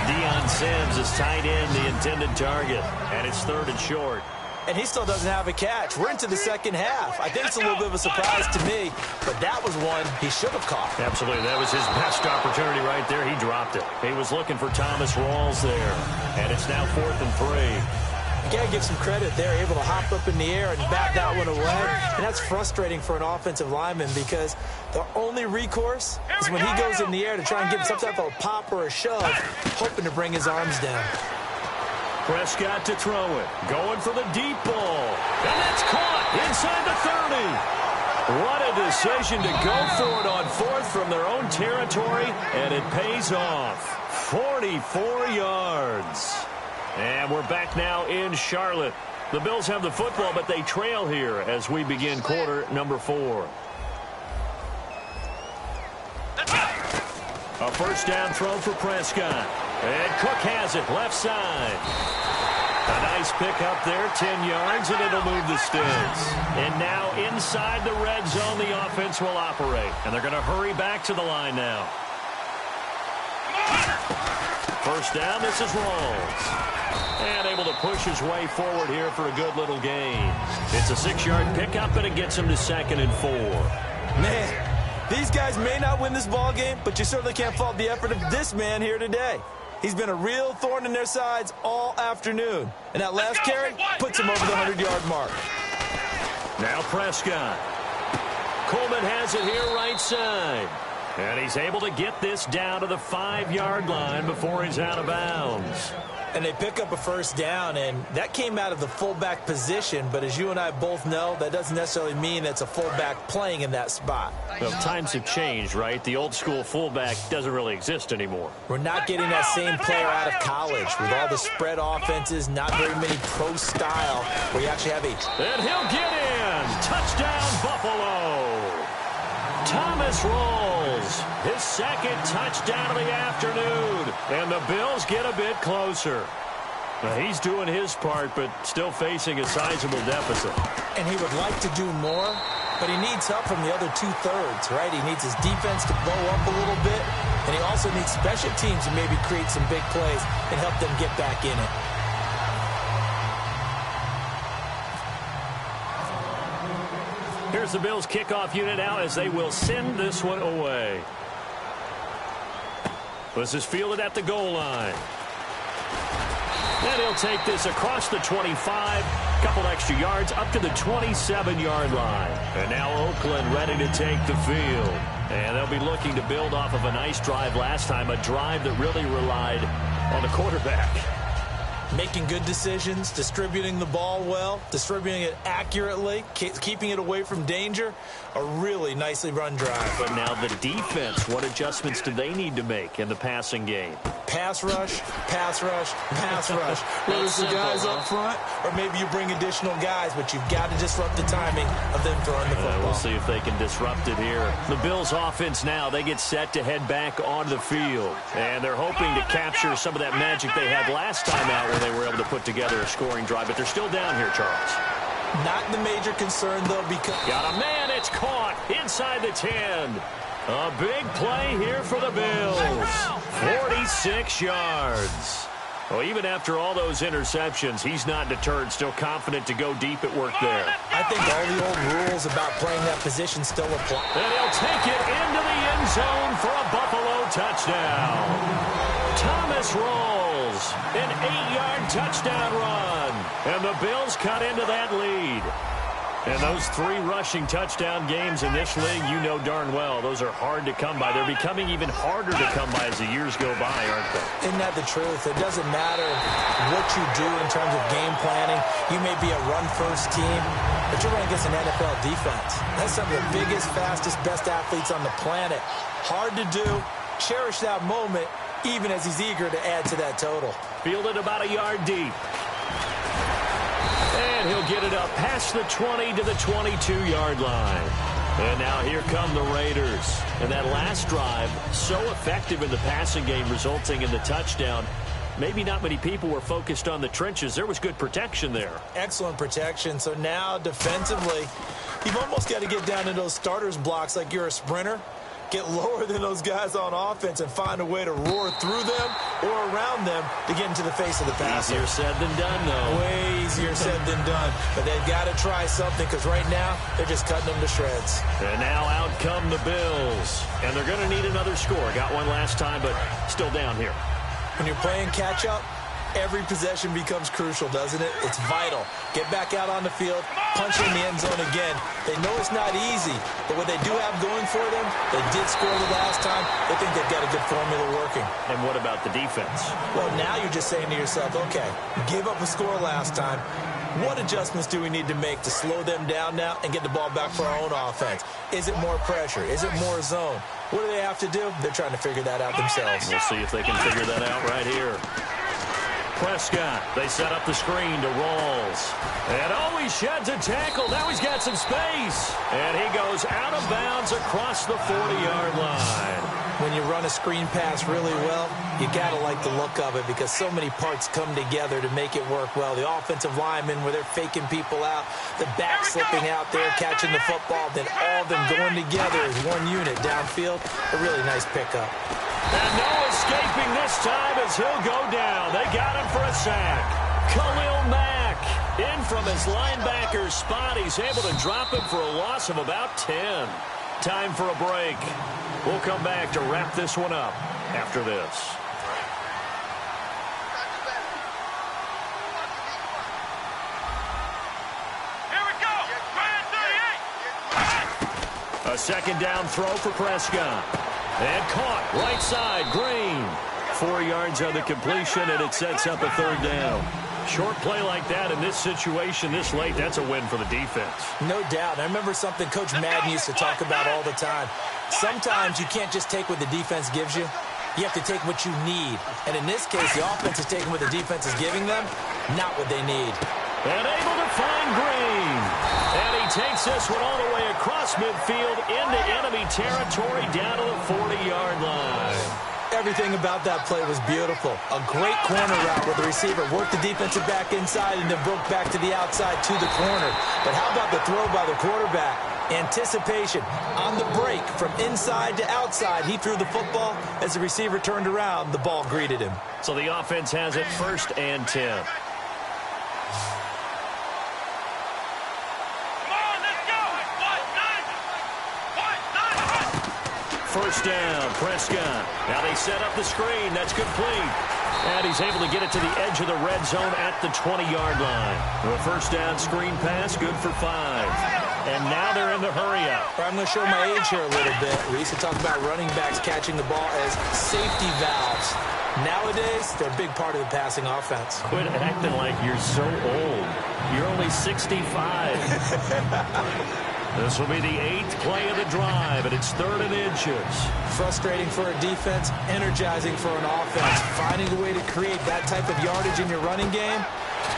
Deion Sims is tied in the intended target, and it's 3rd and short. And he still doesn't have a catch. We're into the second half. I think it's a little bit of a surprise to me, but that was one he should have caught. Absolutely. That was his best opportunity right there. He dropped it. He was looking for Thomas Rawls there, and it's now 4th and 3. You got to give some credit. They're able to hop up in the air and bat that one away. And that's frustrating for an offensive lineman because the only recourse is when he goes in the air to try and give some type of a pop or a shove, hoping to bring his arms down. Prescott to throw it. Going for the deep ball. And that's caught inside the 30. What a decision to go for it on 4th from their own territory, and it pays off. 44 yards. And we're back now in Charlotte. The Bills have the football, but they trail here as we begin quarter number 4. A first down throw for Prescott. And Cook has it left side. A nice pick up there, 10 yards, and it'll move the sticks. And now inside the red zone, the offense will operate. And they're going to hurry back to the line now. First down, this is Rawls. And able to push his way forward here for a good little gain. It's a 6-yard pickup, and it gets him to 2nd and 4. Man, these guys may not win this ball game, but you certainly can't fault the effort of this man here today. He's been a real thorn in their sides all afternoon. And that last carry puts him over the 100-yard mark. Now Prescott. Coleman has it here right side. And he's able to get this down to the 5-yard line before he's out of bounds. And they pick up a first down, and that came out of the fullback position. But as you and I both know, that doesn't necessarily mean it's a fullback playing in that spot. Well, times have changed, right? The old school fullback doesn't really exist anymore. We're not getting that same player out of college with all the spread offenses, not very many pro style, where you actually have a... And he'll get in. Touchdown, Buffalo. Thomas Rawls, his 2nd touchdown of the afternoon. And the Bills get a bit closer. Now, he's doing his part, but still facing a sizable deficit. And he would like to do more, but he needs help from the other 2/3, right? He needs his defense to blow up a little bit, and he also needs special teams to maybe create some big plays and help them get back in it. Here's the Bills' kickoff unit now as they will send this one away. This is fielded at the goal line. And he'll take this across the 25, couple extra yards up to the 27-yard line. And now Oakland ready to take the field. And they'll be looking to build off of a nice drive last time, a drive that really relied on the quarterback. Making good decisions, distributing the ball well, distributing it accurately, keeping it away from danger. A really nicely run drive. But now the defense, what adjustments do they need to make in the passing game? Pass rush, pass rush, pass rush. Whether it's the guys up front or maybe you bring additional guys, but you've got to disrupt the timing of them throwing the football. We'll see if they can disrupt it here. The Bills offense now, they get set to head back onto the field. And they're hoping to capture some of that magic they had last time out when they were able to put together a scoring drive. But they're still down here, Charles. Not the major concern, though, because... Got a man, it's caught inside the 10. A big play here for the Bills. 46 yards. Well, even after all those interceptions, he's not deterred, still confident to go deep at work there. I think all the old rules about playing that position still apply. And he'll take it into the end zone for a Buffalo touchdown. Thomas Rawls, an 8-yard touchdown run. And the Bills cut into that lead. And those 3 rushing touchdown games in this league, you know darn well, those are hard to come by. They're becoming even harder to come by as the years go by, aren't they? Isn't that the truth? It doesn't matter what you do in terms of game planning. You may be a run-first team, but you're running against an NFL defense. That's some of the biggest, fastest, best athletes on the planet. Hard to do. Cherish that moment, even as he's eager to add to that total. Fielded about a yard deep. And he'll get it up past the 20 to the 22-yard line. And now here come the Raiders. And that last drive, so effective in the passing game, resulting in the touchdown. Maybe not many people were focused on the trenches. There was good protection there. Excellent protection. So now, defensively, you've almost got to get down to those starters blocks like you're a sprinter. Get lower than those guys on offense and find a way to roar through them or around them to get into the face of the passer. Easier said than done, though. Way easier said than done. But they've got to try something because right now they're just cutting them to shreds. And now out come the Bills. And they're going to need another score. Got one last time, but still down here. When you're playing catch-up, every possession becomes crucial, doesn't it? It's vital. Get back out on the field, punch in the end zone again. They know it's not easy, but what they do have going for them, they did score the last time. They think they've got a good formula working. And what about the defense? Well, now you're just saying to yourself, okay, you gave up a score last time. What adjustments do we need to make to slow them down now and get the ball back for our own offense? Is it more pressure? Is it more zone? What do they have to do? They're trying to figure that out themselves. We'll see if they can figure that out right here. Prescott, they set up the screen to Rawls. And he sheds a tackle. Now he's got some space. And he goes out of bounds across the 40-yard line. When you run a screen pass really well, you got to like the look of it because so many parts come together to make it work well. The offensive linemen where they're faking people out, the back slipping out there, catching the football, then all of them going together as one unit downfield. A really nice pickup. And no escaping this time as he'll go down. They got him for a sack. Khalil Mack in from his linebacker spot. He's able to him for a loss of about 10. Time for a break. We'll come back to wrap this one up after this. Here we go. Right at 38. A second down throw for Prescott. And caught right side, Green. 4 yards on the completion, and it sets up a third down. Short play like that in this situation this late, that's a win for the defense. No doubt. I remember something Coach Madden used to talk about all the time. Sometimes you can't just take what the defense gives you. You have to take what you need. And in this case, the offense is taking what the defense is giving them, not what they need. And able to find Green. And he takes this one all the way across midfield into enemy territory down to the 40-yard line. Everything about that play was beautiful. A great corner route where the receiver worked the defensive back inside and then broke back to the outside to the corner. But how about the throw by the quarterback? Anticipation on the break from inside to outside. He threw the football. As the receiver turned around, the ball greeted him. So the offense has it 1st and 10. First down, Prescott. Now they set up the screen. That's complete. And he's able to get it to the edge of the red zone at the 20-yard line. The first down screen pass, good for 5. And now they're in the hurry-up. I'm going to show my age here a little bit. We used to talk about running backs catching the ball as safety valves. Nowadays, they're a big part of the passing offense. Quit acting like you're so old. You're only 65. This will be the 8th play of the drive, and it's 3rd and inches. Frustrating for a defense, energizing for an offense. Finding a way to create that type of yardage in your running game,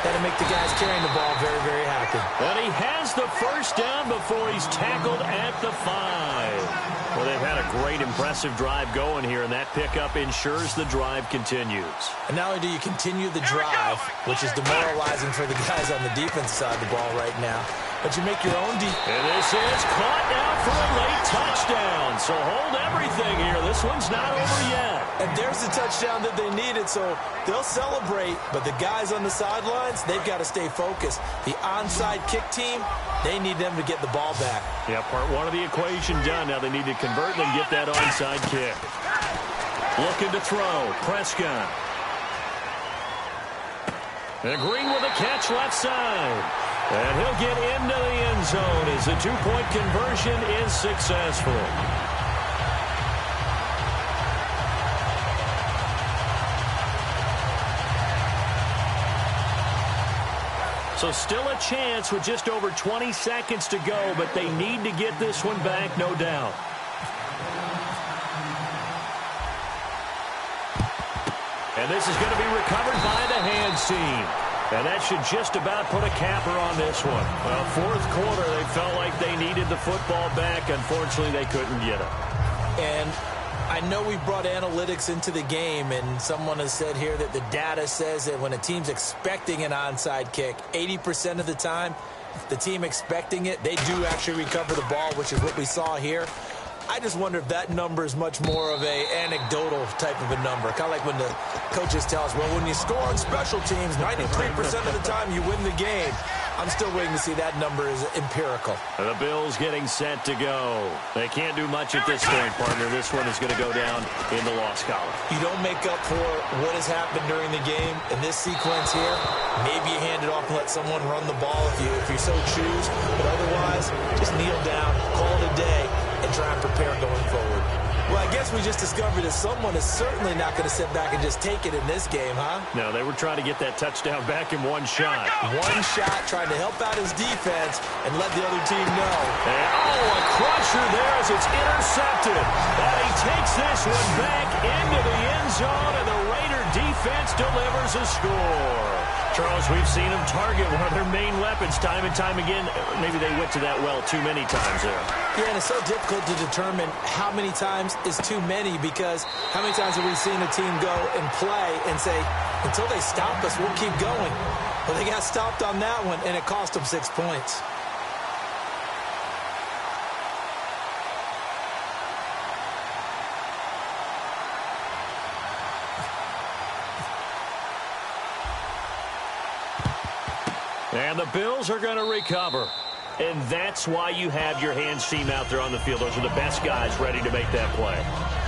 that'll make the guys carrying the ball very, very happy. And he has the first down before he's tackled at the 5. Well, they've had a great, impressive drive going here, and that pickup ensures the drive continues. And not only do you continue the drive, which is demoralizing for the guys on the defensive side of the ball right now, but you make your own And this is caught now for a late touchdown. So hold everything here. This one's not over yet. And there's the touchdown that they needed, so they'll celebrate. But the guys on the sidelines, they've got to stay focused. The onside kick team, they need them to get the ball back. Yeah, part one of the equation done. Now they need to convert and get that onside kick. Looking to throw. Prescott. And Green with a catch left side. And he'll get into the end zone as the two-point conversion is successful. So still a chance with just over 20 seconds to go, but they need to get this one back, no doubt. And this is going to be recovered by the hands team. And that should just about put a capper on this one. Well, fourth quarter, they felt like they needed the football back. Unfortunately, they couldn't get it. And I know we brought analytics into the game, and someone has said here that the data says that when a team's expecting an onside kick, 80% of the time, the team expecting it, they do actually recover the ball, which is what we saw here. I just wonder if that number is much more of a anecdotal type of a number. Kind of like when the coaches tell us, well, when you score on special teams, 93% of the time you win the game. I'm still waiting to see that number is empirical. The Bills getting set to go. They can't do much at this point, partner. This one is going to go down in the loss column. You don't make up for what has happened during the game. In this sequence here, maybe you hand it off and let someone run the ball if you so choose. But otherwise, just kneel down, call it a day, and try and prepare going forward. Well, I guess we just discovered that someone is certainly not going to sit back and just take it in this game, huh? No, they were trying to get that touchdown back in one shot. One shot, trying to help out his defense and let the other team know. And, a crusher there as it's intercepted. And he takes this one back into the end zone, and the Raider defense delivers a score. Charles, we've seen them target one of their main weapons time and time again. Maybe they went to that well too many times there. Yeah, and it's so difficult to determine how many times is too many, because how many times have we seen a team go and play and say, until they stop us, we'll keep going. Well, they got stopped on that one, and it cost them 6 points. And the Bills are going to recover. And that's why you have your hands team out there on the field. Those are the best guys ready to make that play.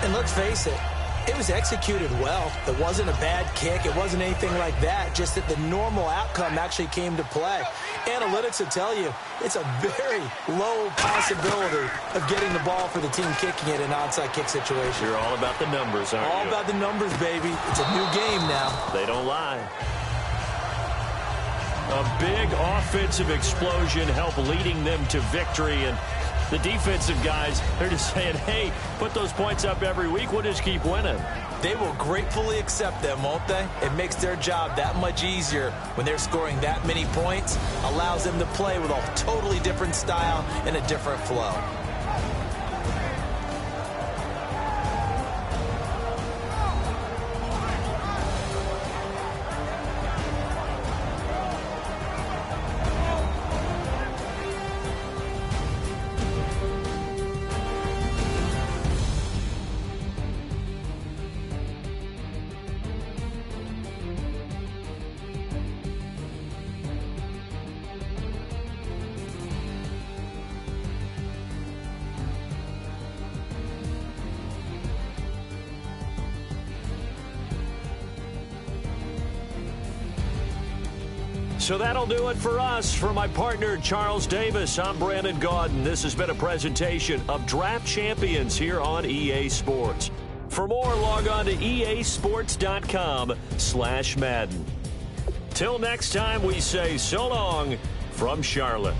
And let's face it, it was executed well. It wasn't a bad kick. It wasn't anything like that. Just that the normal outcome actually came to play. Analytics will tell you it's a very low possibility of getting the ball for the team kicking it in an onside kick situation. You're all about the numbers, aren't you? All about the numbers, baby. It's a new game now. They don't lie. A big offensive explosion helped leading them to victory. And the defensive guys, they're just saying, hey, put those points up every week. We'll just keep winning. They will gratefully accept them, won't they? It makes their job that much easier when they're scoring that many points. Allows them to play with a totally different style and a different flow. So that'll do it for us. For my partner, Charles Davis, I'm Brandon Gaudin. This has been a presentation of Draft Champions here on EA Sports. For more, log on to easports.com/Madden. Till next time, we say so long from Charlotte.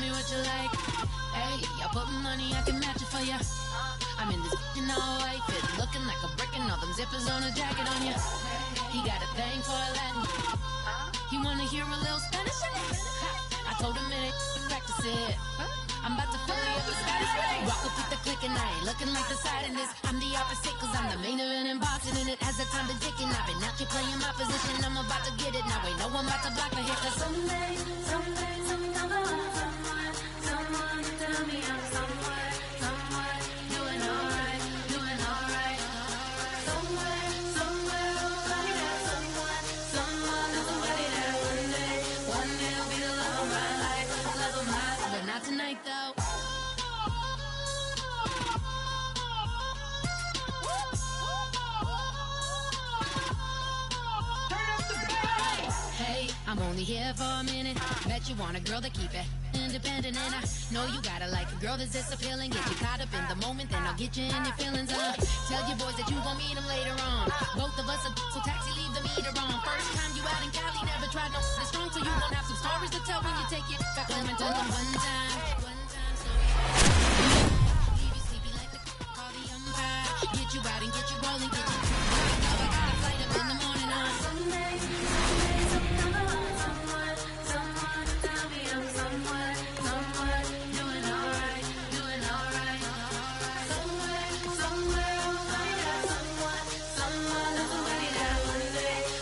me what you like. Hey, I put money, I can match it for ya. I'm in this all white fit, looking like a brick and all them zippers on a jacket on ya. He got a thing for a Latin. He wanna hear a little Spanish? I told him it ain't practice it. I'm about to fill you up with Spanish. Walk up with the click and I ain't looking like the side in this. I'm the opposite cause I'm the main event and boxing in it. As the time been ticking, I've been out here playing my position. I'm about to get it now. Ain't no one about to block me here cause someday, someone tell me I'm somewhere, doing alright, doing alright. Somewhere, somebody that someone is somebody that one day will be the love of my life, love of my life. But not tonight though. Hey, I'm only here for a minute. Bet you want a girl to keep it independent, and I know you gotta like a girl that's this appealing. Get you caught up in the moment, then I'll get you in your feelings. Tell your boys that you gon' meet them later on. Both of us are so taxi, leave the meter on. First time you out in Cali, never tried no this strong, so you gon' have some stories to tell when you take it back home and tell them one time. Leave you sleepy like the call the umpire. Get you out and get you rolling, get you. I got a flight up in the morning on Sunday. Someone tell me I'm somewhere, doing alright, doing alright. Somewhere, somebody that someone is somebody that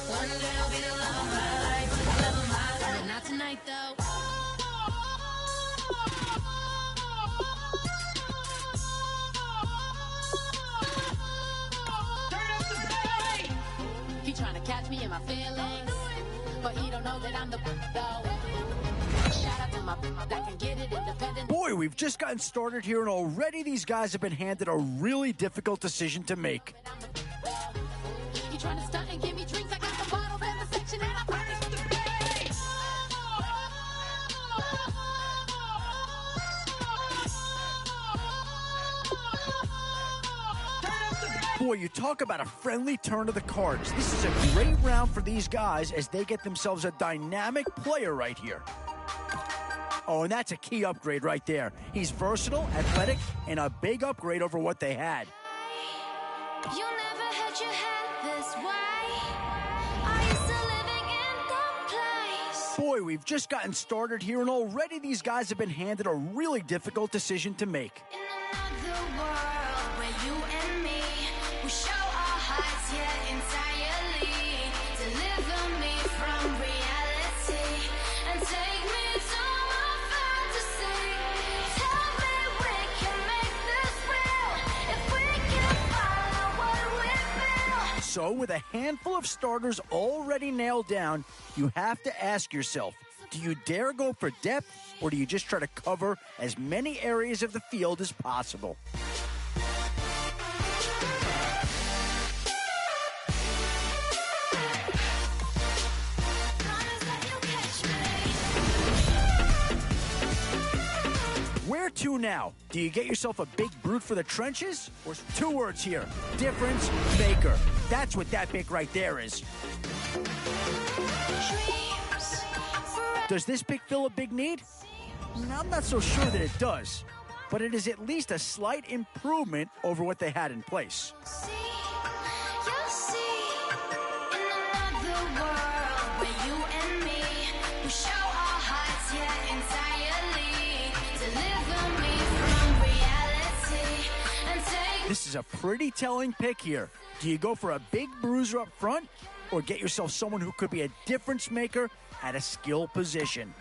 one day will be the love of my life, love of my life. But not tonight though. He trying to catch me in my feelings, but he don't know that I'm the though. Shout out to my that can get it independent. Boy, we've just gotten started here, and already these guys have been handed a really difficult decision to make. You trying to stunt and give me drinks? I got the bottles in the section and I furnish the place. Boy, you talk about a friendly turn of the cards. This is a great round for these guys as they get themselves a dynamic player right here. Oh, and that's a key upgrade right there. He's versatile, athletic, and a big upgrade over what they had. You never had your head this way. Are you still living in that place? Boy, we've just gotten started here, and already these guys have been handed a really difficult decision to make. Another world where you and me, we show our hearts yet entirely. Deliver me from reality and take me to my fantasy. Tell me we can make this real if we can follow what we feel. So, with a handful of starters already nailed down, you have to ask yourself, do you dare go for depth, or do you just try to cover as many areas of the field as possible? Where to now? Do you get yourself a big brute for the trenches? Or 2 words here, difference maker. That's what that pick right there is. Does this pick fill a big need? I'm not so sure that it does, but it is at least a slight improvement over what they had in place. You'll see in another world where you and me, we show our hearts yet entirely. Deliver me from reality and take. This is a pretty telling pick here. Do you go for a big bruiser up front, or get yourself someone who could be a difference maker at a skill position?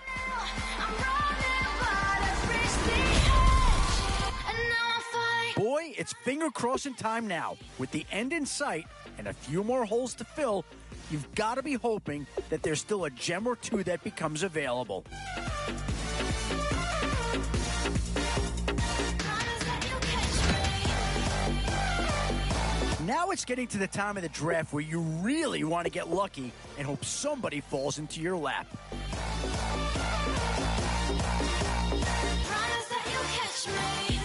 Boy, it's finger crossing time now. With the end in sight and a few more holes to fill, you've got to be hoping that there's still a gem or two that becomes available. Now it's getting to the time of the draft where you really want to get lucky and hope somebody falls into your lap. Promise that you'll catch me.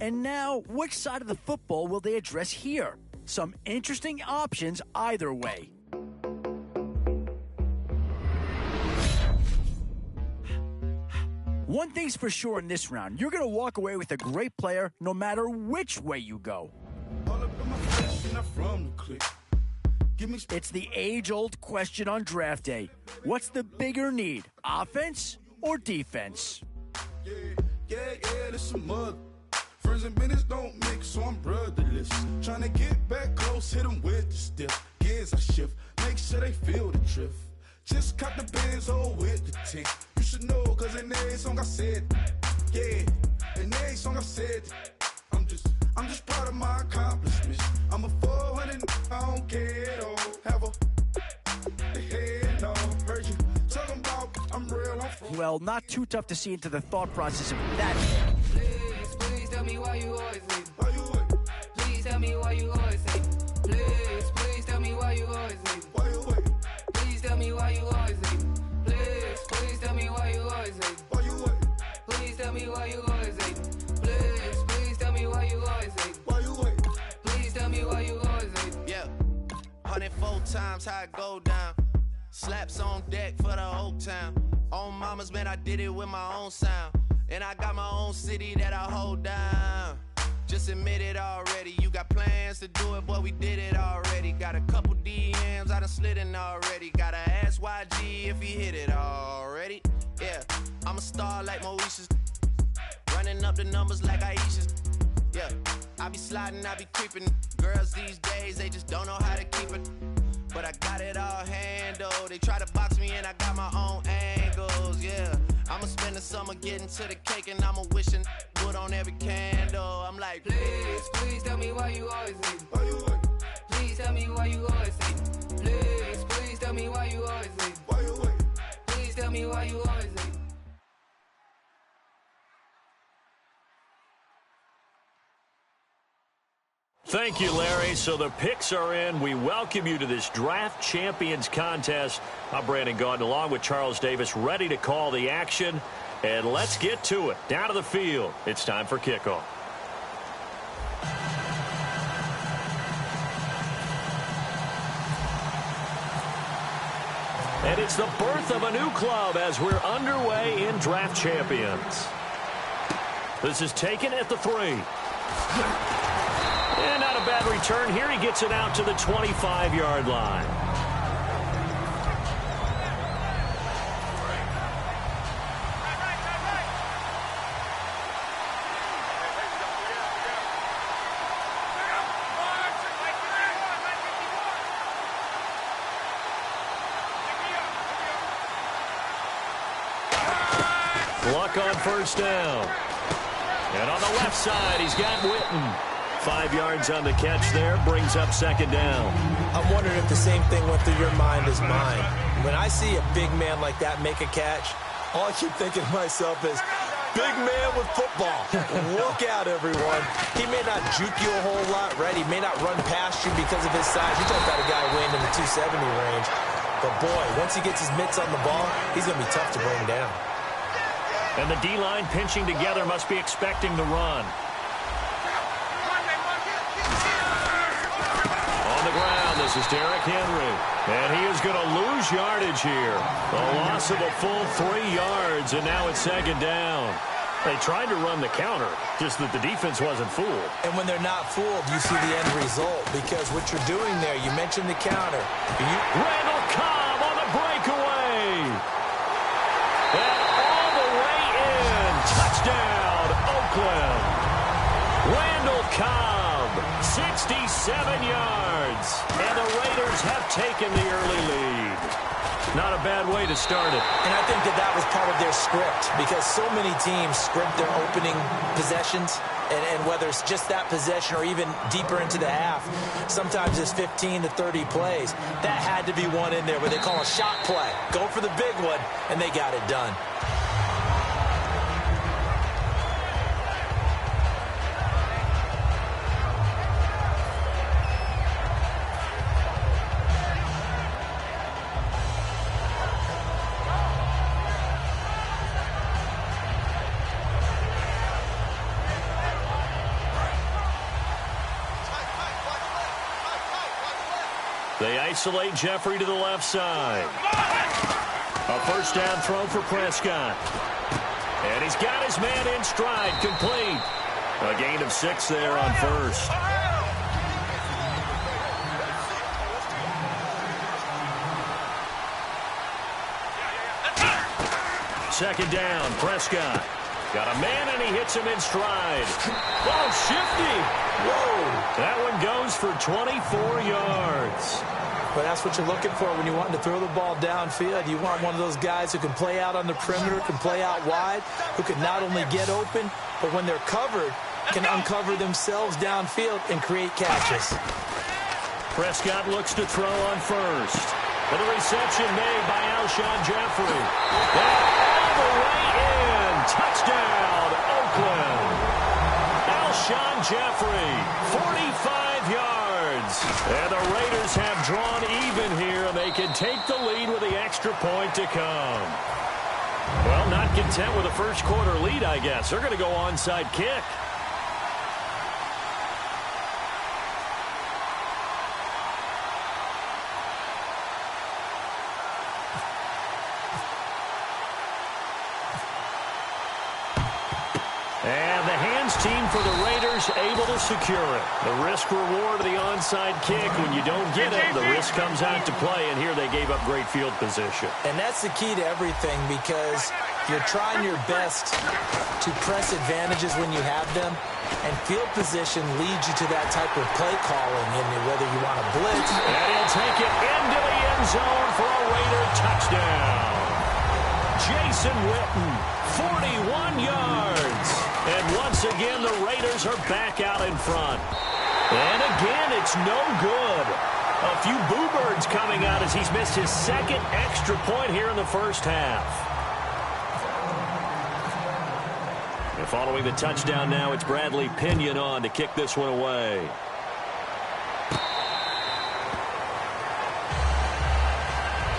And now, which side of the football will they address here? Some interesting options either way. One thing's for sure in this round, you're going to walk away with a great player no matter which way you go. It's the age-old question on draft day. What's the bigger need, offense or defense? Yeah, this some mud. Friends and business don't mix, so I'm brotherless. Trying to get back close, hit them with the stiff. Gears I shift, make sure they feel the drift. Just caught the Benz with the tick. You should know, cause in every song I said, yeah, in every song I said, I'm just proud of my accomplishments. I'm a 400, I don't care at all. Have a head on, heard you talking about I'm real, I'm from. Well, not too tough to see into the thought process of that. Please tell me why you always leave. Why you wait? Please tell me why you always say. Please tell me why you always leave. Why you wait? Please tell me why you always leave. Please tell me why you always leave. Why you wait? Please tell me why you always leave. Please tell me why you always leave. Why you wait? Please tell me why you always leave. Yeah, 104 times how it go down. Slaps on deck for the whole town. On mamas, man, I did it with my own sound. And I got my own city that I hold down. Just admit it already. You got plans to do it, boy, we did it already. Got a couple DMs, I done slid in already. Gotta ask YG if he hit it already. Yeah, I'm a star like Moesha's. Running up the numbers like Aisha's. Yeah, I be sliding, I be creeping. Girls these days, they just don't know how to keep it. But I got it all handled. They try to box me in, I got my own angles, yeah. I'ma spend the summer getting to the cake and I'ma wishing wood on every candle. I'm like, please tell me why you always leave. Why you wait? Please tell me why you always leave. Please tell me why you always leave. Why you wait? Please tell me why you always leave. Thank you, Larry. So the picks are in. We welcome you to this Draft Champions contest. I'm Brandon Gaudin along with Charles Davis, ready to call the action. And let's get to it. Down to the field. It's time for kickoff. And it's the birth of a new club as we're underway in Draft Champions. This is taken at the 3. And not a bad return here. He gets it out to the 25-yard line. Luck on first down. And on the left side, he's got Witten. 5 yards on the catch there, brings up second down. I'm wondering if the same thing went through your mind as mine. When I see a big man like that make a catch, all I keep thinking to myself is, big man with football. Look out, everyone. He may not juke you a whole lot, right? He may not run past you because of his size. You're talking about a guy weighing in the 270 range. But, boy, once he gets his mitts on the ball, he's going to be tough to bring down. And the D-line pinching together must be expecting the run. This is Derrick Henry, and he is going to lose yardage here. A loss of a full 3 yards, and now it's second down. They tried to run the counter, just that the defense wasn't fooled. And when they're not fooled, you see the end result, because what you're doing there, you mentioned the counter. Randall Cobb on the breakaway. And all the way in. Touchdown, Oakland. Randall Cobb, 67 yards. And the Raiders have taken the early lead. Not a bad way to start it. And I think that was part of their script, because so many teams script their opening possessions, and whether it's just that possession or even deeper into the half, sometimes it's 15 to 30 plays. That had to be one in there where they call a shot play. Go for the big one, and they got it done. They isolate Jeffrey to the left side. A first down throw for Prescott. And he's got his man in stride, complete. A gain of 6 there on first. Second down, Prescott. Got a man, and he hits him in stride. Oh, shifty. Whoa. That one goes for 24 yards. But that's what you're looking for when you're wanting to throw the ball downfield. You want one of those guys who can play out on the perimeter, can play out wide, who can not only get open, but when they're covered, can uncover themselves downfield and create catches. Prescott looks to throw on first. And the reception made by Alshon Jeffrey. All the way in. Touchdown, Oakland. Alshon Jeffrey, 45 yards. And the Raiders have drawn even here, and they can take the lead with the extra point to come. Well, not content with a first quarter lead, I guess. They're going to go onside kick. And the hands team for the Raiders able to secure it. The risk reward of the onside kick. When you don't get it, the risk comes out to play. And here they gave up great field position. And that's the key to everything, because you're trying your best to press advantages when you have them. And field position leads you to that type of play calling, and whether you want to blitz. And he'll take it into the end zone for a Raider touchdown. Jason Witten, 41 yards. And once again, the Raiders are back out in front. And again, it's no good. A few boo birds coming out as he's missed his second extra point here in the first half. And following the touchdown now, it's Bradley Pinion on to kick this one away.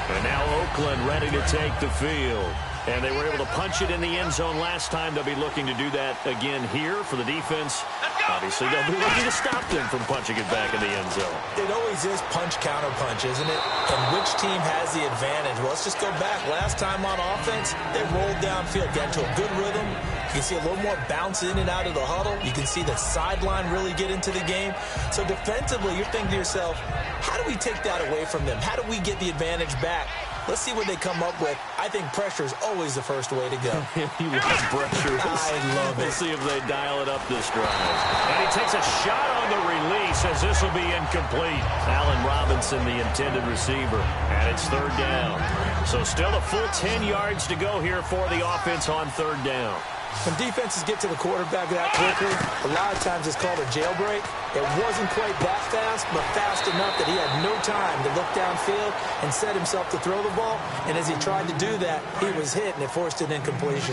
And now Oakland ready to take the field. And they were able to punch it in the end zone last time. They'll be looking to do that again here for the defense. Obviously, they'll be looking to stop them from punching it back in the end zone. It always is punch-counter-punch, isn't it? And which team has the advantage? Well, let's just go back. Last time on offense, they rolled downfield, got into a good rhythm. You can see a little more bounce in and out of the huddle. You can see the sideline really get into the game. So defensively, you're thinking to yourself, how do we take that away from them? How do we get the advantage back? Let's see what they come up with. I think pressure is always the first way to go. You love pressure. I love it. We'll see if they dial it up this drive. And he takes a shot on the release as this will be incomplete. Allen Robinson, the intended receiver. And it's third down. So still a full 10 yards to go here for the offense on third down. When defenses get to the quarterback that quickly, a lot of times it's called a jailbreak. It wasn't quite that fast, but fast enough that he had no time to look downfield and set himself to throw the ball. And as he tried to do that, he was hit, and it forced an incompletion.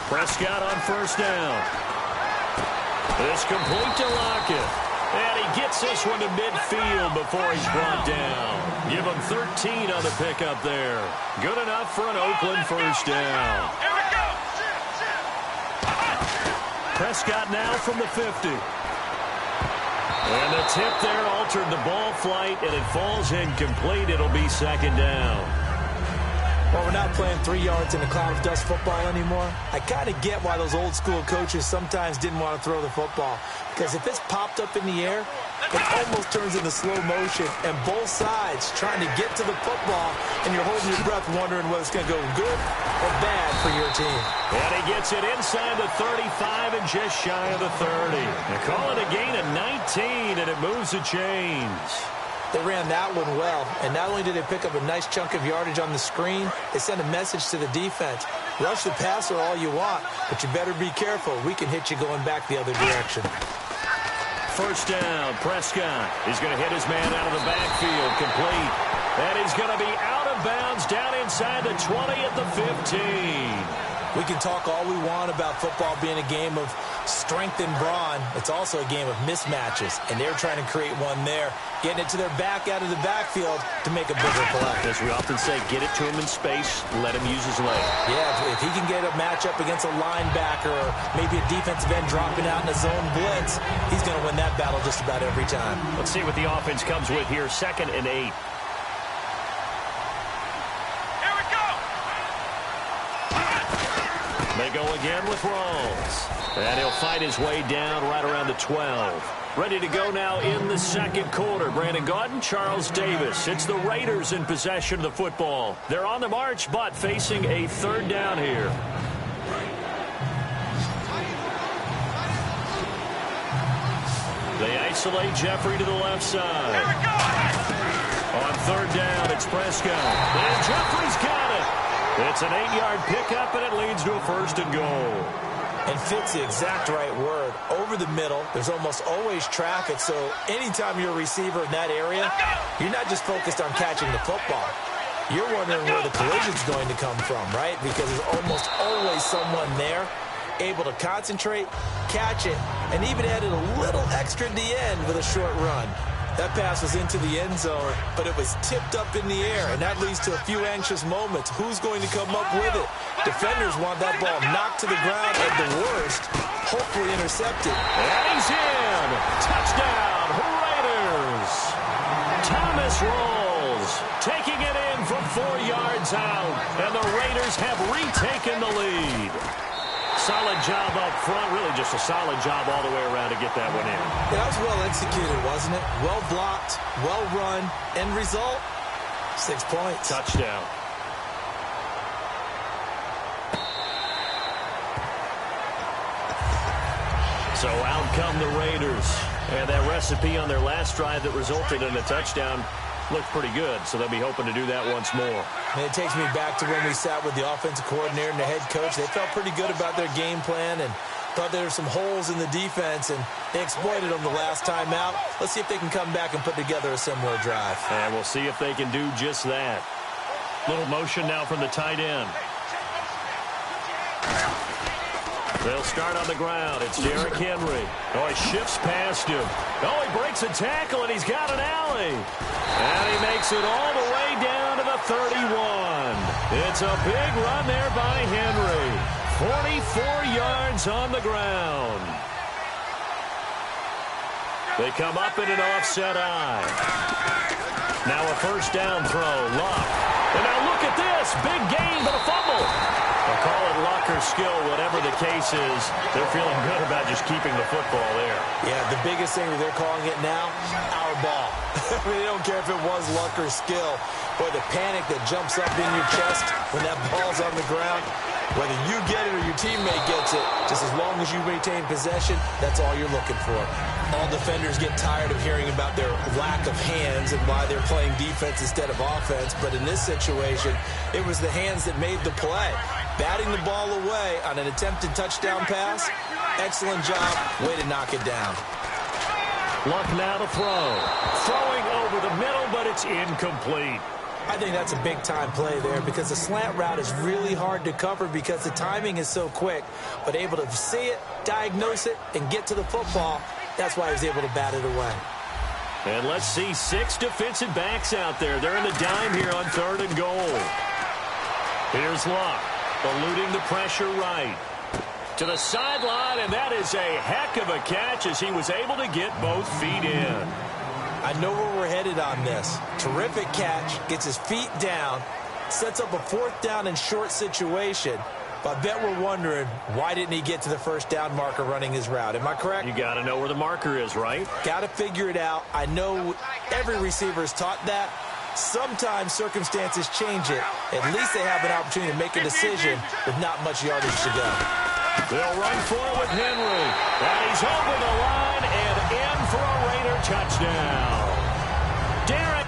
Prescott on first down. It's complete to Lockett. And he gets this one to midfield before he's brought down. Give him 13 on the pickup there. Good enough for an Oakland first down. Prescott now from the 50. And the tip there altered the ball flight, and it falls incomplete. It'll be second down. Well, we're not playing 3 yards in a cloud of dust football anymore. I kind of get why those old school coaches sometimes didn't want to throw the football. Because if it's popped up in the air, it almost turns into slow motion. And both sides trying to get to the football, and you're holding your breath wondering whether it's going to go good or bad for your team. And he gets it inside the 35 and just shy of the 30. They call it a gain of 19, and it moves the chains. They ran that one well, and not only did they pick up a nice chunk of yardage on the screen, they sent a message to the defense. Rush the passer all you want, but you better be careful. We can hit you going back the other direction. First down, Prescott. He's going to hit his man out of the backfield, complete. And he's going to be out of bounds down inside the 20 at the 15. We can talk all we want about football being a game of strength and brawn. It's also a game of mismatches, and they're trying to create one there, getting it to their back out of the backfield to make a bigger play. As we often say, get it to him in space, let him use his leg. Yeah, if he can get a matchup against a linebacker or maybe a defensive end dropping out in a zone blitz, he's going to win that battle just about every time. Let's see what the offense comes with here. 2nd and 8. go again with Rawls. And he'll fight his way down right around the 12. Ready to go now in the second quarter. Brandon Gaudin, Charles Davis. It's the Raiders in possession of the football. They're on the march, but facing a third down here. They isolate Jeffrey to the left side. On third down, it's Prescott. And Jeffrey's got it. It's an 8-yard pickup, and it leads to a 1st and goal. And fits the exact right word. Over the middle, there's almost always traffic, so anytime you're a receiver in that area, you're not just focused on catching the football. You're wondering where the collision's going to come from, right? Because there's almost always someone there able to concentrate, catch it, and even added a little extra at the end with a short run. That pass was into the end zone, but it was tipped up in the air, and that leads to a few anxious moments. Who's going to come up with it? Defenders want that ball knocked to the ground at the worst, hopefully intercepted. And he's in. Touchdown, Raiders. Thomas Rawls taking it in from 4 yards out, and the Raiders have retaken the lead. Solid job up front, really just a solid job all the way around to get that one in. Yeah, that was well executed, wasn't it? Well blocked, well run. End result, 6 points. Touchdown. So out come the Raiders. And that recipe on their last drive that resulted in a touchdown looked pretty good, so they'll be hoping to do that once more. And it takes me back to when we sat with the offensive coordinator and the head coach. They felt pretty good about their game plan and thought there were some holes in the defense, and they exploited them the last time out. Let's see if they can come back and put together a similar drive. And we'll see if they can do just that. Little motion now from the tight end. They'll start on the ground. It's Derrick Henry. Oh, he shifts past him. Oh, he breaks a tackle, and he's got an alley. And he makes it all the way down to the 31. It's a big run there by Henry. 44 yards on the ground. They come up in an offset eye. Now a first down throw. Luck. And now look at this. Big gain, but a fumble. They'll call it luck or skill, whatever the case is. They're feeling good about just keeping the football there. Yeah, the biggest thing that they're calling it now, our ball. I mean, they don't care if it was luck or skill. But the panic that jumps up in your chest when that ball's on the ground, whether you get it or your teammate gets it, just as long as you maintain possession, that's all you're looking for. All defenders get tired of hearing about their lack of hands and why they're playing defense instead of offense. But in this situation, it was the hands that made the play. Batting the ball away on an attempted touchdown pass, excellent job, way to knock it down. Luck now to throw. Throwing over the middle, but it's incomplete. I think that's a big-time play there because the slant route is really hard to cover because the timing is so quick. But able to see it, diagnose it, and get to the football, that's why he was able to bat it away. And let's see 6 defensive backs out there. They're in the dime here on 3rd and goal. Here's Luck, eluding the pressure right. To the sideline, and that is a heck of a catch as he was able to get both feet in. I know where we're headed on this. Terrific catch, gets his feet down, sets up a 4th down and short situation. But I bet we're wondering, why didn't he get to the first down marker running his route? Am I correct? You got to know where the marker is, right? Got to figure it out. I know every receiver is taught that. Sometimes circumstances change it. At least they have an opportunity to make a decision with not much yardage to go. They'll run for it with Henry. And he's over the line and in for a Raider touchdown. Derrick.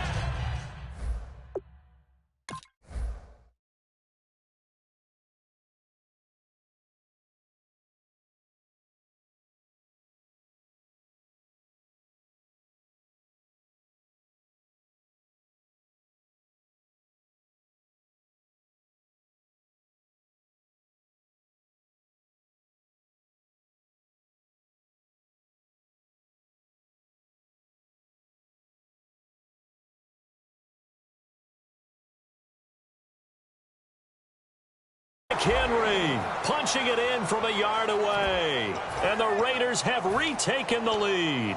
Henry punching it in from a yard away. And the Raiders have retaken the lead.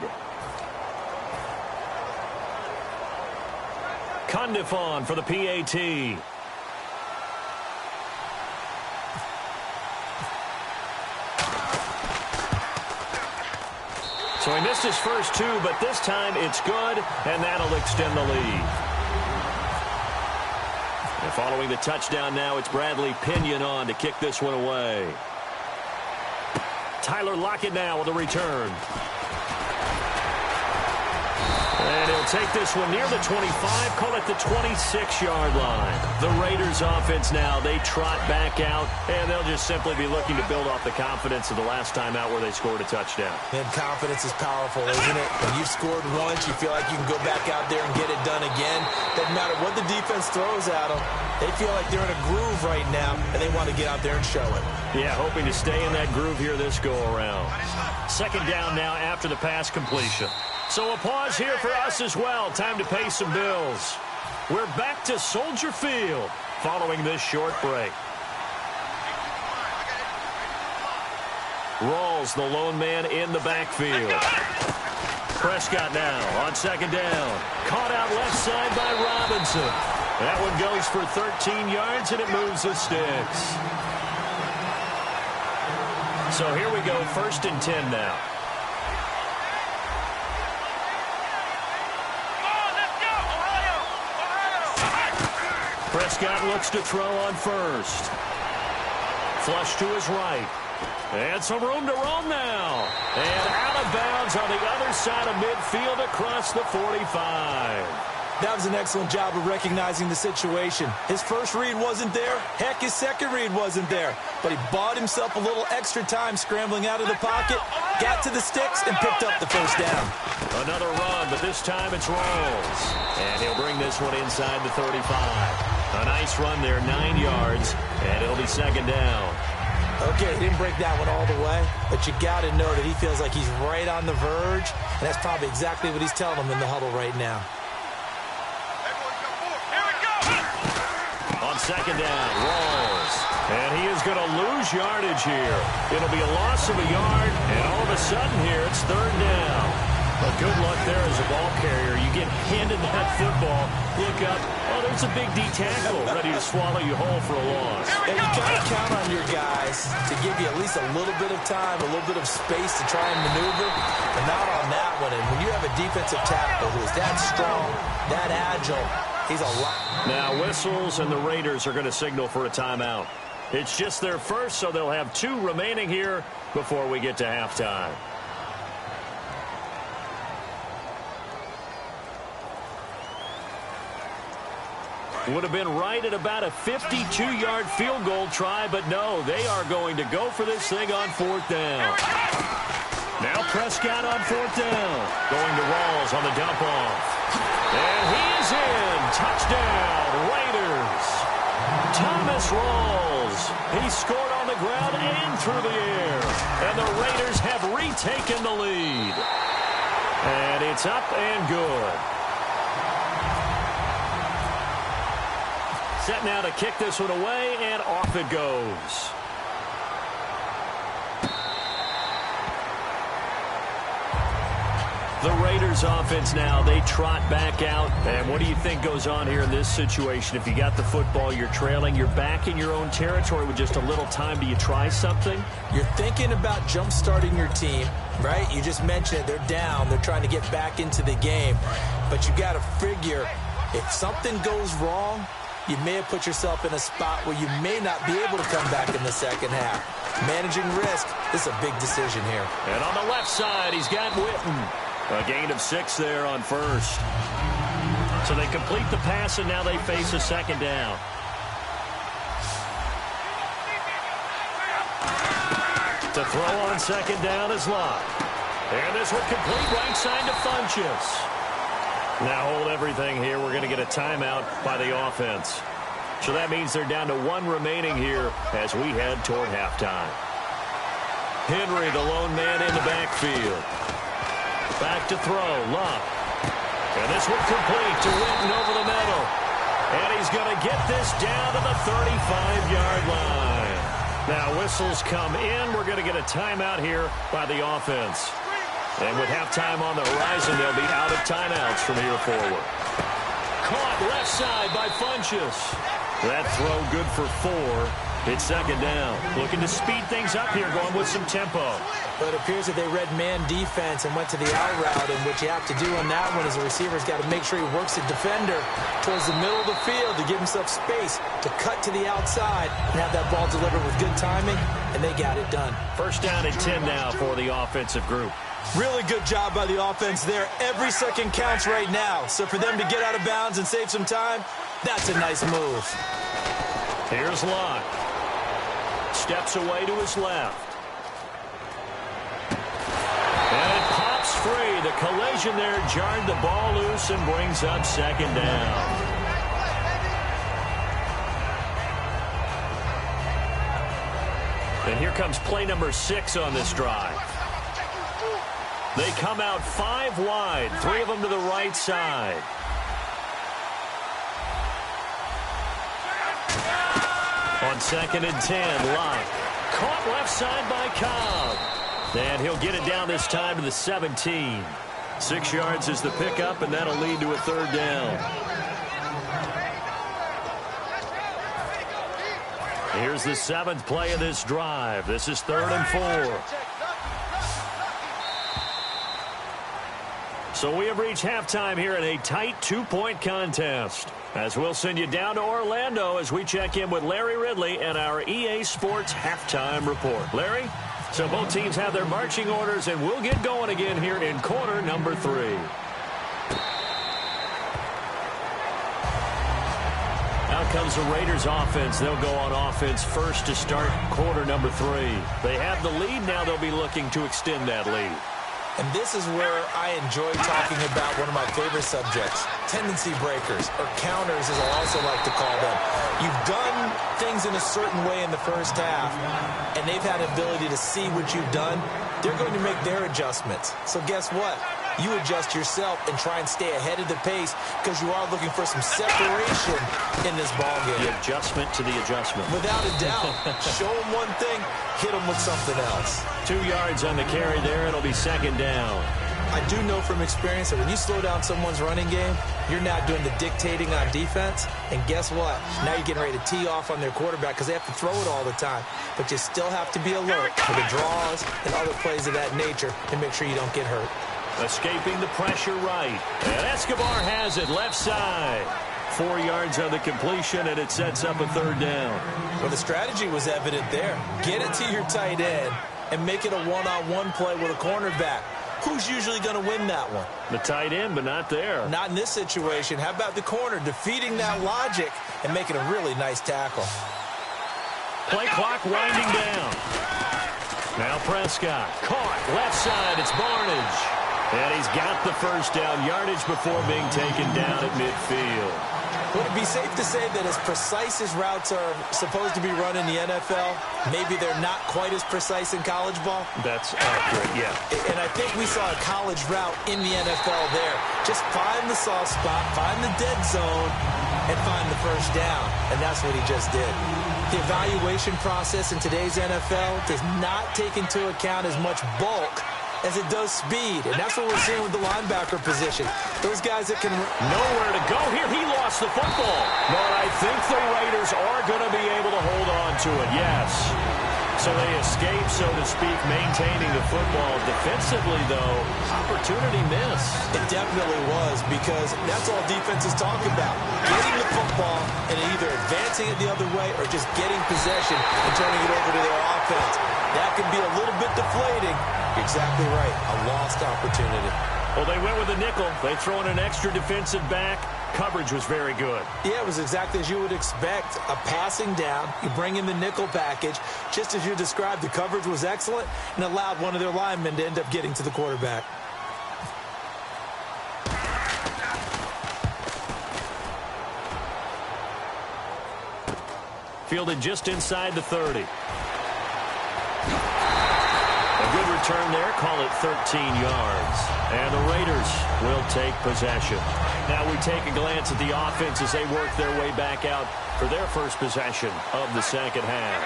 Condifon for the PAT. So he missed his first two, but this time it's good, and that'll extend the lead. And following the touchdown now, it's Bradley Pinion on to kick this one away. Tyler Lockett now with a return. And he'll take this one near the 25, call it the 26-yard line. The Raiders offense now, they trot back out, and they'll just simply be looking to build off the confidence of the last time out where they scored a touchdown. And confidence is powerful, isn't it? When you've scored once, you feel like you can go back out there and get it done again. Doesn't matter what the defense throws at them. They feel like they're in a groove right now, and they want to get out there and show it. Yeah, hoping to stay in that groove here this go-around. Second down now after the pass completion. So a pause here for us as well. Time to pay some bills. We're back to Soldier Field following this short break. Rawls, the lone man in the backfield. Prescott now on second down. Caught out left side by Robinson. That one goes for 13 yards, and it moves the sticks. So here we go, 1st and 10 now. Prescott looks to throw on first. Flush to his right. And some room to roam now. And out of bounds on the other side of midfield across the 45. That was an excellent job of recognizing the situation. His first read wasn't there. Heck, his second read wasn't there. But he bought himself a little extra time scrambling out of the pocket, got to the sticks, and picked up the first down. Another run, but this time it's Rawls. And he'll bring this one inside the 35. A nice run there, 9 yards, and it'll be second down. Okay, he didn't break that one all the way, but you got to know that he feels like he's right on the verge, and that's probably exactly what he's telling them in the huddle right now. On second down, Rawls. And he is going to lose yardage here. It'll be a loss of a yard, and all of a sudden here, it's third down. But good luck there as a ball carrier. You get handed that football, look up, oh, there's a big D tackle ready to swallow you whole for a loss. And you got to count on your guys to give you at least a little bit of time, a little bit of space to try and maneuver, but not on that one. And when you have a defensive tackle who is that strong, that agile, he's a lot. Now whistles, and the Raiders are going to signal for a timeout. It's just their first, so they'll have 2 remaining here before we get to halftime. Would have been right at about a 52-yard field goal try, but no, they are going to go for this thing on 4th down. Now Prescott on 4th down. Going to Rawls on the dump off. And he is in. Touchdown, Raiders. Thomas Rawls. He scored on the ground and through the air. And the Raiders have retaken the lead. And it's up and good. Set now to kick this one away, and off it goes. The Raiders offense now, they trot back out. And what do you think goes on here in this situation? If you got the football, you're trailing, you're back in your own territory with just a little time. Do you try something? You're thinking about jump-starting your team, right? You just mentioned it. They're down. They're trying to get back into the game. But you got to figure if something goes wrong, you may have put yourself in a spot where you may not be able to come back in the second half. Managing risk is a big decision here. And on the left side, he's got Witten. A gain of 6 there on first. So they complete the pass, and now they face a second down. To throw on second down is Locke. And this one complete right side to Funchess. Now hold everything here. We're going to get a timeout by the offense. So that means they're down to 1 remaining here as we head toward halftime. Henry, the lone man in the backfield. Back to throw, Locke. And this one complete to Witten over the middle. And he's going to get this down to the 35-yard line. Now whistles come in. We're going to get a timeout here by the offense. And with halftime on the horizon, they'll be out of timeouts from here forward. Caught left side by Funchess. That throw good for 4. It's second down. Looking to speed things up here, going with some tempo. But it appears that they read man defense and went to the out route, and what you have to do on that one is the receiver's got to make sure he works the defender towards the middle of the field to give himself space to cut to the outside and have that ball delivered with good timing, and they got it done. First down and 10 now for the offensive group. Really good job by the offense there. Every second counts right now. So for them to get out of bounds and save some time, that's a nice move. Here's Locke. Steps away to his left. And it pops free. The collision there jarred the ball loose and brings up second down. And here comes play number 6 on this drive. They come out 5 wide, 3 of them to the right side. On second and 10, Locke. Caught left side by Cobb. And he'll get it down this time to the 17. 6 yards is the pickup, and that'll lead to a third down. Here's the 7th play of this drive. This is 3rd and 4. So we have reached halftime here in a tight 2-point contest. As we'll send you down to Orlando as we check in with Larry Ridley and our EA Sports Halftime Report. Larry, so both teams have their marching orders, and we'll get going again here in quarter number 3. Out comes the Raiders offense. They'll go on offense first to start quarter number 3. They have the lead. Now they'll be looking to extend that lead. And this is where I enjoy talking about one of my favorite subjects, tendency breakers, or counters as I also like to call them. You've done things in a certain way in the first half, and they've had an ability to see what you've done. They're going to make their adjustments. So guess what? You adjust yourself and try and stay ahead of the pace because you are looking for some separation in this ballgame. The adjustment to the adjustment. Without a doubt. Show them one thing, hit them with something else. 2 yards on the carry there. It'll be second down. I do know from experience that when you slow down someone's running game, you're not doing the dictating on defense. And guess what? Now you're getting ready to tee off on their quarterback because they have to throw it all the time. But you still have to be alert for the draws and other plays of that nature and make sure you don't get hurt. Escaping the pressure right. And Escobar has it left side. 4 yards on the completion, and it sets up a third down. Well, the strategy was evident there. Get it to your tight end and make it a one-on-one play with a cornerback. Who's usually going to win that one? The tight end, but not there. Not in this situation. How about the corner defeating that logic and making a really nice tackle? Play clock winding down. Now Prescott. Caught left side. It's Barnage. And he's got the first down yardage before being taken down at midfield. Would it be safe to say that as precise as routes are supposed to be run in the NFL, maybe they're not quite as precise in college ball? That's accurate, yeah. And I think we saw a college route in the NFL there. Just find the soft spot, find the dead zone, and find the first down. And that's what he just did. The evaluation process in today's NFL does not take into account as much bulk as it does speed, and that's what we're seeing with the linebacker position. Those guys that can... Nowhere to go here. He lost the football. But I think the Raiders are going to be able to hold on to it, yes. So they escape, so to speak, maintaining the football. Defensively, though, opportunity missed. It definitely was, because that's all defenses talk about. Getting the football and either advancing it the other way or just getting possession and turning it over to their offense. That can be a little bit deflating. You're exactly right. A lost opportunity. Well, they went with a nickel. They throw in an extra defensive back. Coverage was very good. Yeah, it was exactly as you would expect. A passing down. You bring in the nickel package. Just as you described, the coverage was excellent and allowed one of their linemen to end up getting to the quarterback. Fielded just inside the 30. A good return there. Call it 13 yards. And the Raiders will take possession. Now we take a glance at the offense as they work their way back out for their first possession of the second half.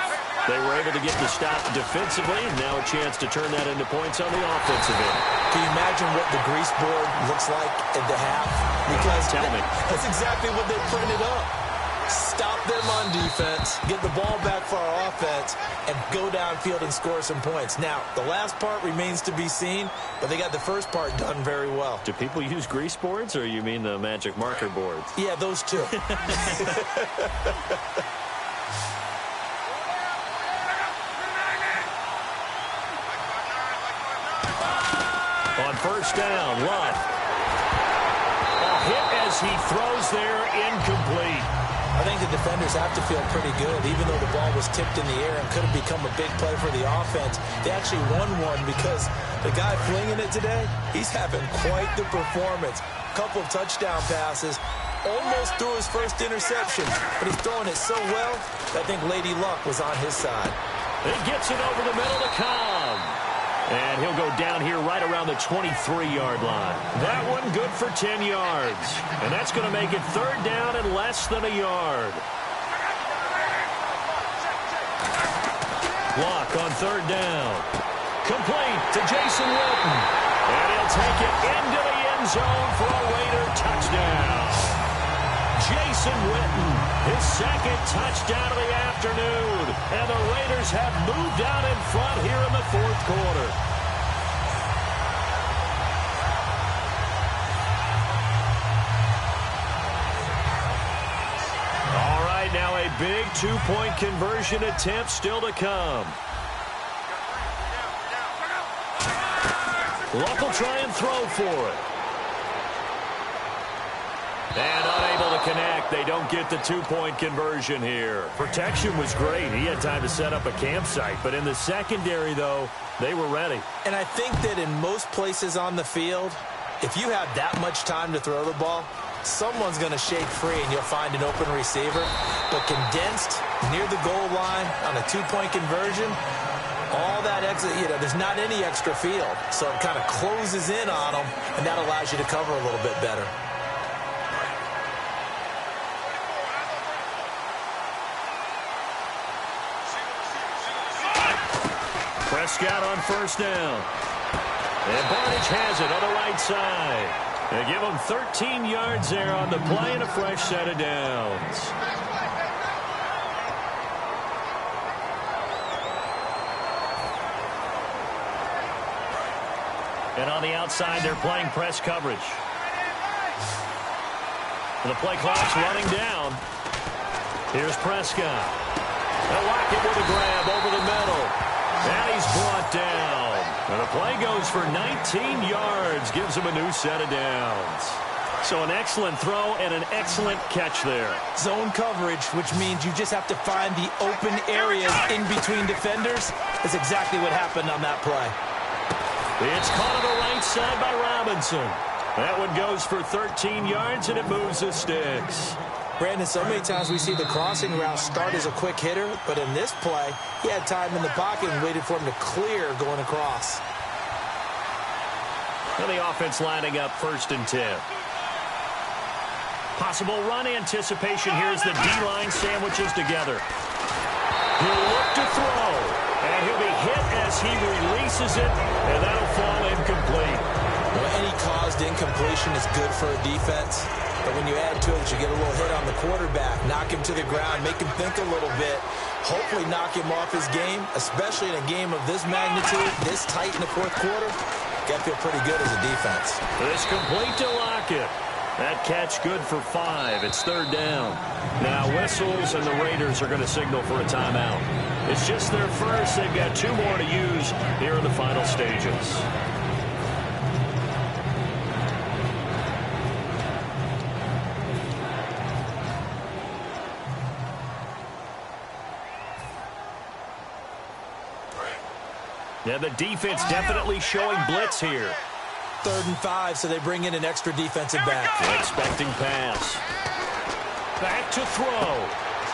They were able to get the stop defensively, and now a chance to turn that into points on the offensive end. Can you imagine what the grease board looks like at the half? Because tell me. That's exactly what they printed up. stop them on defense, get the ball back for our offense, and go downfield and score some points. Now, the last part remains to be seen, but they got the first part done very well. Do people use grease boards, or you mean the magic marker boards? Yeah, those two. On first down, Luck. A hit as he throws there, incomplete. I think the defenders have to feel pretty good. Even though the ball was tipped in the air and could have become a big play for the offense, they actually won one because the guy flinging it today, he's having quite the performance. A couple of touchdown passes, almost threw his first interception, but he's throwing it so well, I think Lady Luck was on his side. He gets it over the middle to Cobb. And he'll go down here right around the 23-yard line. That one good for 10 yards. And that's going to make it third down and less than a yard. Luck on third down. Complete to Jason Witten. And he'll take it into the end zone for a Raider touchdown. Jason Witten, his second touchdown of the afternoon. And the Raiders have moved out in front here in the fourth quarter. All right, now a big two-point conversion attempt still to come. Luck will try and throw for it. And unable to connect. They don't get the two-point conversion here. Protection was great. He had time to set up a campsite. But in the secondary, though, they were ready. And I think that in most places on the field, if you have that much time to throw the ball, someone's going to shake free and you'll find an open receiver. But condensed near the goal line on a two-point conversion, all that extra, there's not any extra field. So it kind of closes in on them, and that allows you to cover a little bit better. Prescott on first down. And Barnidge has it on the right side. They give him 13 yards there on the play and a fresh set of downs. And on the outside, they're playing press coverage. And the play clock's running down. Here's Prescott. They'll lock it with a grab over the middle. And he's brought down. And the play goes for 19 yards. Gives him a new set of downs. So an excellent throw and an excellent catch there. Zone coverage, which means you just have to find the open areas in between defenders. That's exactly what happened on that play. It's caught on the right side by Robinson. That one goes for 13 yards, and it moves the sticks. Brandon, so many times we see the crossing route start as a quick hitter, but in this play, he had time in the pocket and waited for him to clear going across. And the offense lining up 1st and 10. Possible run anticipation here as the D-line sandwiches together. He'll look to throw, and he'll be hit as he releases it, and that'll fall incomplete. Well, any caused incompletion is good for a defense. But when you add to it, you get a little hit on the quarterback, knock him to the ground, make him think a little bit, hopefully knock him off his game, especially in a game of this magnitude, this tight in the fourth quarter. Got to feel pretty good as a defense. It's complete to Lockett. That catch good for 5. It's 3rd down. Now whistles, and the Raiders are going to signal for a timeout. It's just their first. They've got 2 more to use here in the final stages. Yeah, the defense definitely showing blitz here. 3rd and 5, so they bring in an extra defensive back. Expecting pass. Back to throw.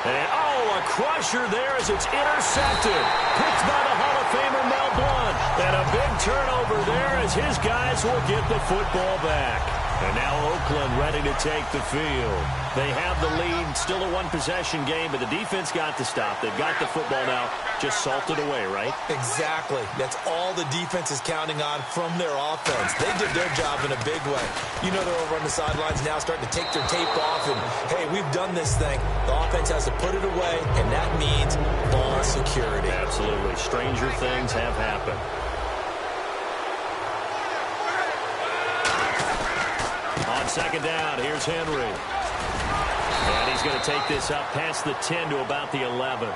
And, a crusher there as it's intercepted. Picked by the Hall of Famer Mel Blount. And a big turnover there as his guys will get the football back. And now Oakland ready to take the field. They have the lead, still a one-possession game, but the defense got to stop. They've got the football now, just salted away, right? Exactly. That's all the defense is counting on from their offense. They did their job in a big way. You know they're over on the sidelines now starting to take their tape off, and, hey, we've done this thing. The offense has to put it away, and that means ball security. Absolutely. Stranger things have happened. On second down, here's Henry. And he's going to take this up past the 10 to about the 11.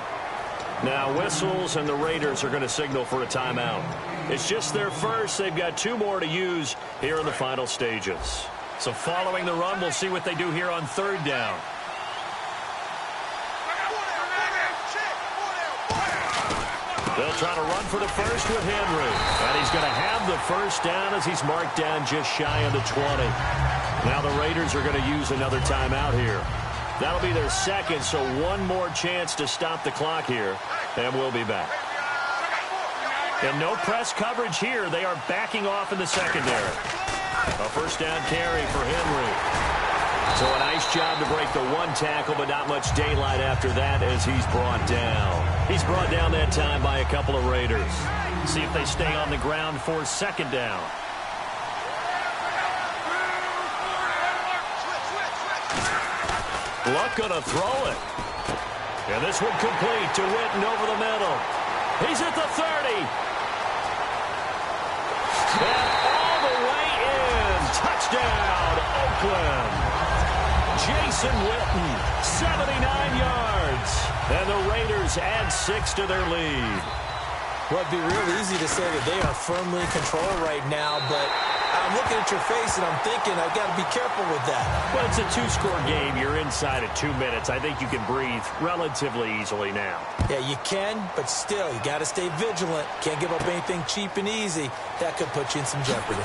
Now whistles and the Raiders are going to signal for a timeout. It's just their first. They've got 2 more to use here in the final stages. So following the run, we'll see what they do here on third down. They'll try to run for the first with Henry. And he's going to have the first down as he's marked down just shy of the 20. Now the Raiders are going to use another timeout here. That'll be their second, so one more chance to stop the clock here, and we'll be back. And no press coverage here. They are backing off in the secondary. A first down carry for Henry. So a nice job to break the one tackle, but not much daylight after that as he's brought down. He's brought down that time by a couple of Raiders. See if they stay on the ground for second down. Luck going to throw it. And this one complete to Witten over the middle. He's at the 30. And all the way in. Touchdown, Oakland. Jason Witten, 79 yards. And the Raiders add 6 to their lead. Well, it'd be real easy to say that they are firmly in control right now, but I'm looking at your face and I'm thinking I've got to be careful with that. Well, it's a 2-score game. You're inside at 2 minutes. I think you can breathe relatively easily now. Yeah, you can, but still, you got to stay vigilant. Can't give up anything cheap and easy. That could put you in some jeopardy.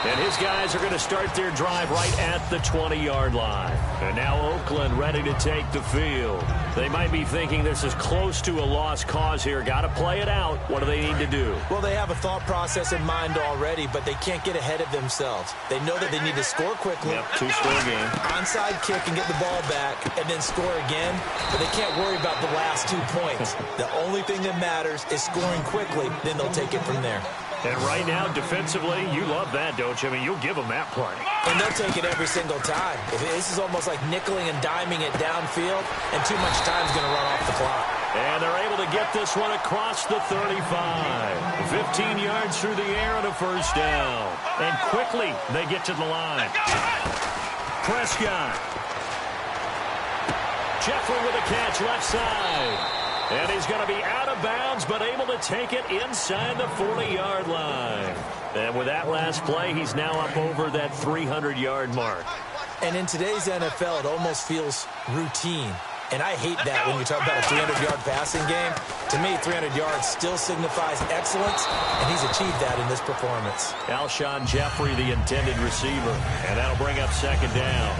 And his guys are going to start their drive right at the 20-yard line. And now Oakland ready to take the field. They might be thinking this is close to a lost cause here. Got to play it out. What do they need to do? Well, they have a thought process in mind already, but they can't get ahead of themselves. They know that they need to score quickly. Yep, 2-score game. Onside kick and get the ball back and then score again. But they can't worry about the last 2 points. The only thing that matters is scoring quickly. Then they'll take it from there. And right now, defensively, you love that, don't you? I mean, you'll give them that play. And they'll take it every single time. This is almost like nickeling and diming it downfield, and too much time's going to run off the clock. And they're able to get this one across the 35. 15 yards through the air and a first down. And quickly, they get to the line. Prescott. Jeffrey with a catch left side. And he's going to be out of bounds, but able to take it inside the 40-yard line. And with that last play, he's now up over that 300-yard mark. And in today's NFL, it almost feels routine. And I hate that when you talk about a 300-yard passing game. To me, 300 yards still signifies excellence, and he's achieved that in this performance. Alshon Jeffrey, the intended receiver, and that'll bring up second down.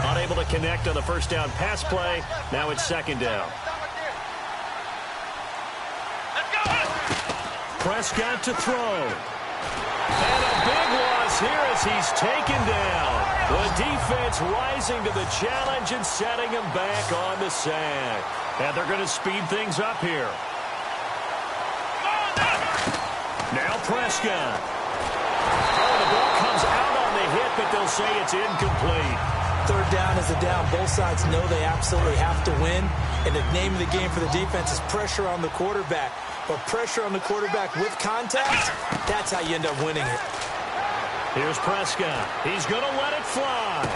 Unable to connect on the first down pass play. Now it's second down. Prescott to throw. And a big loss here as he's taken down. The defense rising to the challenge and setting him back on the sack. And they're going to speed things up here. Now Prescott. Oh, the ball comes out on the hit, but they'll say it's incomplete. Third down is a down. Both sides know they absolutely have to win. And the name of the game for the defense is pressure on the quarterback. But pressure on the quarterback with contact, that's how you end up winning it. Here's Prescott. He's going to let it fly.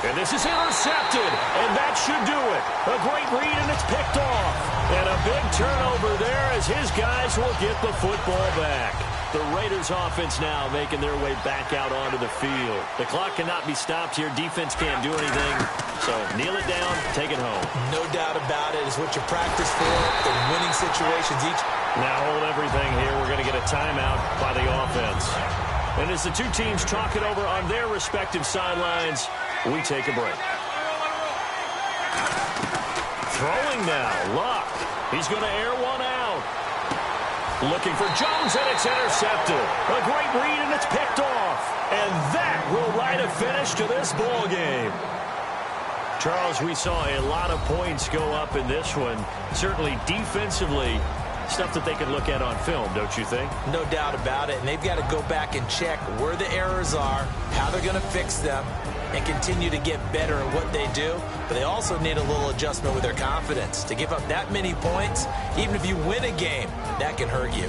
And this is intercepted. And that should do it. A great read, and it's picked off. And a big turnover there as his guys will get the football back. The Raiders offense now making their way back out onto the field. The clock cannot be stopped here. Defense can't do anything. So kneel it down, take it home. No doubt about it. It's what you practice for in winning situations. Now hold everything here. We're going to get a timeout by the offense. And as the two teams talk it over on their respective sidelines, we take a break. Throwing now, Luck. He's going to air one out. Looking for Jones, and it's intercepted. A great read, and it's picked off. And that will light a finish to this ball game. Charles, we saw a lot of points go up in this one. Certainly defensively, stuff that they can look at on film, don't you think? No doubt about it. And they've got to go back and check where the errors are, how they're going to fix them, and continue to get better at what they do. But they also need a little adjustment with their confidence. To give up that many points, even if you win a game, that can hurt you.